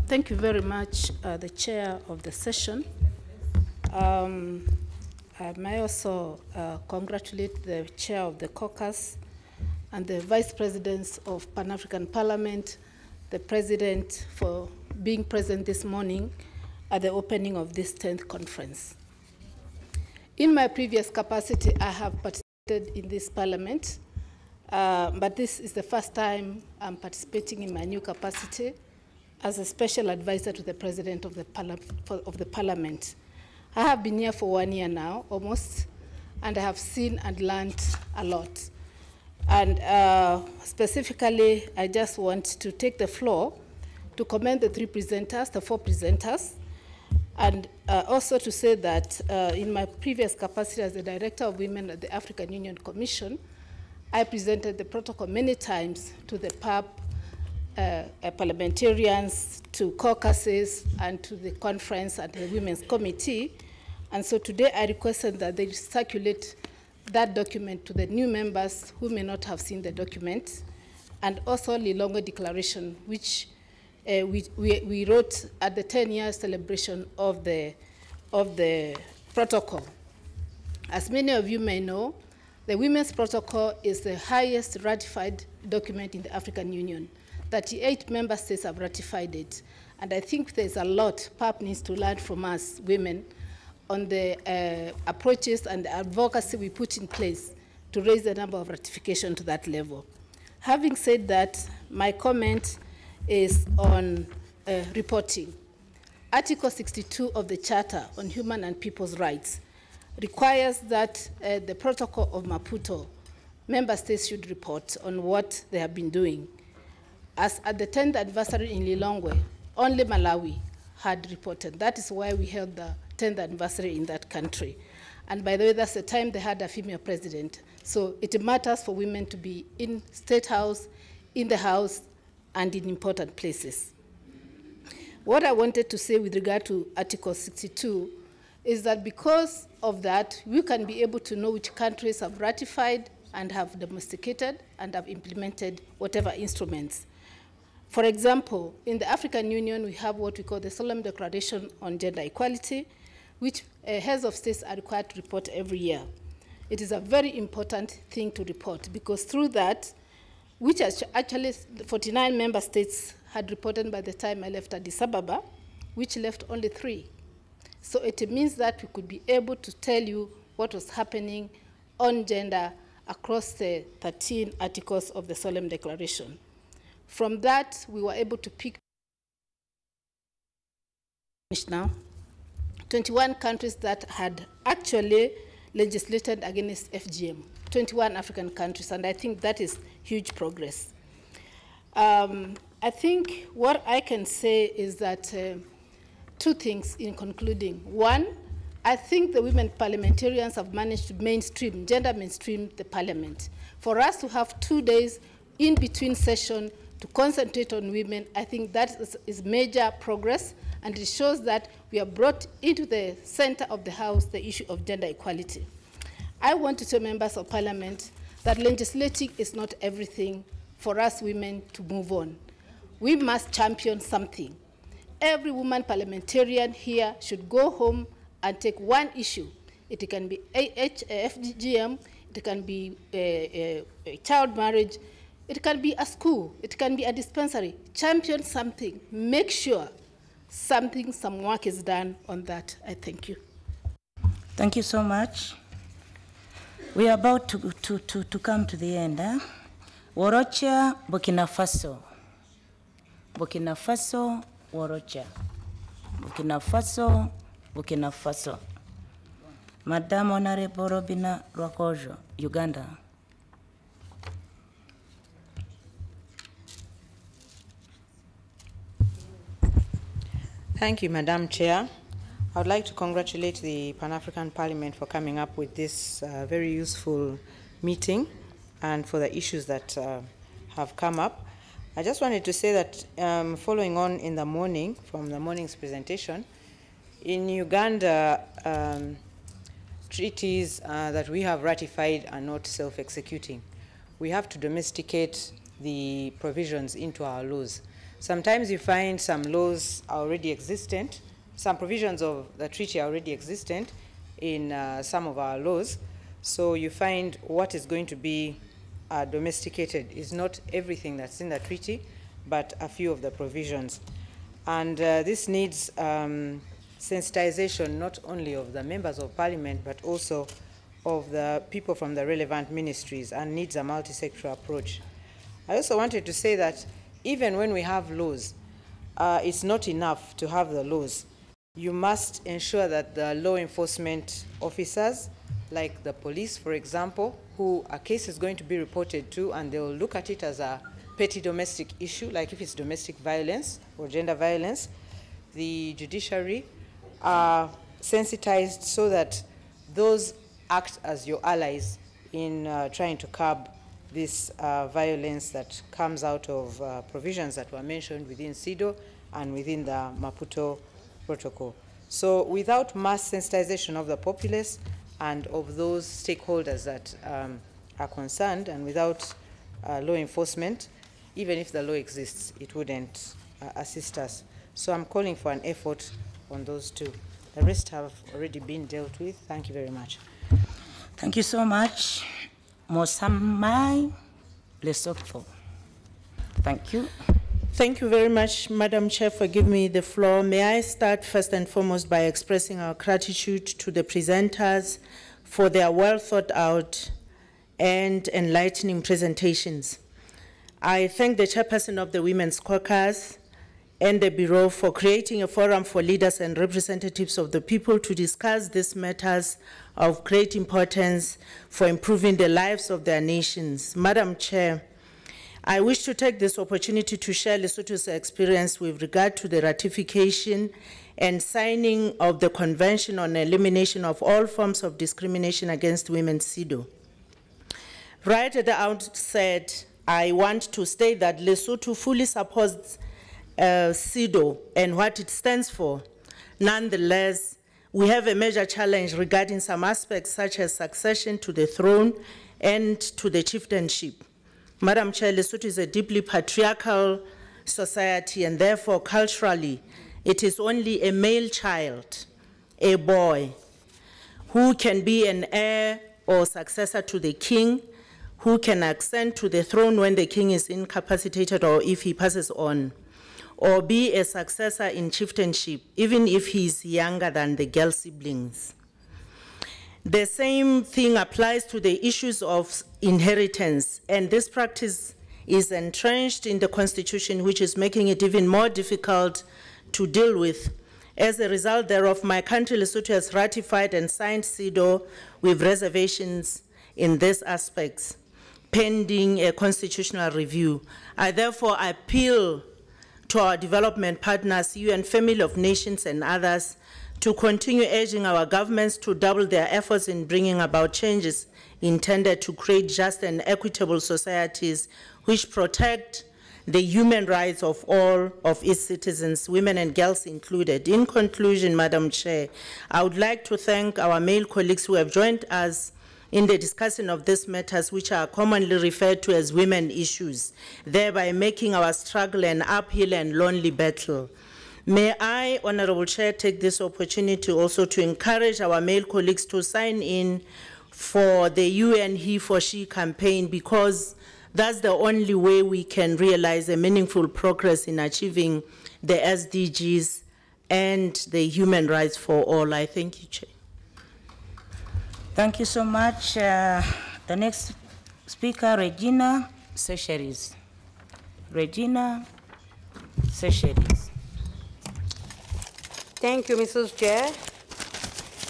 Thank you very much, the chair of the session. I may also congratulate the chair of the caucus and the vice presidents of Pan-African Parliament, the president for being present this morning at the opening of this 10th conference. In my previous capacity, I have participated in this parliament, but this is the first time I'm participating in my new capacity as a special advisor to the president of the parliament. I have been here for 1 year now, almost, and I have seen and learned a lot. And specifically, I just want to take the floor to commend the four presenters, and also to say that in my previous capacity as the Director of Women at the African Union Commission, I presented the protocol many times to the parliamentarians, to caucuses, and to the conference and the Women's Committee. And so today I requested that they circulate that document to the new members who may not have seen the document, and also the Lilongwe Declaration, which we wrote at the 10-year celebration of the protocol. As many of you may know, the Women's Protocol is the highest ratified document in the African Union. 38 member states have ratified it. And I think there's a lot PAP needs to learn from us, women, on the approaches and the advocacy we put in place to raise the number of ratification to that level. Having said that, my comment is on reporting. Article 62 of the Charter on Human and People's Rights requires that the Protocol of Maputo, member states should report on what they have been doing. As at the 10th anniversary in Lilongwe, only Malawi had reported. That is why we held the 10th anniversary in that country. And by the way, that's the time they had a female president. So it matters for women to be in State House, in the House, and in important places. What I wanted to say with regard to Article 62 is that because of that, we can be able to know which countries have ratified and have domesticated and have implemented whatever instruments. For example, in the African Union, we have what we call the Solemn Declaration on Gender Equality, which heads of states are required to report every year. It is a very important thing to report because through that, which actually 49 member states had reported by the time I left Addis Ababa, which left only 3. So it means that we could be able to tell you what was happening on gender across the 13 articles of the Solemn Declaration. From that, we were able to pick now 21 countries that had actually legislated against FGM, 21 African countries, and I think that is huge progress. I think what I can say is that two things in concluding. One, I think the women parliamentarians have managed to mainstream, gender mainstream the parliament. For us to have 2 days in between session to concentrate on women, I think that is major progress, and it shows that we have brought into the center of the House the issue of gender equality. I want to tell members of parliament that legislating is not everything for us women to move on. We must champion something. Every woman parliamentarian here should go home and take one issue. It can be FGM, it can be child marriage, it can be a school, it can be a dispensary. Champion something. Make sure some work is done on that. I thank you. Thank you so much. We are about to come to the end. Worocha, Burkina Faso. Burkina Faso, Worocha. Burkina Faso, Burkina Faso. Madame Honorable Robina Rwakojo, Uganda. Thank you, Madam Chair. I would like to congratulate the Pan-African Parliament for coming up with this very useful meeting and for the issues that have come up. I just wanted to say that following on in the morning, from the morning's presentation, in Uganda, treaties that we have ratified are not self-executing. We have to domesticate the provisions into our laws. Sometimes you find some laws are already existent, some provisions of the treaty are already existent in some of our laws. So you find what is going to be domesticated is not everything that's in the treaty, but a few of the provisions. And this needs sensitization not only of the members of parliament, but also of the people from the relevant ministries, and needs a multi-sectoral approach. I also wanted to say that even when we have laws, it's not enough to have the laws. You must ensure that the law enforcement officers, like the police, for example, who a case is going to be reported to, and they'll look at it as a petty domestic issue, like if it's domestic violence or gender violence, the judiciary are sensitized so that those act as your allies in trying to curb this violence that comes out of provisions that were mentioned within CEDAW and within the Maputo Protocol. So without mass sensitization of the populace and of those stakeholders that are concerned, and without law enforcement, even if the law exists, it wouldn't assist us. So I'm calling for an effort on those two. The rest have already been dealt with. Thank you very much. Thank you so much. Mosamai Lesotho. Thank you. Thank you very much, Madam Chair, for giving me the floor. May I start first and foremost by expressing our gratitude to the presenters for their well thought out and enlightening presentations. I thank the chairperson of the Women's Caucus and the Bureau for creating a forum for leaders and representatives of the people to discuss these matters of great importance for improving the lives of their nations. Madam Chair, I wish to take this opportunity to share Lesotho's experience with regard to the ratification and signing of the Convention on Elimination of All Forms of Discrimination Against Women, CEDAW. Right at the outset, I want to state that Lesotho fully supports CEDAW and what it stands for. Nonetheless, we have a major challenge regarding some aspects such as succession to the throne and to the chieftainship. Madam Chair, Lesotho is a deeply patriarchal society, and therefore culturally, it is only a male child, a boy, who can be an heir or successor to the king, who can ascend to the throne when the king is incapacitated or if he passes on, or be a successor in chieftainship, even if he is younger than the girl siblings. The same thing applies to the issues of inheritance, and this practice is entrenched in the Constitution, which is making it even more difficult to deal with. As a result thereof, my country, Lesotho, has ratified and signed CEDAW with reservations in these aspects, pending a constitutional review. I therefore appeal to our development partners, UN, Family of Nations, and others, to continue urging our governments to double their efforts in bringing about changes intended to create just and equitable societies which protect the human rights of all of its citizens, women and girls included. In conclusion, Madam Chair, I would like to thank our male colleagues who have joined us in the discussion of these matters, which are commonly referred to as women issues, thereby making our struggle an uphill and lonely battle. May I, Honorable Chair, take this opportunity also to encourage our male colleagues to sign in for the UN He for She campaign, because that's the only way we can realize a meaningful progress in achieving the SDGs and the human rights for all. I thank you, Chair. Thank you so much. The next speaker, Regina Seychelles. Regina Seychelles. Thank you, Mrs. Chair.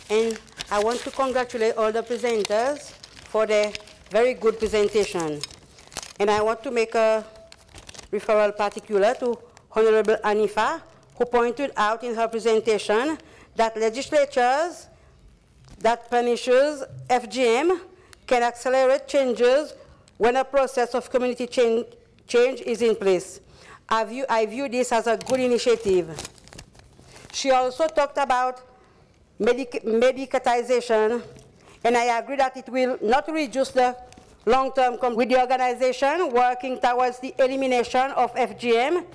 And I want to congratulate all the presenters for their very good presentation. And I want to make a referral particular to Honorable Anifa, who pointed out in her presentation that legislatures that punishes FGM can accelerate changes when a process of community change is in place. I view this as a good initiative. She also talked about medicatization, and I agree that it will not reduce the long-term with the organization working towards the elimination of FGM,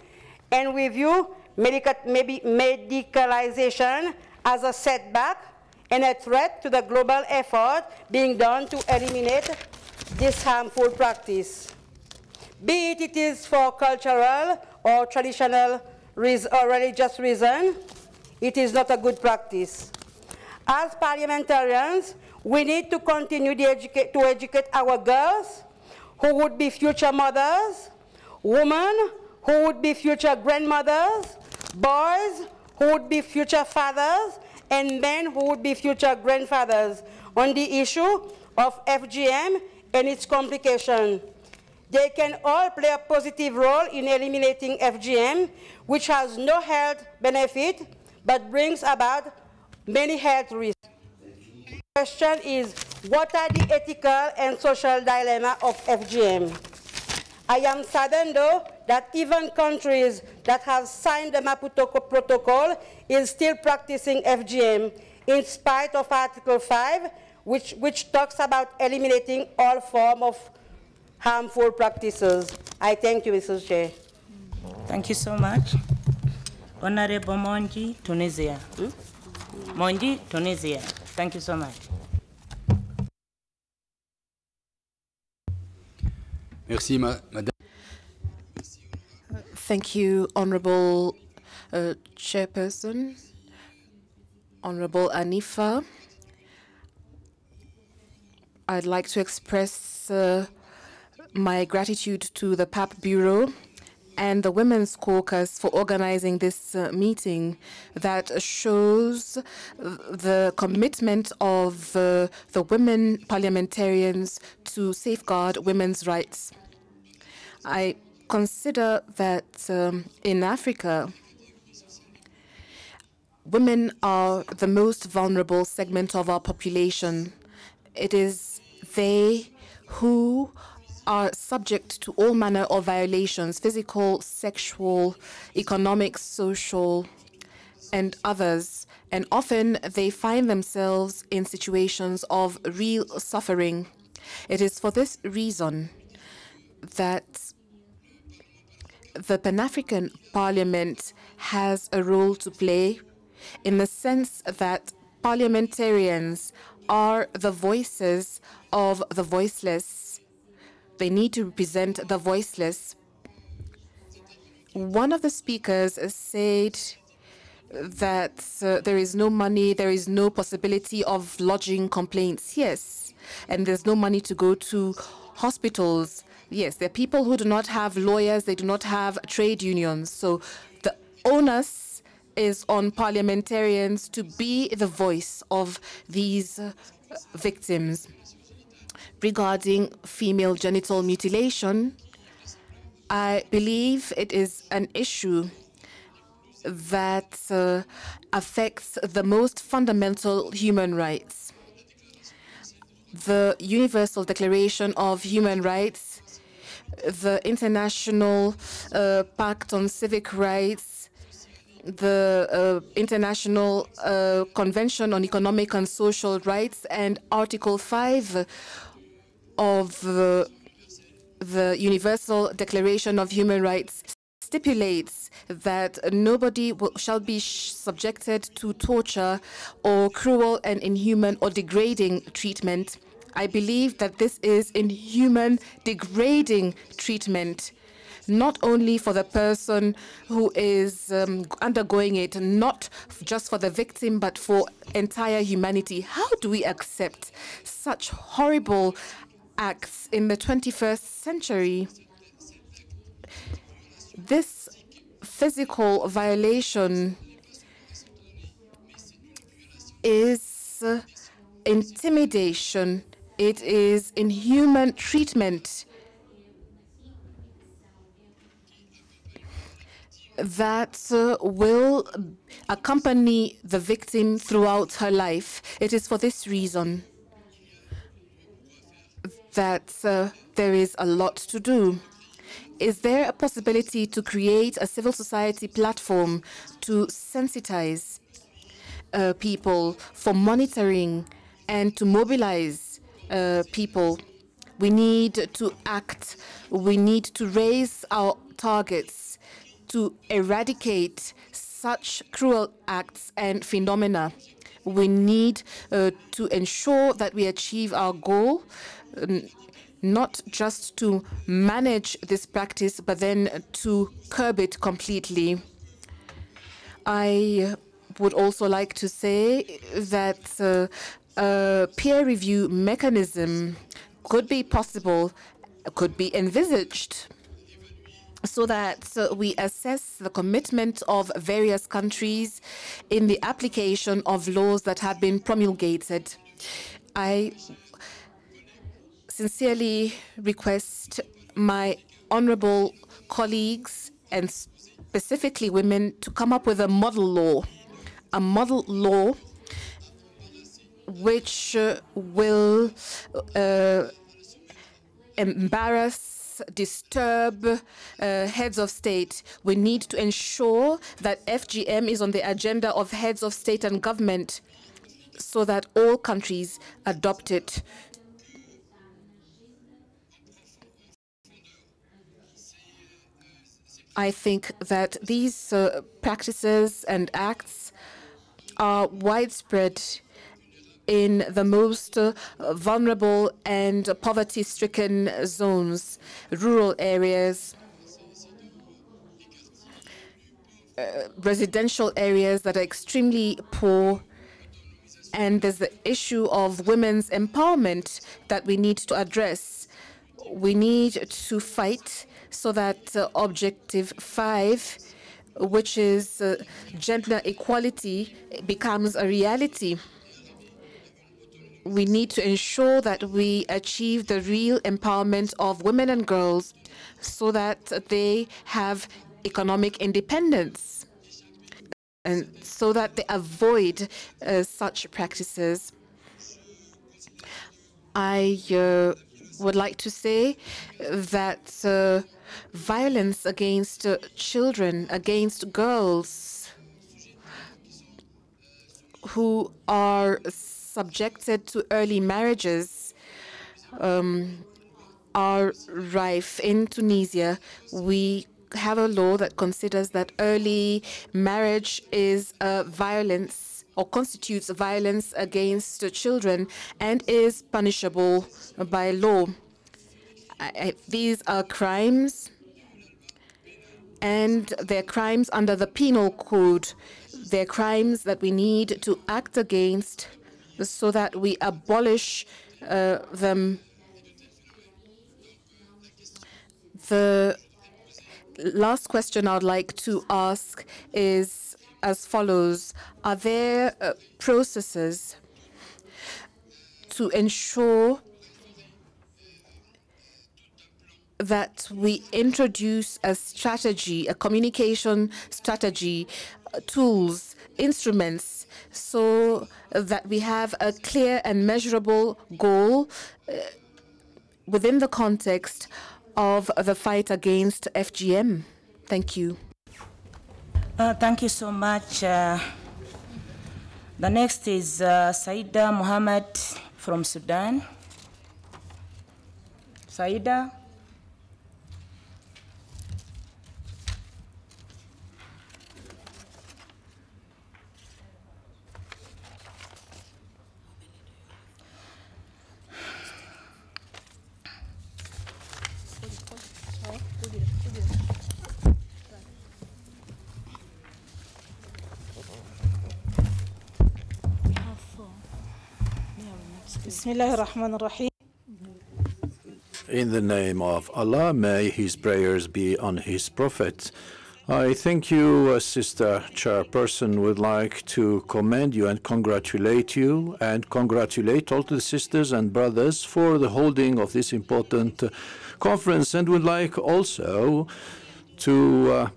and we view medicalization as a setback and a threat to the global effort being done to eliminate this harmful practice. Be it is for cultural or traditional or religious reason, it is not a good practice. As parliamentarians, we need to continue to educate our girls who would be future mothers, women who would be future grandmothers, boys who would be future fathers, and men who would be future grandfathers on the issue of FGM and its complications. They can all play a positive role in eliminating FGM, which has no health benefit, but brings about many health risks. The question is, what are the ethical and social dilemma of FGM? I am saddened, though, that even countries that have signed the Maputo Protocol is still practicing FGM, in spite of Article 5, which talks about eliminating all forms of harmful practices. I thank you, Mrs. Chair. Thank you so much. Honorable Monji, Tunisia. Monji, Tunisia. Thank you so much. Merci, Madame. Thank you, Honorable Chairperson, Honorable Anifa. I'd like to express my gratitude to the PAP Bureau and the Women's Caucus for organizing this meeting that shows the commitment of the women parliamentarians to safeguard women's rights. I consider that in Africa, women are the most vulnerable segment of our population. It is they who are subject to all manner of violations, physical, sexual, economic, social, and others. And often they find themselves in situations of real suffering. It is for this reason that the Pan-African Parliament has a role to play in the sense that parliamentarians are the voices of the voiceless. They need to represent the voiceless. One of the speakers said that there is no money, there is no possibility of lodging complaints. Yes, and there's no money to go to hospitals. Yes, there are people who do not have lawyers, they do not have trade unions. So the onus is on parliamentarians to be the voice of these victims. Regarding female genital mutilation, I believe it is an issue that affects the most fundamental human rights. The Universal Declaration of Human Rights, the International Pact on Civic Rights, the International Convention on Economic and Social Rights, and Article 5 of the Universal Declaration of Human Rights stipulates that nobody shall be subjected to torture or cruel and inhuman or degrading treatment. I believe that this is inhuman, degrading treatment, not only for the person who is undergoing it, not just for the victim, but for entire humanity. How do we accept such horrible acts in the 21st century? This physical violation is intimidation. It is inhuman treatment that will accompany the victim throughout her life. It is for this reason that there is a lot to do. Is there a possibility to create a civil society platform to sensitize people for monitoring and to mobilize people? We need to act. We need to raise our targets to eradicate such cruel acts and phenomena. We need to ensure that we achieve our goal, not just to manage this practice, but then to curb it completely. I would also like to say that a peer review mechanism could be possible, could be envisaged, so that we assess the commitment of various countries in the application of laws that have been promulgated. I sincerely request my honorable colleagues, and specifically women, to come up with a model law which will embarrass, disturb heads of state. We need to ensure that FGM is on the agenda of heads of state and government so that all countries adopt it. I think that these practices and acts are widespread in the most vulnerable and poverty-stricken zones, rural areas, residential areas that are extremely poor. And there's the issue of women's empowerment that we need to address. We need to fight so that Objective 5, which is gender equality, becomes a reality. We need to ensure that we achieve the real empowerment of women and girls so that they have economic independence and so that they avoid such practices. I would like to say that violence against children, against girls who are subjected to early marriages are rife. In Tunisia, we have a law that considers that early marriage is violence or constitutes violence against children and is punishable by law. These are crimes, and they're crimes under the penal code. They're crimes that we need to act against so that we abolish them. The last question I'd like to ask is as follows. Are there processes to ensure that we introduce a strategy, a communication strategy, tools, instruments, so that we have a clear and measurable goal within the context of the fight against FGM? Thank you. Thank you so much. The next is Saida Mohammed from Sudan. Saida. In the name of Allah, may His prayers be on His Prophet. I thank you, Sister Chairperson. Would like to commend you and congratulate you and congratulate all the sisters and brothers for the holding of this important conference, and would like also to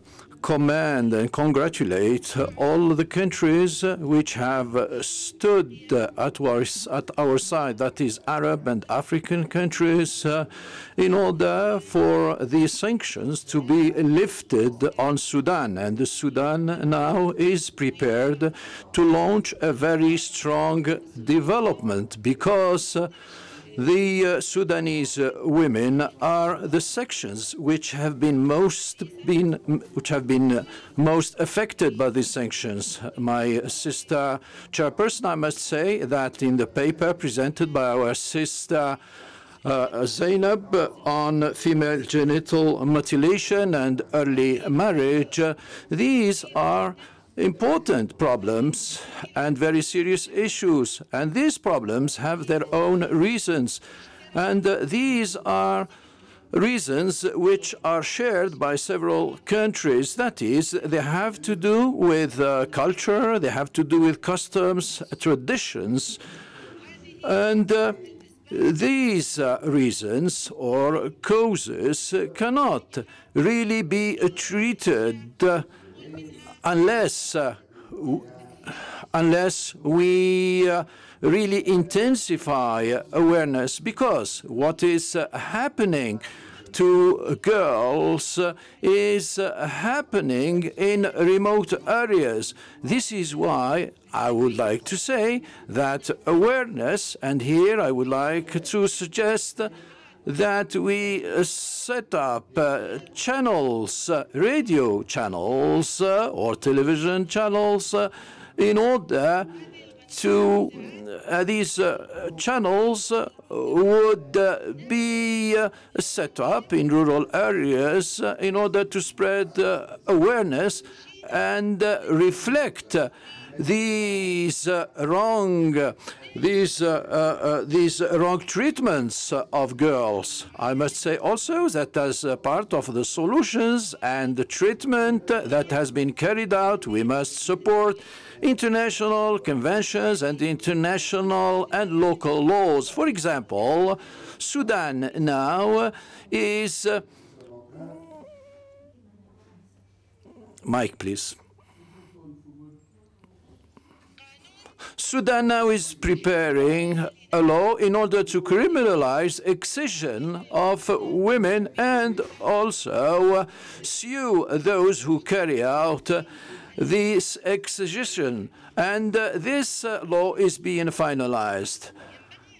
commend and congratulate all the countries which have stood at our side, that is Arab and African countries, in order for the sanctions to be lifted on Sudan. And Sudan now is prepared to launch a very strong development, because the Sudanese women are the sections which have been most affected by these sanctions. My sister Chairperson, I must say that in the paper presented by our sister Zainab on female genital mutilation and early marriage, these are important problems and very serious issues, and these problems have their own reasons, and these are reasons which are shared by several countries. That is, they have to do with culture, they have to do with customs, traditions, and these reasons or causes cannot really be treated unless we really intensify awareness, because what is happening to girls is happening in remote areas. This is why I would like to say that awareness, and here I would like to suggest that we set up channels, radio channels or television channels, in order to channels would be set up in rural areas in order to spread awareness and reflect these wrong treatments of girls. I must say also that as part of the solutions and the treatment that has been carried out, we must support international conventions and international and local laws. For example, Sudan now is... Mike, please. Sudan now is preparing a law in order to criminalize excision of women and also sue those who carry out this excision. And this law is being finalized.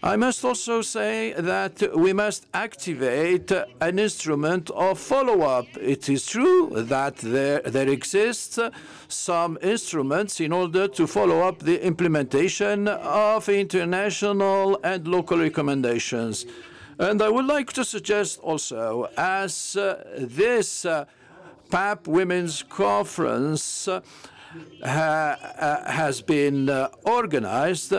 I must also say that we must activate an instrument of follow-up. It is true that there exists some instruments in order to follow up the implementation of international and local recommendations. And I would like to suggest also, as this PAP Women's Conference has been organized,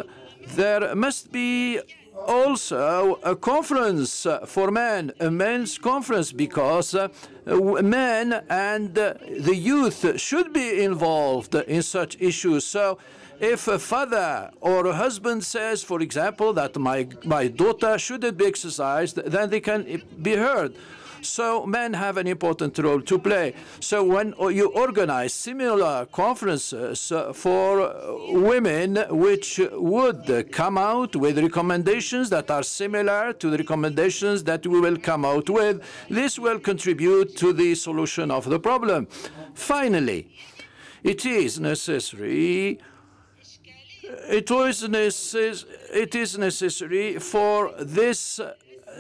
there must be also a conference for men, a men's conference, because men and the youth should be involved in such issues. So if a father or a husband says, for example, that my daughter shouldn't be exercised, then they can be heard. So men have an important role to play. So when you organize similar conferences for women which would come out with recommendations that are similar to the recommendations that we will come out with, this will contribute to the solution of the problem. Finally, it is necessary for this.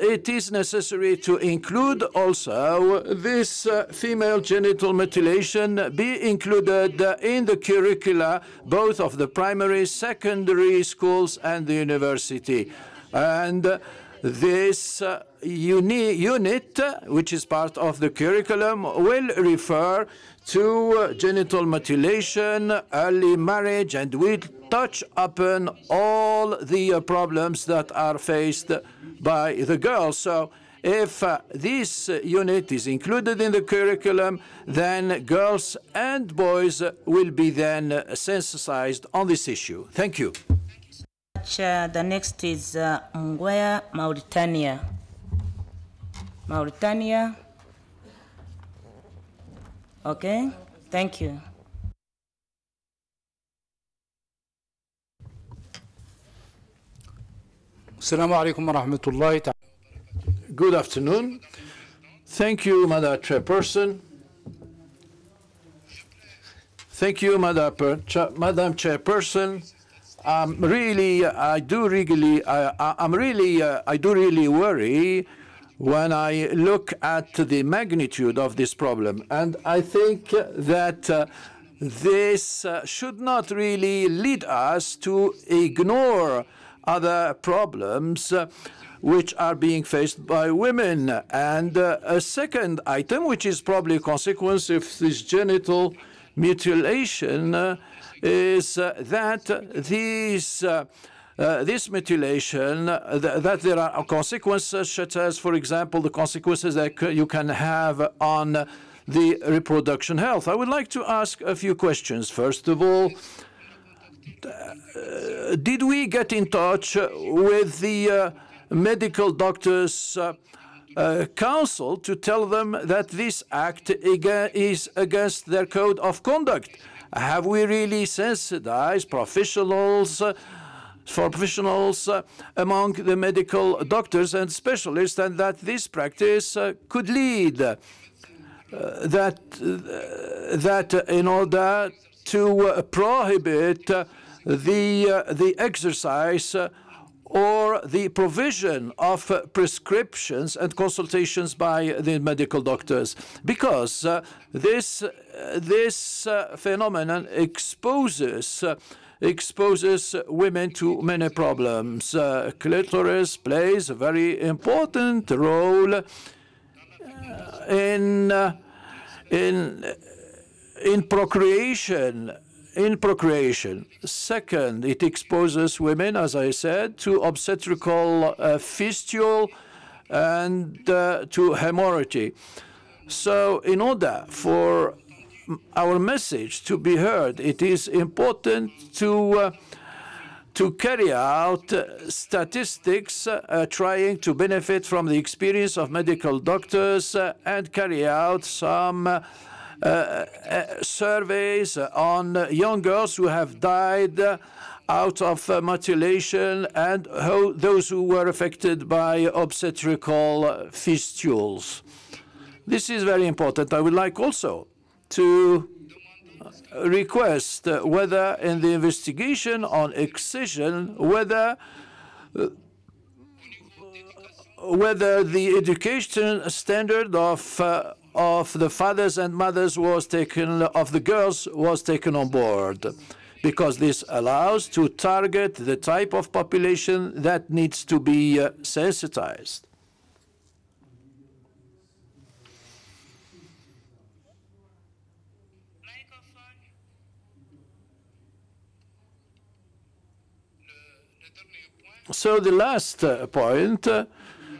It is necessary to include also this female genital mutilation be included in the curricula both of the primary, secondary schools and the university. And this unit, which is part of the curriculum, will refer to genital mutilation, early marriage, and will touch upon all the problems that are faced by the girls. So if this unit is included in the curriculum, then girls and boys will be then sensitized on this issue. Thank you. The next is Ngwea, Mauritania. Mauritania. Okay, thank you. Good afternoon. Thank you, Madam Chairperson. Thank you, Madam Chairperson. I do really worry when I look at the magnitude of this problem, and I think that this should not really lead us to ignore other problems which are being faced by women. And a second item, which is probably a consequence of this genital mutilation, is that this mutilation, that there are consequences such as, for example, the consequences that you can have on the reproduction health. I would like to ask a few questions. First of all, did we get in touch with the medical doctors' council to tell them that this act is against their code of conduct? Have we really sensitized professionals among the medical doctors and specialists, and that this practice could lead that in order to prohibit the exercise or the provision of prescriptions and consultations by the medical doctors, because this phenomenon exposes exposes women to many problems. Clitoris plays a very important role in procreation. Second, it exposes women, as I said, to obstetrical fistule and to hemorrhage. So in order for our message to be heard, it is important to carry out statistics trying to benefit from the experience of medical doctors and carry out some surveys on young girls who have died out of mutilation and those who were affected by obstetrical fistulas. This is very important. I would like also to request whether in the investigation on excision, whether the education standard of the fathers and mothers of the girls was taken on board, because this allows to target the type of population that needs to be sensitized. So the last point,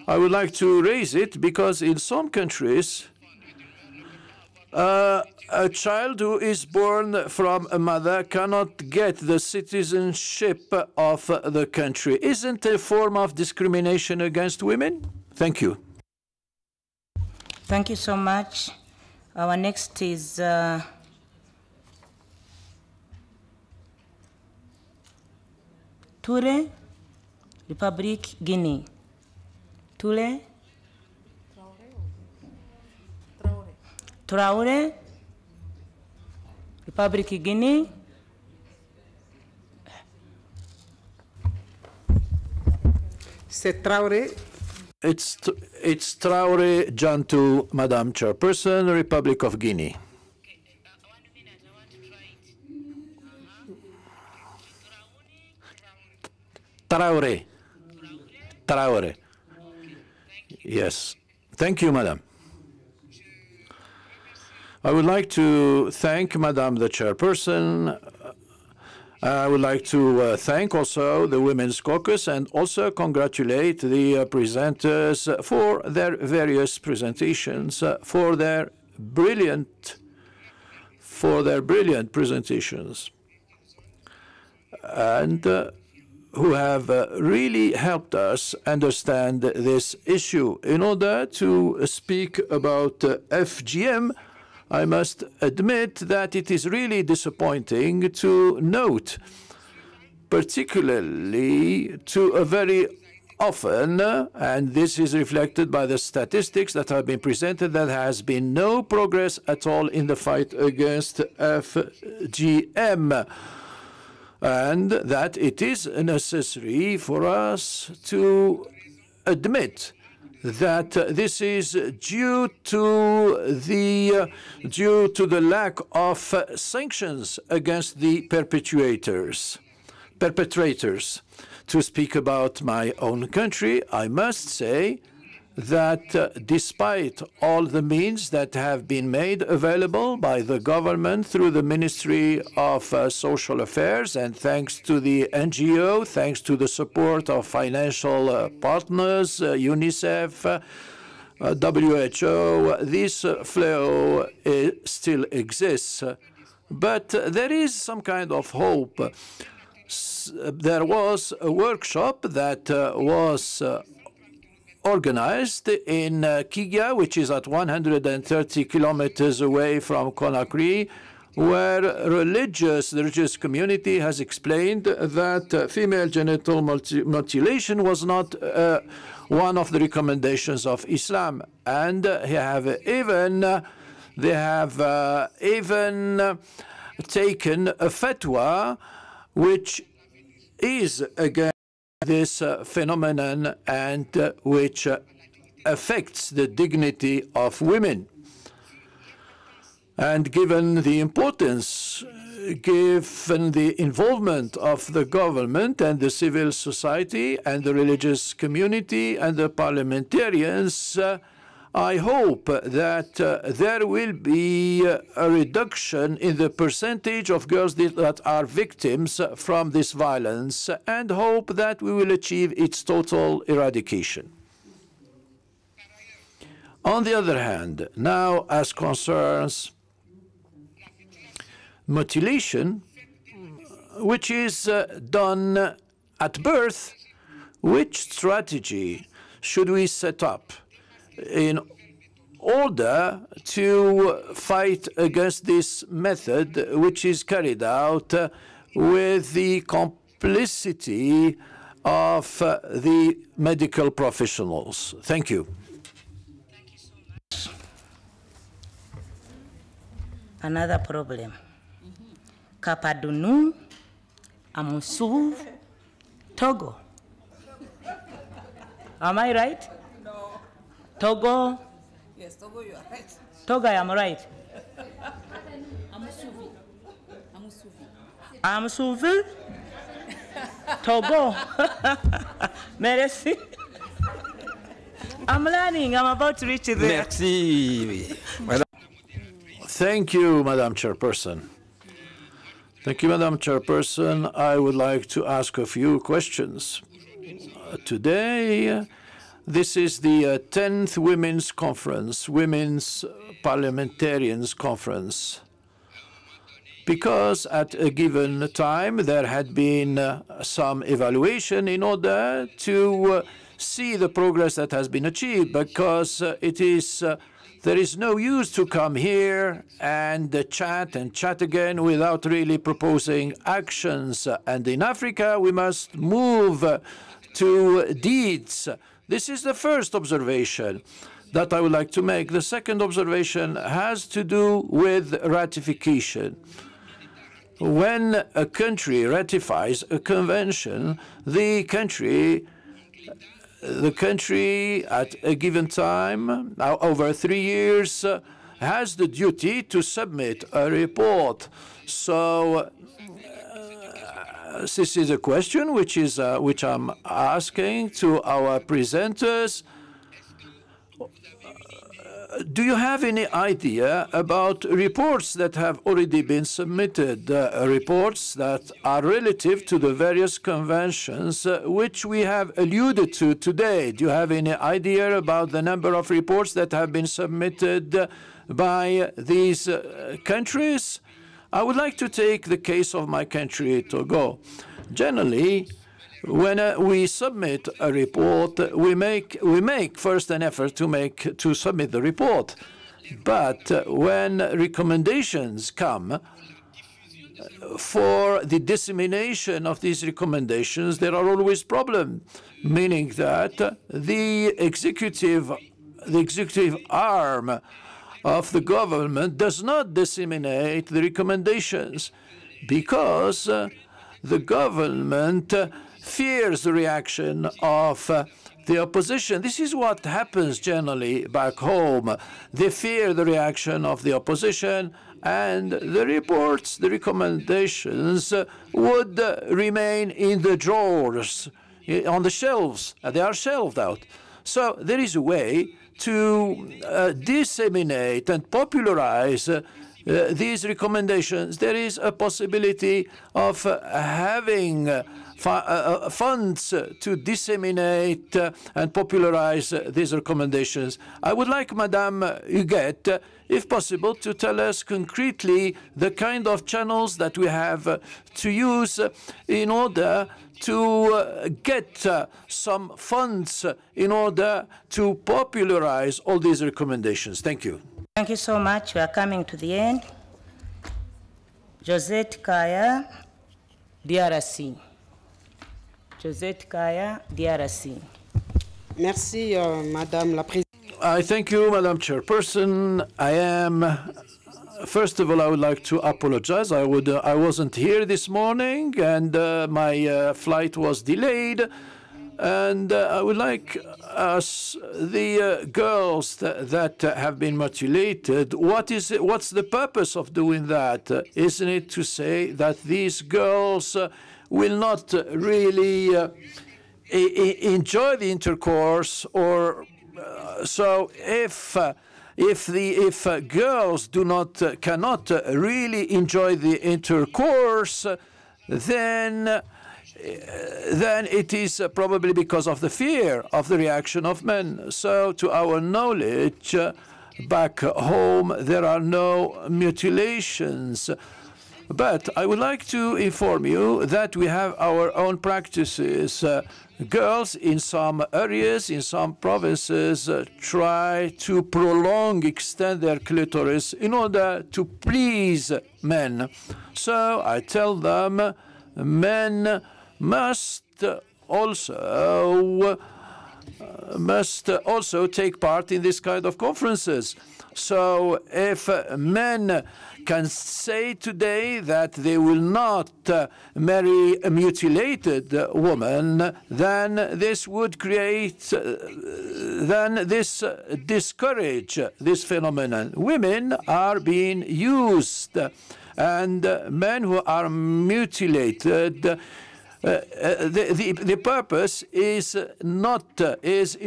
I would like to raise it because in some countries, a child who is born from a mother cannot get the citizenship of the country. Isn't it a form of discrimination against women? Thank you. Thank you so much. Our next is Toure, Republic Guinea. Toure? Traore, Republic Guinea. C'est Traoré. It's Traore Jantu, Madam Chairperson, Republic of Guinea. Traore. Traore. Yes. Thank you, Madam. I would like to thank Madam the Chairperson. I would like to thank also the Women's Caucus and also congratulate the presenters for their various presentations, for their brilliant presentations, and who have really helped us understand this issue. In order to speak about FGM, I must admit that it is really disappointing to note, particularly to a very often, and this is reflected by the statistics that have been presented, that has been no progress at all in the fight against FGM, and that it is necessary for us to admit that this is due to the lack of sanctions against the perpetrators. To speak about my own country, I must say that despite all the means that have been made available by the government through the Ministry of Social Affairs, and thanks to the NGO, thanks to the support of financial partners, UNICEF, WHO, this flow still exists. But there is some kind of hope. There was a workshop that was organized in Kigia, which is at 130 kilometers away from Conakry, where the religious community has explained that female genital mutilation was not one of the recommendations of Islam, and they have even taken a fatwa which is against this phenomenon and which affects the dignity of women. And given the importance given the involvement of the government and the civil society and the religious community and the parliamentarians, I hope that there will be a reduction in the percentage of girls that are victims from this violence, and hope that we will achieve its total eradication. On the other hand, now as concerns mutilation, which is done at birth, which strategy should we set up in order to fight against this method, which is carried out with the complicity of the medical professionals? Thank you. Another problem. Kapadunu, Amusu, Togo. Am I right? No. Togo? Yes, Togo, you are right. Togo, I am right. Amusuvi. Amusuvi. Amusuvi? Togo. Merci. I'm learning. I'm about to reach there. Merci. Thank you, Madam Chairperson. Thank you, Madam Chairperson. I would like to ask a few questions. Today, this is the 10th Women's Conference, Women's Parliamentarians Conference, because at a given time there had been some evaluation in order to see the progress that has been achieved, because there is no use to come here and chat again without really proposing actions. And in Africa, we must move to deeds. This is the first observation that I would like to make. The second observation has to do with ratification. When a country ratifies a convention, the country at a given time, over 3 years, has the duty to submit a report. So this is a question which I'm asking to our presenters. Do you have any idea about reports that have already been submitted, reports that are relative to the various conventions which we have alluded to today? Do you have any idea about the number of reports that have been submitted by these countries? I would like to take the case of my country, Togo. Generally, when we submit a report, we make first an effort to submit the report. But when recommendations come for the dissemination of these recommendations, there are always problems, meaning that the executive arm of the government does not disseminate the recommendations because the government fears the reaction of the opposition. This is what happens generally back home. They fear the reaction of the opposition, and the reports, the recommendations would remain in the drawers, on the shelves. They are shelved out. So there is a way to disseminate and popularize these recommendations. There is a possibility of having funds to disseminate and popularize these recommendations. I would like Madame Huguette, if possible, to tell us concretely the kind of channels that we have to use in order to get some funds in order to popularize all these recommendations. Thank you. Thank you so much. We are coming to the end. Josette Kaya, DRC. Josette Kaya, DRC. Merci, Madame la Présidente. I thank you, Madam Chairperson. First of all, I would like to apologize. I wasn't here this morning, and my flight was delayed. And I would like us, the girls that have been mutilated, what's the purpose of doing that? Isn't it to say that these girls will not really enjoy the intercourse, or so if girls cannot really enjoy the intercourse, then it is probably because of the fear of the reaction of men. So, to our knowledge, back home there are no mutilations. But I would like to inform you that we have our own practices. Girls in some areas, in some provinces, try to extend their clitoris in order to please men. So I tell them, men must also take part in this kind of conferences. So if men can say today that they will not marry a mutilated woman, then this would discourage this phenomenon. Women are being used, and men who are mutilated, the purpose is in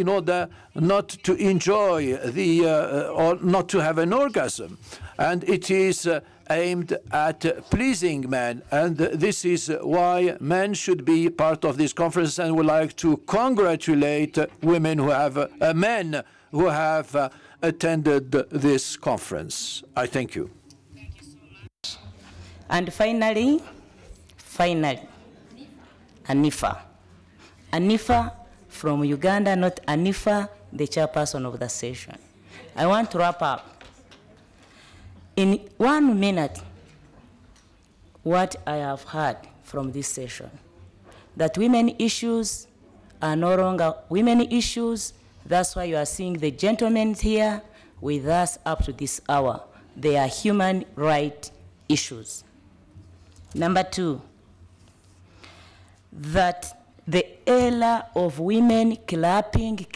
order not to enjoy or not to have an orgasm, and it is aimed at pleasing men, and this is why men should be part of this conference. And would like to congratulate men who have attended this conference. I thank you. And finally, Anifa. Anifa from Uganda, not Anifa, the chairperson of the session. I want to wrap up. In 1 minute, what I have heard from this session, that women issues are no longer women issues. That's why you are seeing the gentlemen here with us up to this hour. They are human rights issues. Number 2, that the era of women clapping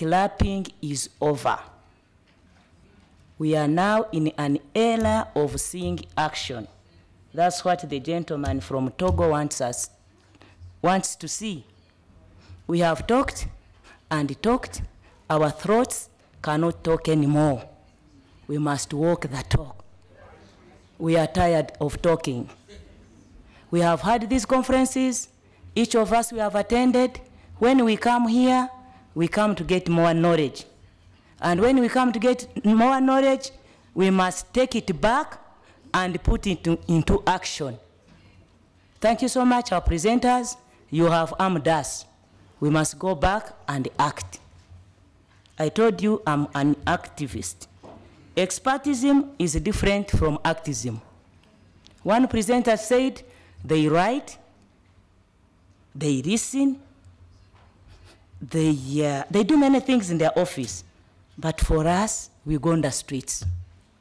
is over. We are now in an era of seeing action. That's what the gentleman from Togo wants to see. We have talked and talked. Our throats cannot talk anymore. We must walk the talk. We are tired of talking. We have had these conferences. Each of us we have attended. When we come here, we come to get more knowledge. And when we come to get more knowledge, we must take it back and put it into action. Thank you so much, our presenters. You have armed us. We must go back and act. I told you I'm an activist. Expertism is different from activism. One presenter said they write, they listen, they do many things in their office. But for us, we go on the streets.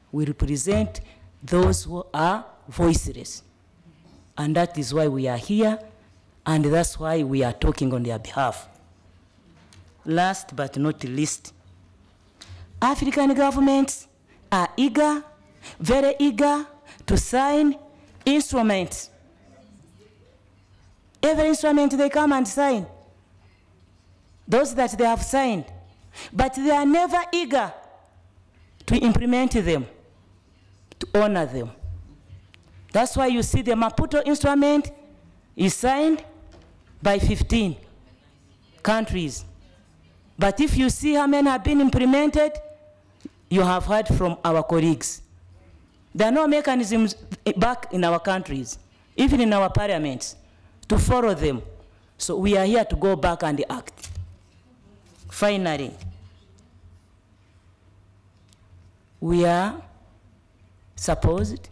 We represent those who are voiceless. And that is why we are here, and that's why we are talking on their behalf. Last but not least, African governments are eager, very eager, to sign instruments. Every instrument they come and sign, those that they have signed, but they are never eager to implement them, to honor them. That's why you see the Maputo instrument is signed by 15 countries. But if you see how many have been implemented, you have heard from our colleagues. There are no mechanisms back in our countries, even in our parliaments, to follow them. So we are here to go back and act. Finally, we are supposed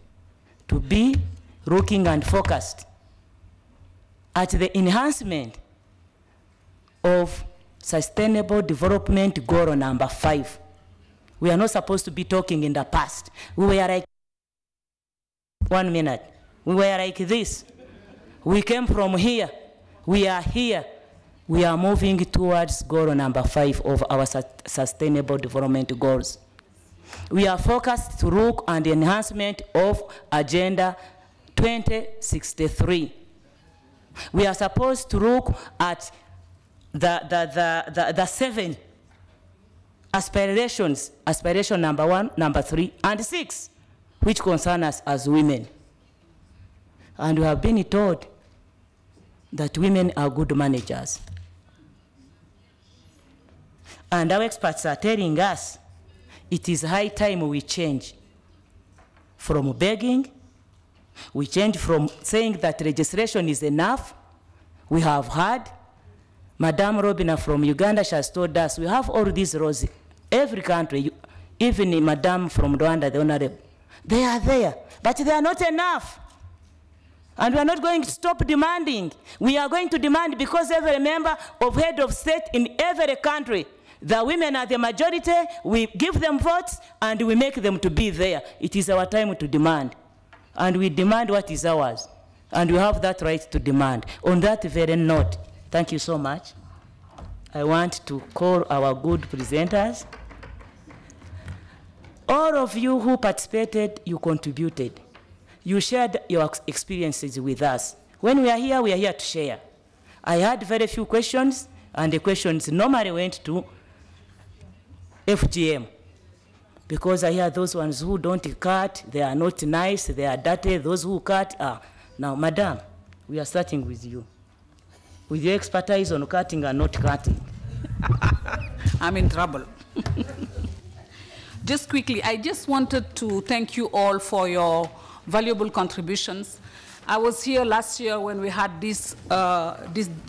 to be looking and focused at the enhancement of Sustainable Development Goal number 5. We are not supposed to be talking in the past. We were like, 1 minute, we were like this. We came from here. We are here. we are moving towards goal number 5 of our Sustainable Development Goals. We are focused to look at the enhancement of Agenda 2063. We are supposed to look at the 7 aspirations, aspiration number 1, number 3, and 6, which concern us as women. And we have been told that women are good managers. And our experts are telling us it is high time we change from begging. We change from saying that legislation is enough. We have heard. Madame Robina from Uganda, she has told us we have all these laws. Every country, even Madame from Rwanda, the Honorable, they are there, but they are not enough. And we are not going to stop demanding. We are going to demand because every member of head of state in every country, the women are the majority, we give them votes and we make them to be there. It is our time to demand. And we demand what is ours. And we have that right to demand. On that very note, thank you so much. I want to call our good presenters. All of you who participated, you contributed. You shared your experiences with us. When we are here to share. I had very few questions, and the questions normally went to FGM. Because I hear those ones who don't cut, they are not nice, they are dirty, those who cut are. Now, Madam, we are starting with you. With your expertise on cutting and not cutting. I'm in trouble. Just quickly, I just wanted to thank you all for your valuable contributions. I was here last year when we had this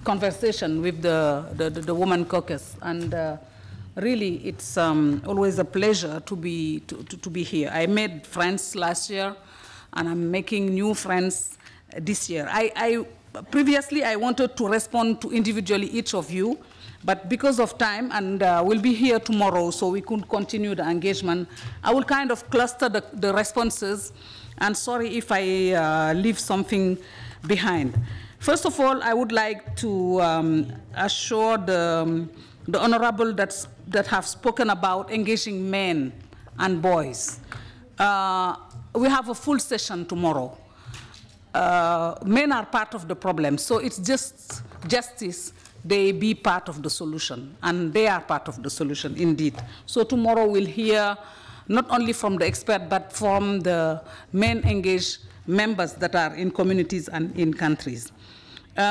conversation with the Women Caucus, and really it's always a pleasure to be here. I made friends last year, and I'm making new friends this year. Previously, I wanted to respond to individually each of you, but because of time, and we'll be here tomorrow, so we could continue the engagement, I will kind of cluster the responses, and sorry if I leave something behind. First of all, I would like to assure the honorable that have spoken about engaging men and boys. We have a full session tomorrow. Men are part of the problem, so it's just justice they be part of the solution, and they are part of the solution indeed. So tomorrow we'll hear not only from the expert, but from the men engaged members that are in communities and in countries.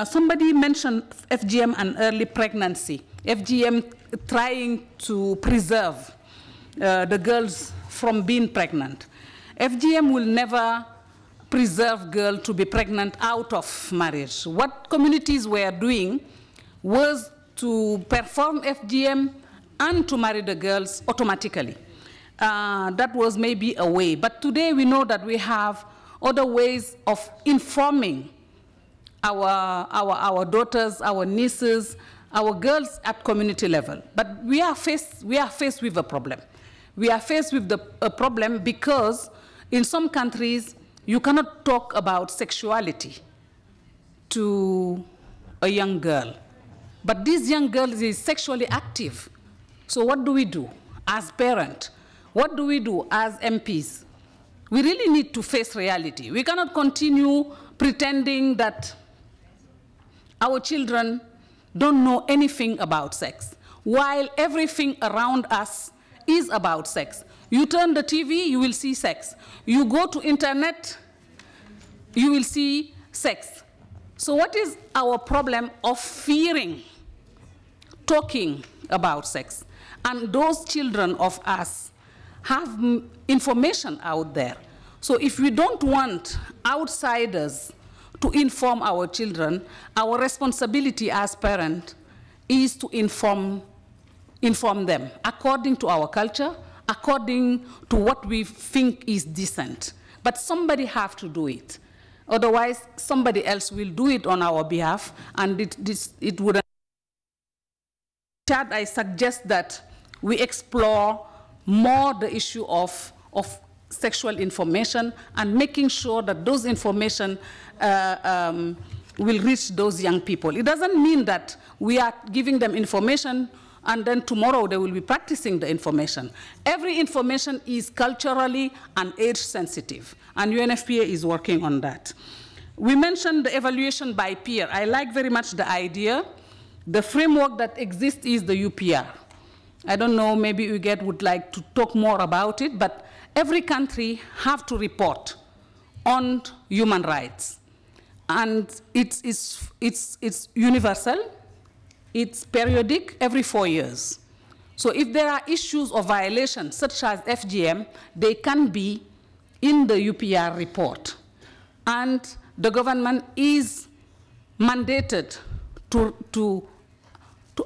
Somebody mentioned FGM and early pregnancy. FGM trying to preserve the girls from being pregnant. FGM will never preserve girls to be pregnant out of marriage. What communities were doing was to perform FGM and to marry the girls automatically. That was maybe a way. But today we know that we have other ways of informing our daughters, our nieces, our girls at community level. But we are faced with a problem. We are faced with a problem because in some countries you cannot talk about sexuality to a young girl. But this young girl is sexually active. So what do we do as parents? What do we do as MPs? We really need to face reality. We cannot continue pretending that our children don't know anything about sex, while everything around us is about sex. You turn the TV, you will see sex. You go to internet, you will see sex. So what is our problem of fearing talking about sex? And those children of us have information out there. So if we don't want outsiders to inform our children, our responsibility as parents is to inform them according to our culture, according to what we think is decent. But somebody have to do it. Otherwise, somebody else will do it on our behalf, and it wouldn't. I suggest that we explore more the issue of sexual information and making sure that those information will reach those young people. It doesn't mean that we are giving them information and then tomorrow they will be practicing the information. Every information is culturally and age sensitive, and UNFPA is working on that. We mentioned the evaluation by peer. I like very much the idea. The framework that exists is the UPR. I don't know, maybe UGET would like to talk more about it, but every country have to report on human rights. And it's universal, it's periodic, every 4 years. So if there are issues of violations, such as FGM, they can be in the UPR report. And the government is mandated to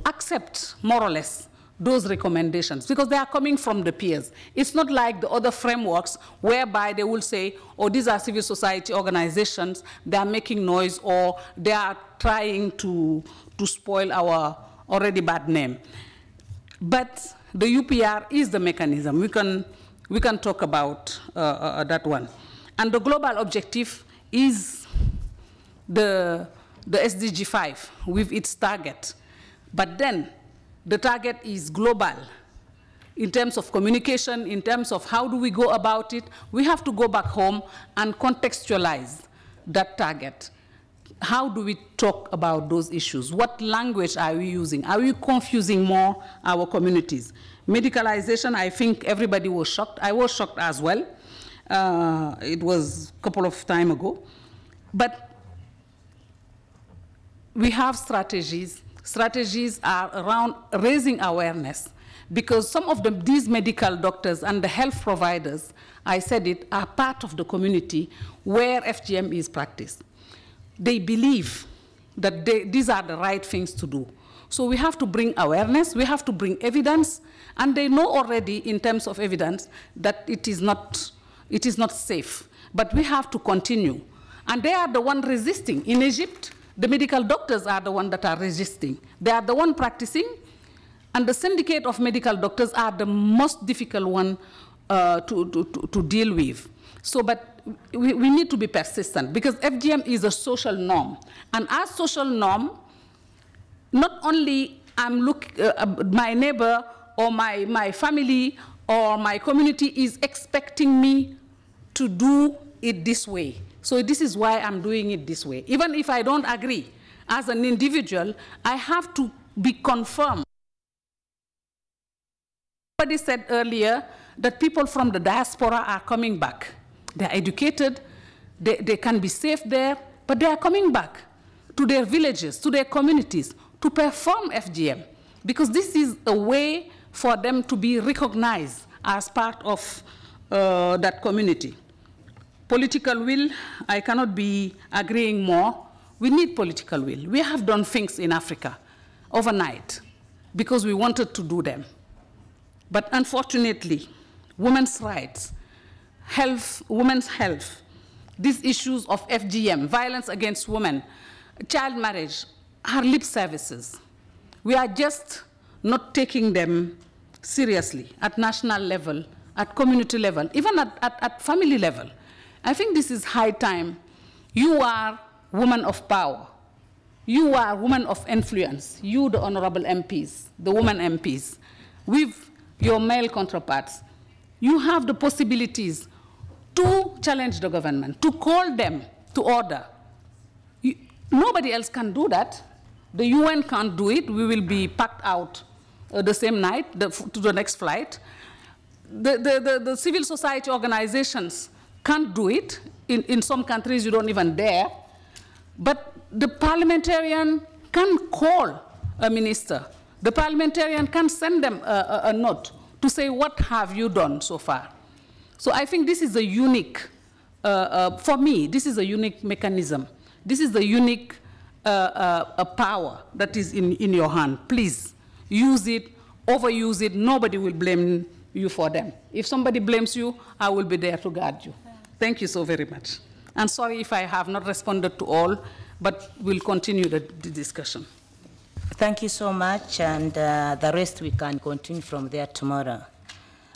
accept, more or less, those recommendations, because they are coming from the peers. It's not like the other frameworks whereby they will say, oh, these are civil society organizations, they are making noise, or they are trying to spoil our already bad name. But the UPR is the mechanism. We can talk about that one. And the global objective is the SDG 5 with its target. But then the target is global in terms of communication, in terms of how do we go about it. We have to go back home and contextualize that target. How do we talk about those issues? What language are we using? Are we confusing more our communities? Medicalization, I think everybody was shocked. I was shocked as well. It was a couple of time ago. But we have strategies. Strategies are around raising awareness, because some of these medical doctors and the health providers, I said it, are part of the community where FGM is practiced. They believe that these are the right things to do. So we have to bring awareness, we have to bring evidence, and they know already in terms of evidence that it is not safe. But we have to continue. And they are the ones resisting. In Egypt, the medical doctors are the ones that are resisting. They are the ones practicing, and the syndicate of medical doctors are the most difficult one to deal with. So, but we need to be persistent, because FGM is a social norm. And as social norm, not only my neighbor or my family or my community is expecting me to do it this way. So this is why I'm doing it this way. Even if I don't agree, as an individual, I have to be confirmed. Somebody said earlier that people from the diaspora are coming back. They're educated, they can be safe there, but they are coming back to their villages, to their communities, to perform FGM, because this is a way for them to be recognized as part of that community. Political will, I cannot be agreeing more. We need political will. We have done things in Africa overnight because we wanted to do them. But unfortunately, women's rights, health, women's health, these issues of FGM, violence against women, child marriage, are lip services. We are just not taking them seriously at national level, at community level, even at family level. I think this is high time. You are women of power. You are women of influence. You, the honorable MPs, the women MPs, with your male counterparts. You have the possibilities to challenge the government, to call them to order. Nobody else can do that. The UN can't do it. We will be packed out the same night to the next flight. The civil society organizations can't do it. In some countries, you don't even dare. But the parliamentarian can call a minister. The parliamentarian can send them a note to say, what have you done so far? So I think this is a unique, for me, this is a unique mechanism. This is a unique power that is in your hand. Please use it, overuse it. Nobody will blame you for them. If somebody blames you, I will be there to guard you. Thank you so very much. And sorry if I have not responded to all, but we'll continue the discussion. Thank you so much, and the rest we can continue from there tomorrow.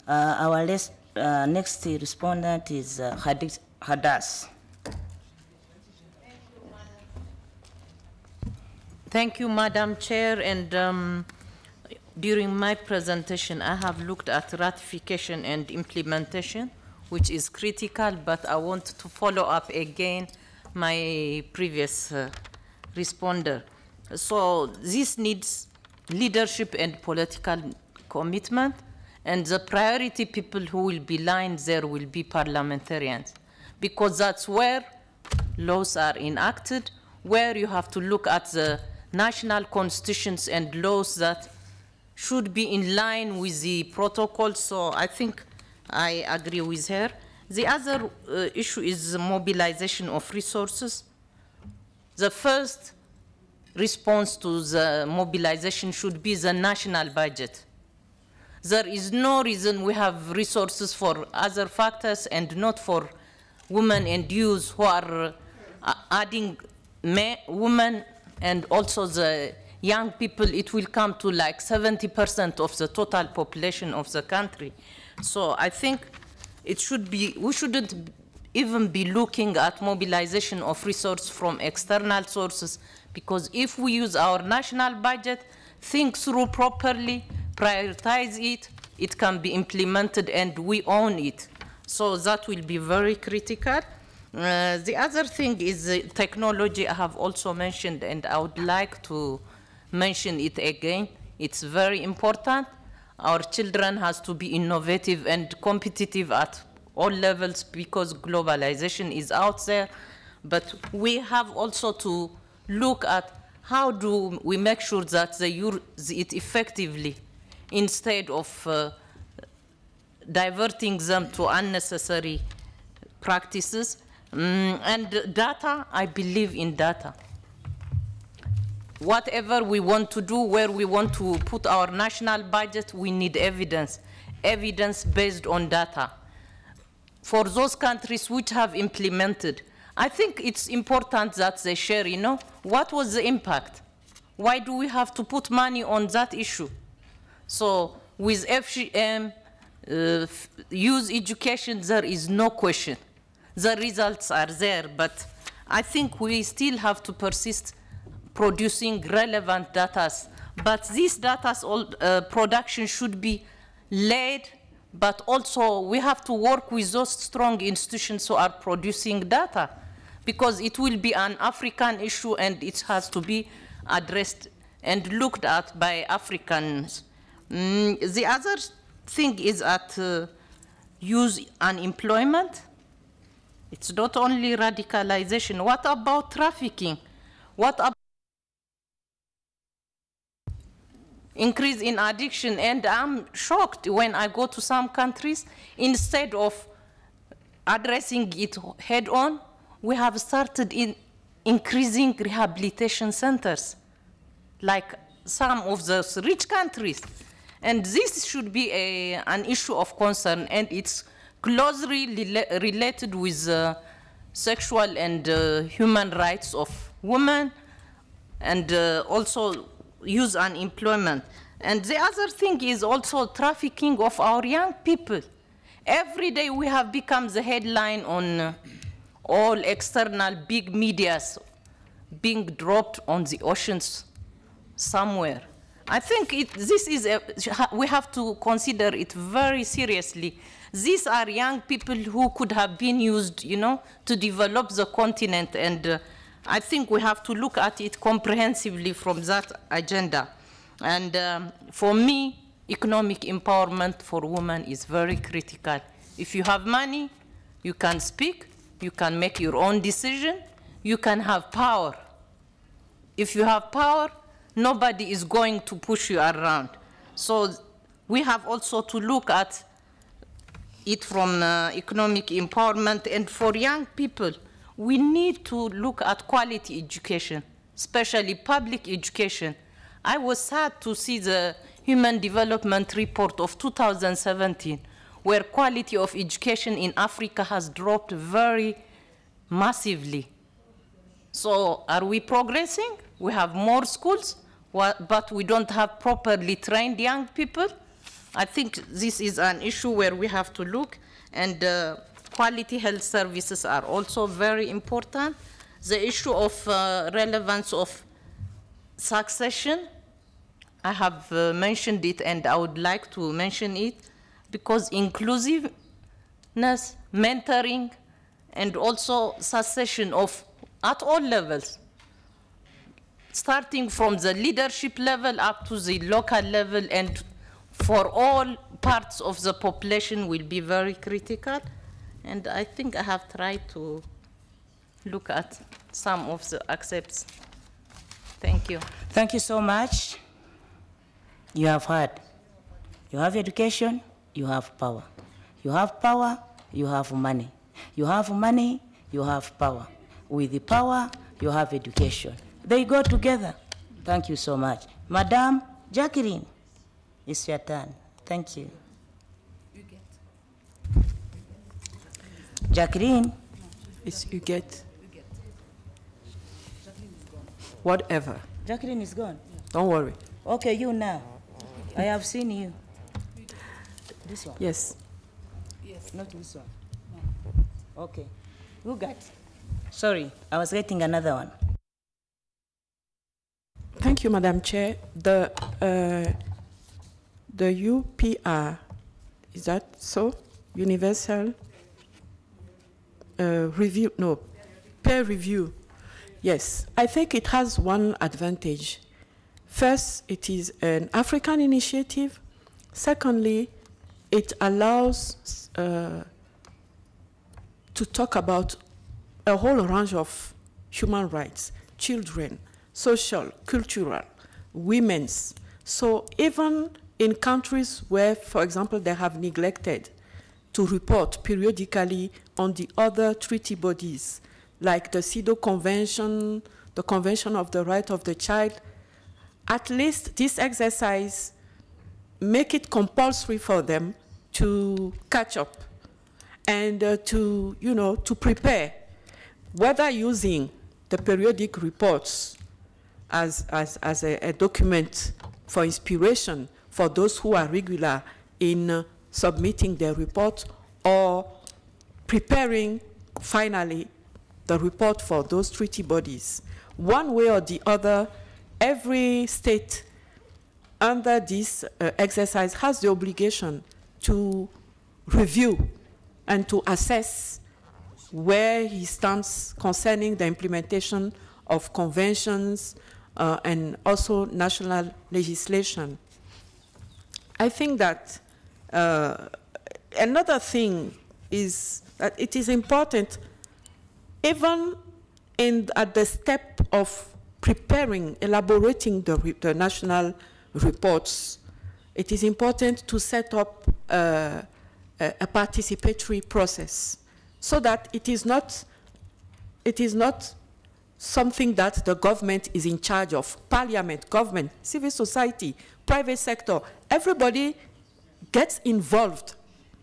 Our next respondent is Hadas. Thank you, Madam Chair. And during my presentation, I have looked at ratification and implementation, which is critical, but I want to follow up again my previous responder. So this needs leadership and political commitment, and the priority people who will be lined there will be parliamentarians, because that's where laws are enacted, where you have to look at the national constitutions and laws that should be in line with the protocol. So I think I agree with her. The other issue is the mobilization of resources. The first response to the mobilization should be the national budget. There is no reason we have resources for other factors and not for women and youth who are adding women and also the young people. It will come to like 70% of the total population of the country. So I think it should be, we shouldn't even be looking at mobilization of resources from external sources, because if we use our national budget, think through properly, prioritize it, it can be implemented and we own it. So that will be very critical. The other thing is the technology I have also mentioned, and I would like to mention it again. It's very important. Our children has to be innovative and competitive at all levels, because globalization is out there. But we have also to look at how do we make sure that they use it effectively instead of diverting them to unnecessary practices. And data, I believe in data. Whatever we want to do, where we want to put our national budget, we need evidence, evidence based on data. For those countries which have implemented, I think it's important that they share, you know, what was the impact? Why do we have to put money on that issue? So with FGM, youth education, there is no question. The results are there, but I think we still have to persist producing relevant data. But these data production should be led, but also we have to work with those strong institutions who are producing data, because it will be an African issue and it has to be addressed and looked at by Africans. The other thing is at youth unemployment. It's not only radicalization. What about trafficking? What about increase in addiction? And I'm shocked when I go to some countries, instead of addressing it head on, we have started in increasing rehabilitation centers, like some of those rich countries. And this should be an issue of concern, and it's closely related with sexual and human rights of women, and also youth unemployment. And the other thing is also trafficking of our young people. Every day we have become the headline on all external big medias being dropped on the oceans somewhere. I think this is we have to consider it very seriously. These are young people who could have been used, you know, to develop the continent, and I think we have to look at it comprehensively from that agenda. And for me, economic empowerment for women is very critical. If you have money, you can speak, you can make your own decision, you can have power. If you have power, nobody is going to push you around. So we have also to look at it from economic empowerment. And for young people, we need to look at quality education, especially public education. I was sad to see the Human Development Report of 2017, where quality of education in Africa has dropped very massively. So are we progressing? We have more schools, but we don't have properly trained young people. I think this is an issue where we have to look, and quality health services are also very important. The issue of relevance of succession. I have mentioned it, and I would like to mention it, because inclusiveness, mentoring, and also succession of at all levels, starting from the leadership level up to the local level and for all parts of the population will be very critical. And I think I have tried to look at some of the aspects. Thank you. Thank you so much. You have heard. You have education, you have power. You have power, you have money. You have money, you have power. With the power, you have education. They go together. Thank you so much. Madam Jacqueline, it's your turn. Thank you. Jacqueline. It's you get. Whatever. Jacqueline is gone. Don't worry. Okay, you now. I have seen you. This one? Yes. Yes. Not this one. No. Okay. Who got? Sorry, I was getting another one. Thank you, Madam Chair. The UPR, is that so? Universal review, no, peer review. Yes, I think it has one advantage. First, it is an African initiative. Secondly, it allows to talk about a whole range of human rights, children, social, cultural, women's. So even in countries where, for example, they have neglected to report periodically on the other treaty bodies, like the CEDAW Convention, the Convention of the Right of the Child, at least this exercise make it compulsory for them to catch up and to prepare, whether using the periodic reports as a document for inspiration for those who are regular in submitting their report, or preparing finally the report for those treaty bodies. One way or the other, every state under this exercise has the obligation to review and to assess where he stands concerning the implementation of conventions and also national legislation. I think that another thing is that it is important, even at the step of preparing, elaborating the national reports, it is important to set up a participatory process so that it is not something that the government is in charge of. Parliament, government, civil society, private sector, everybody gets involved.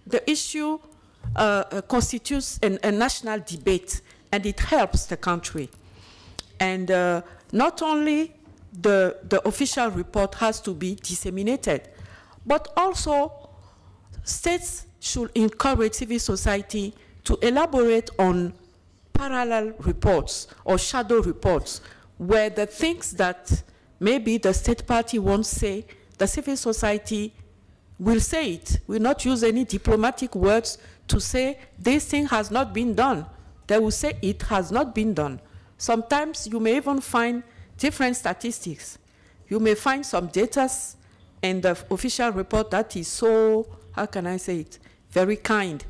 The issue constitutes a national debate, and it helps the country. And not only the official report has to be disseminated, but also states should encourage civil society to elaborate on parallel reports or shadow reports, where the things that maybe the state party won't say, the civil society will say it, will not use any diplomatic words to say this thing has not been done. They will say it has not been done. Sometimes you may even find different statistics. You may find some data in the official report that is so, how can I say it, very kind.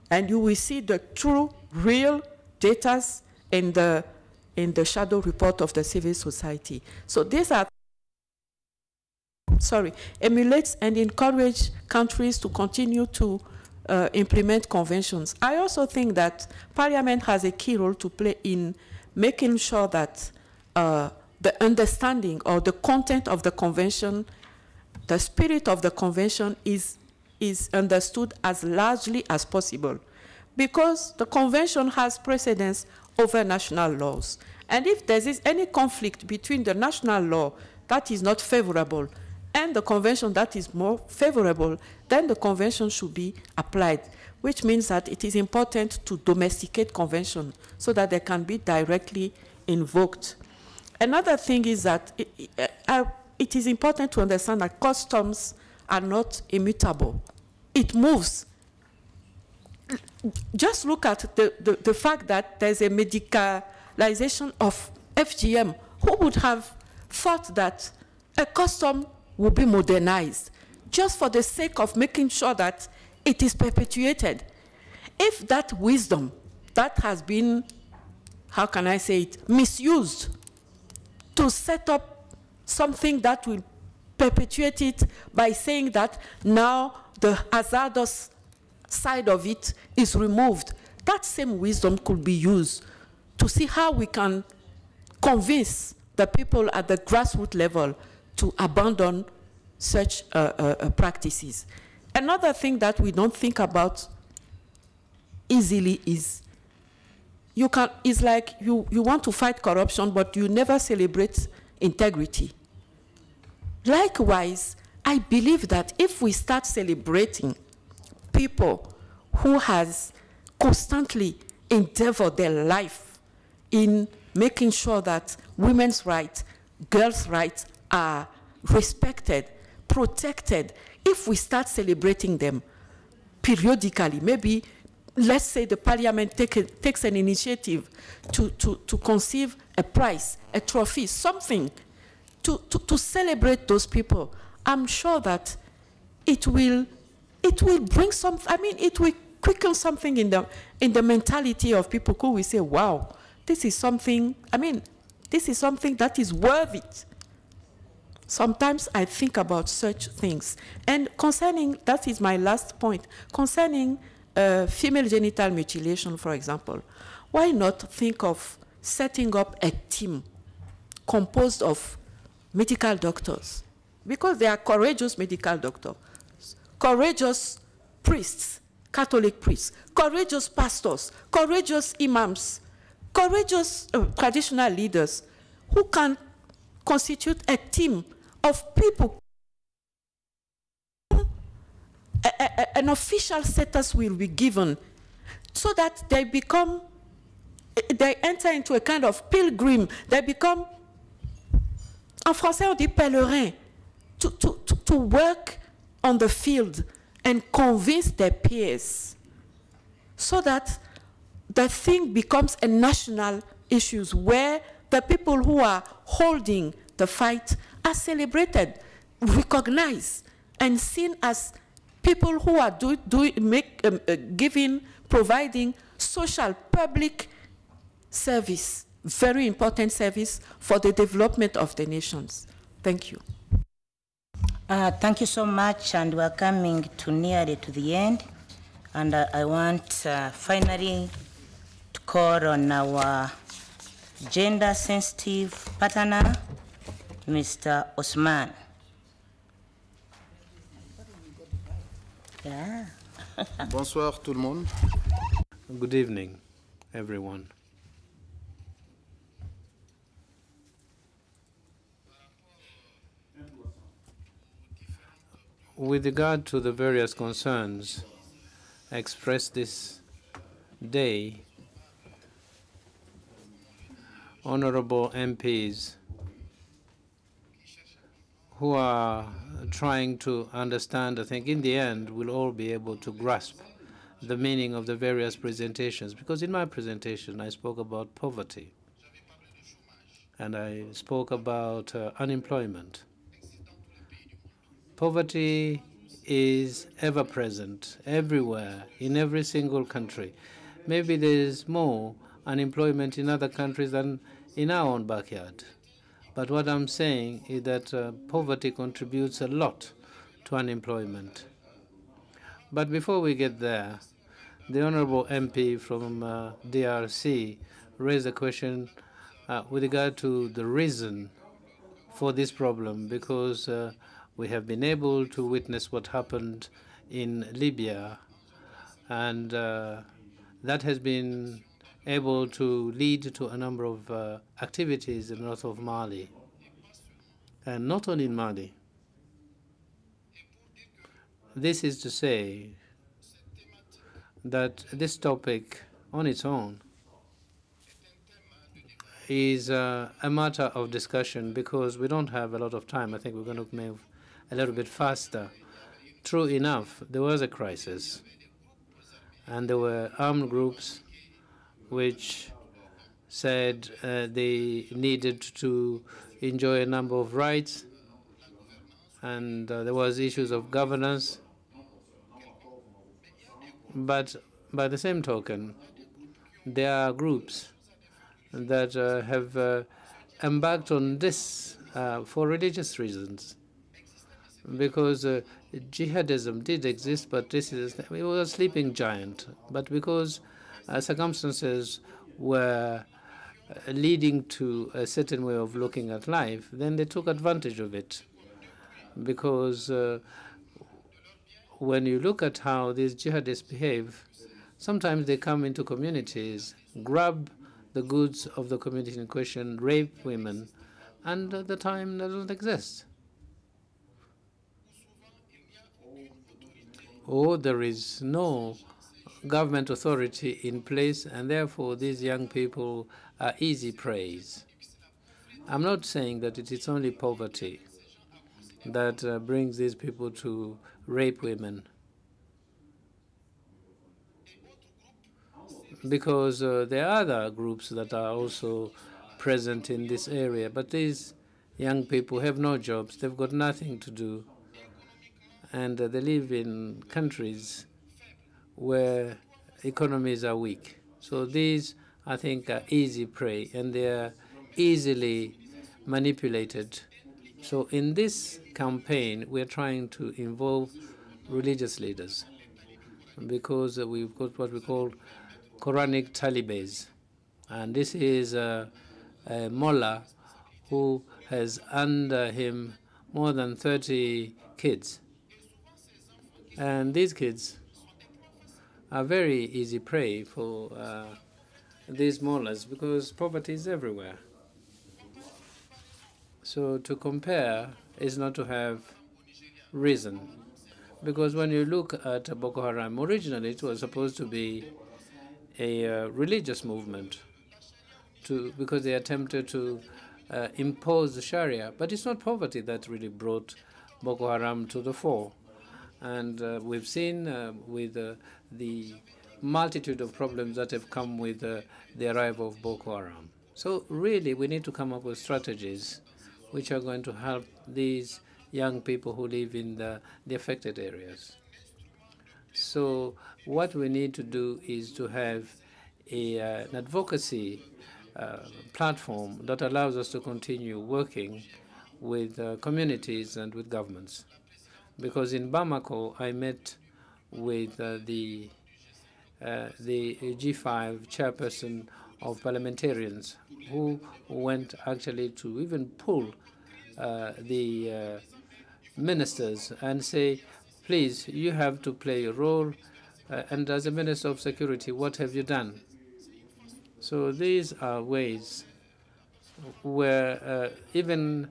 And you will see the true, real data in the shadow report of the civil society. So these are, emulates and encourage countries to continue to implement conventions. I also think that Parliament has a key role to play in making sure that the understanding or the content of the convention, the spirit of the convention is understood as largely as possible, because the convention has precedence over national laws. And if there is any conflict between the national law that is not favorable and the convention that is more favorable, then the convention should be applied, which means that it is important to domesticate convention so that they can be directly invoked. Another thing is that it is important to understand that customs are not immutable. It moves. Just look at the fact that there's a medicalization of FGM. Who would have thought that a custom would be modernized just for the sake of making sure that it is perpetuated? If that wisdom that has been, how can I say it, misused to set up something that will perpetuate it by saying that now the hazardous side of it is removed, that same wisdom could be used to see how we can convince the people at the grassroots level to abandon such practices. Another thing that we don't think about easily is it's like you want to fight corruption, but you never celebrate integrity. Likewise, I believe that if we start celebrating people who has constantly endeavored their life in making sure that women's rights, girls' rights are respected, protected, if we start celebrating them periodically, maybe let's say the parliament takes an initiative to conceive a prize, a trophy, something to celebrate those people, I'm sure that it will bring some, I mean, it will quicken something in the mentality of people who will say, wow, this is something, I mean, this is something that is worth it. Sometimes I think about such things. And concerning, that is my last point, concerning female genital mutilation, for example, why not think of setting up a team composed of medical doctors? Because they are courageous medical doctors, courageous priests, Catholic priests, courageous pastors, courageous imams, courageous traditional leaders who can constitute a team of people. An official status will be given so that they enter into a kind of pilgrim, they become, en français on dit pèlerin, to work on the field and convince their peers so that the thing becomes a national issue where the people who are holding the fight are celebrated, recognized, and seen as people who are providing social public service, very important service for the development of the nations. Thank you. Thank you so much, and we're coming to nearly to the end. And I want finally to call on our gender-sensitive partner, Mr. Osman. Yeah. Bonsoir tout le monde. Good evening, everyone. With regard to the various concerns expressed this day, honorable MPs who are trying to understand, I think in the end we'll all be able to grasp the meaning of the various presentations, because in my presentation I spoke about poverty and I spoke about unemployment. Poverty is ever present everywhere, in every single country. Maybe there is more unemployment in other countries than in our own backyard. But what I'm saying is that poverty contributes a lot to unemployment. But before we get there, the honorable MP from DRC raised a question with regard to the reason for this problem, because we have been able to witness what happened in Libya, and that has been able to lead to a number of activities in the north of Mali. And not only in Mali. This is to say that this topic on its own is a matter of discussion because we don't have a lot of time. I think we're going to move a little bit faster. True enough, there was a crisis, and there were armed groups which said they needed to enjoy a number of rights, and there was issues of governance. But by the same token, there are groups that have embarked on this for religious reasons, because jihadism did exist, but it was a sleeping giant. But because circumstances were leading to a certain way of looking at life, then they took advantage of it. Because when you look at how these jihadists behave, sometimes they come into communities, grab the goods of the community in question, rape women, and the time doesn't exist. Or there is no government authority in place, and therefore these young people are easy prey. I'm not saying that it is only poverty that brings these people to rape women, because there are other groups that are also present in this area. But these young people have no jobs, they've got nothing to do, and they live in countries where economies are weak. So these, I think, are easy prey, and they are easily manipulated. So in this campaign, we're trying to involve religious leaders, because we've got what we call Quranic talibans. And this is a mullah who has under him more than 30 kids. And these kids are very easy prey for these mullahs, because poverty is everywhere. So to compare is not to have reason. Because when you look at Boko Haram, originally it was supposed to be a religious movement, because they attempted to impose the Sharia. But it's not poverty that really brought Boko Haram to the fore. And we've seen with the multitude of problems that have come with the arrival of Boko Haram. So really, we need to come up with strategies which are going to help these young people who live in the affected areas. So what we need to do is to have an advocacy platform that allows us to continue working with communities and with governments. Because in Bamako, I met with the G5 chairperson of Parliamentarians, who went actually to even pull the ministers and say, please, you have to play a role, and as a Minister of Security, what have you done? So these are ways where even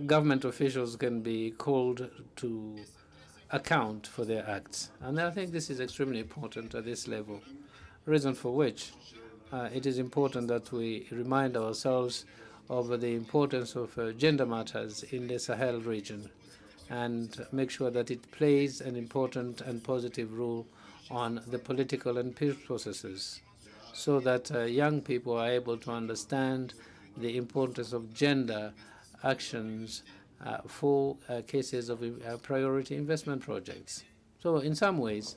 government officials can be called to account for their acts. And I think this is extremely important at this level, reason for which it is important that we remind ourselves of the importance of gender matters in the Sahel region, and make sure that it plays an important and positive role on the political and peace processes, so that young people are able to understand the importance of gender actions for cases of priority investment projects. So in some ways,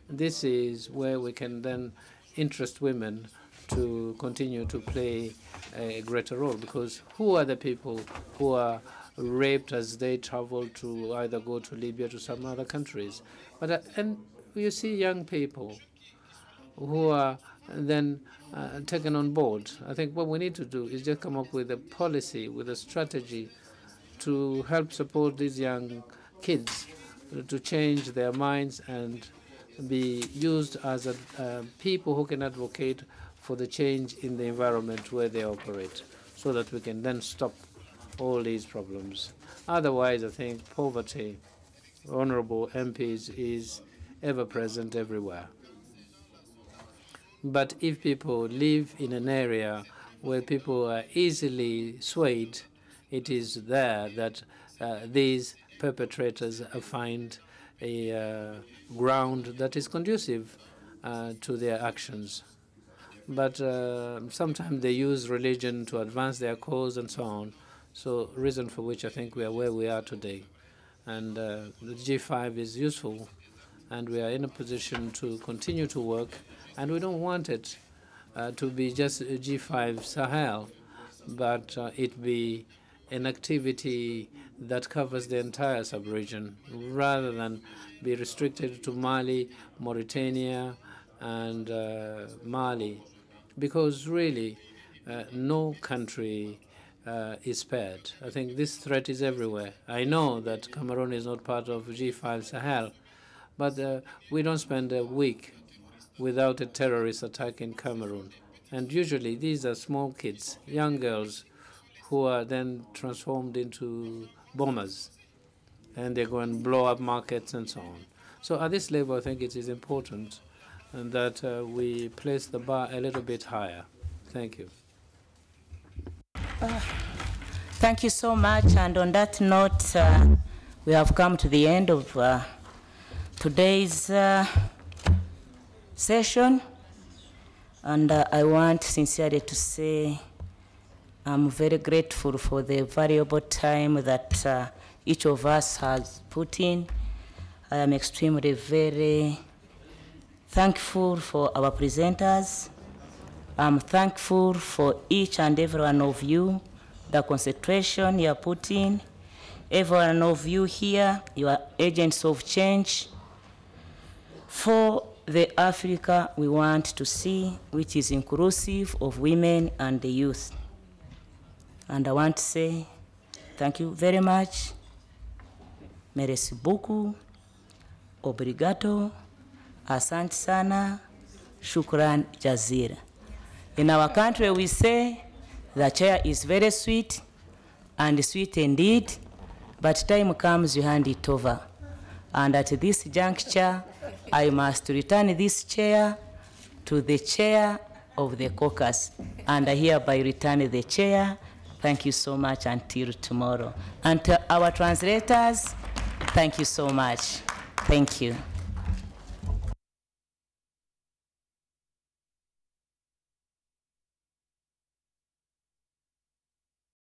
this is where we can then interest women to continue to play a greater role, because who are the people who are raped as they travel to either go to Libya, to some other countries? But and you see young people who are then taken on board. I think what we need to do is just come up with a policy, with a strategy to help support these young kids to change their minds and be used as people who can advocate for the change in the environment where they operate, so that we can then stop all these problems. Otherwise, I think poverty, honorable MPs, is ever present everywhere. But if people live in an area where people are easily swayed, it is there that these perpetrators find a ground that is conducive to their actions. But sometimes they use religion to advance their cause and so on. So reason for which I think we are where we are today. And the G5 is useful, and we are in a position to continue to work. And we don't want it to be just G5 Sahel, but it be an activity that covers the entire sub-region, rather than be restricted to Mali, Mauritania, and Mali, because really no country is spared. I think this threat is everywhere. I know that Cameroon is not part of G5 Sahel, but we don't spend a week without a terrorist attack in Cameroon. And usually these are small kids, young girls, who are then transformed into bombers, and they go and blow up markets and so on. So at this level, I think it is important that we place the bar a little bit higher. Thank you. Thank you so much. And on that note, we have come to the end of today's session. And I want sincerely to say I'm very grateful for the valuable time that each of us has put in. I am extremely very thankful for our presenters. I'm thankful for each and every one of you, the concentration you are putting. Every one of you here, you are agents of change for the Africa we want to see, which is inclusive of women and the youth. And I want to say thank you very much. Merci beaucoup. Obrigado. Asante sana. Shukran jazira. In our country, we say the chair is very sweet, and sweet indeed, but time comes you hand it over. And at this juncture, I must return this chair to the chair of the caucus, and I hereby return the chair. Thank you so much until tomorrow. And to our translators, thank you so much. Thank you.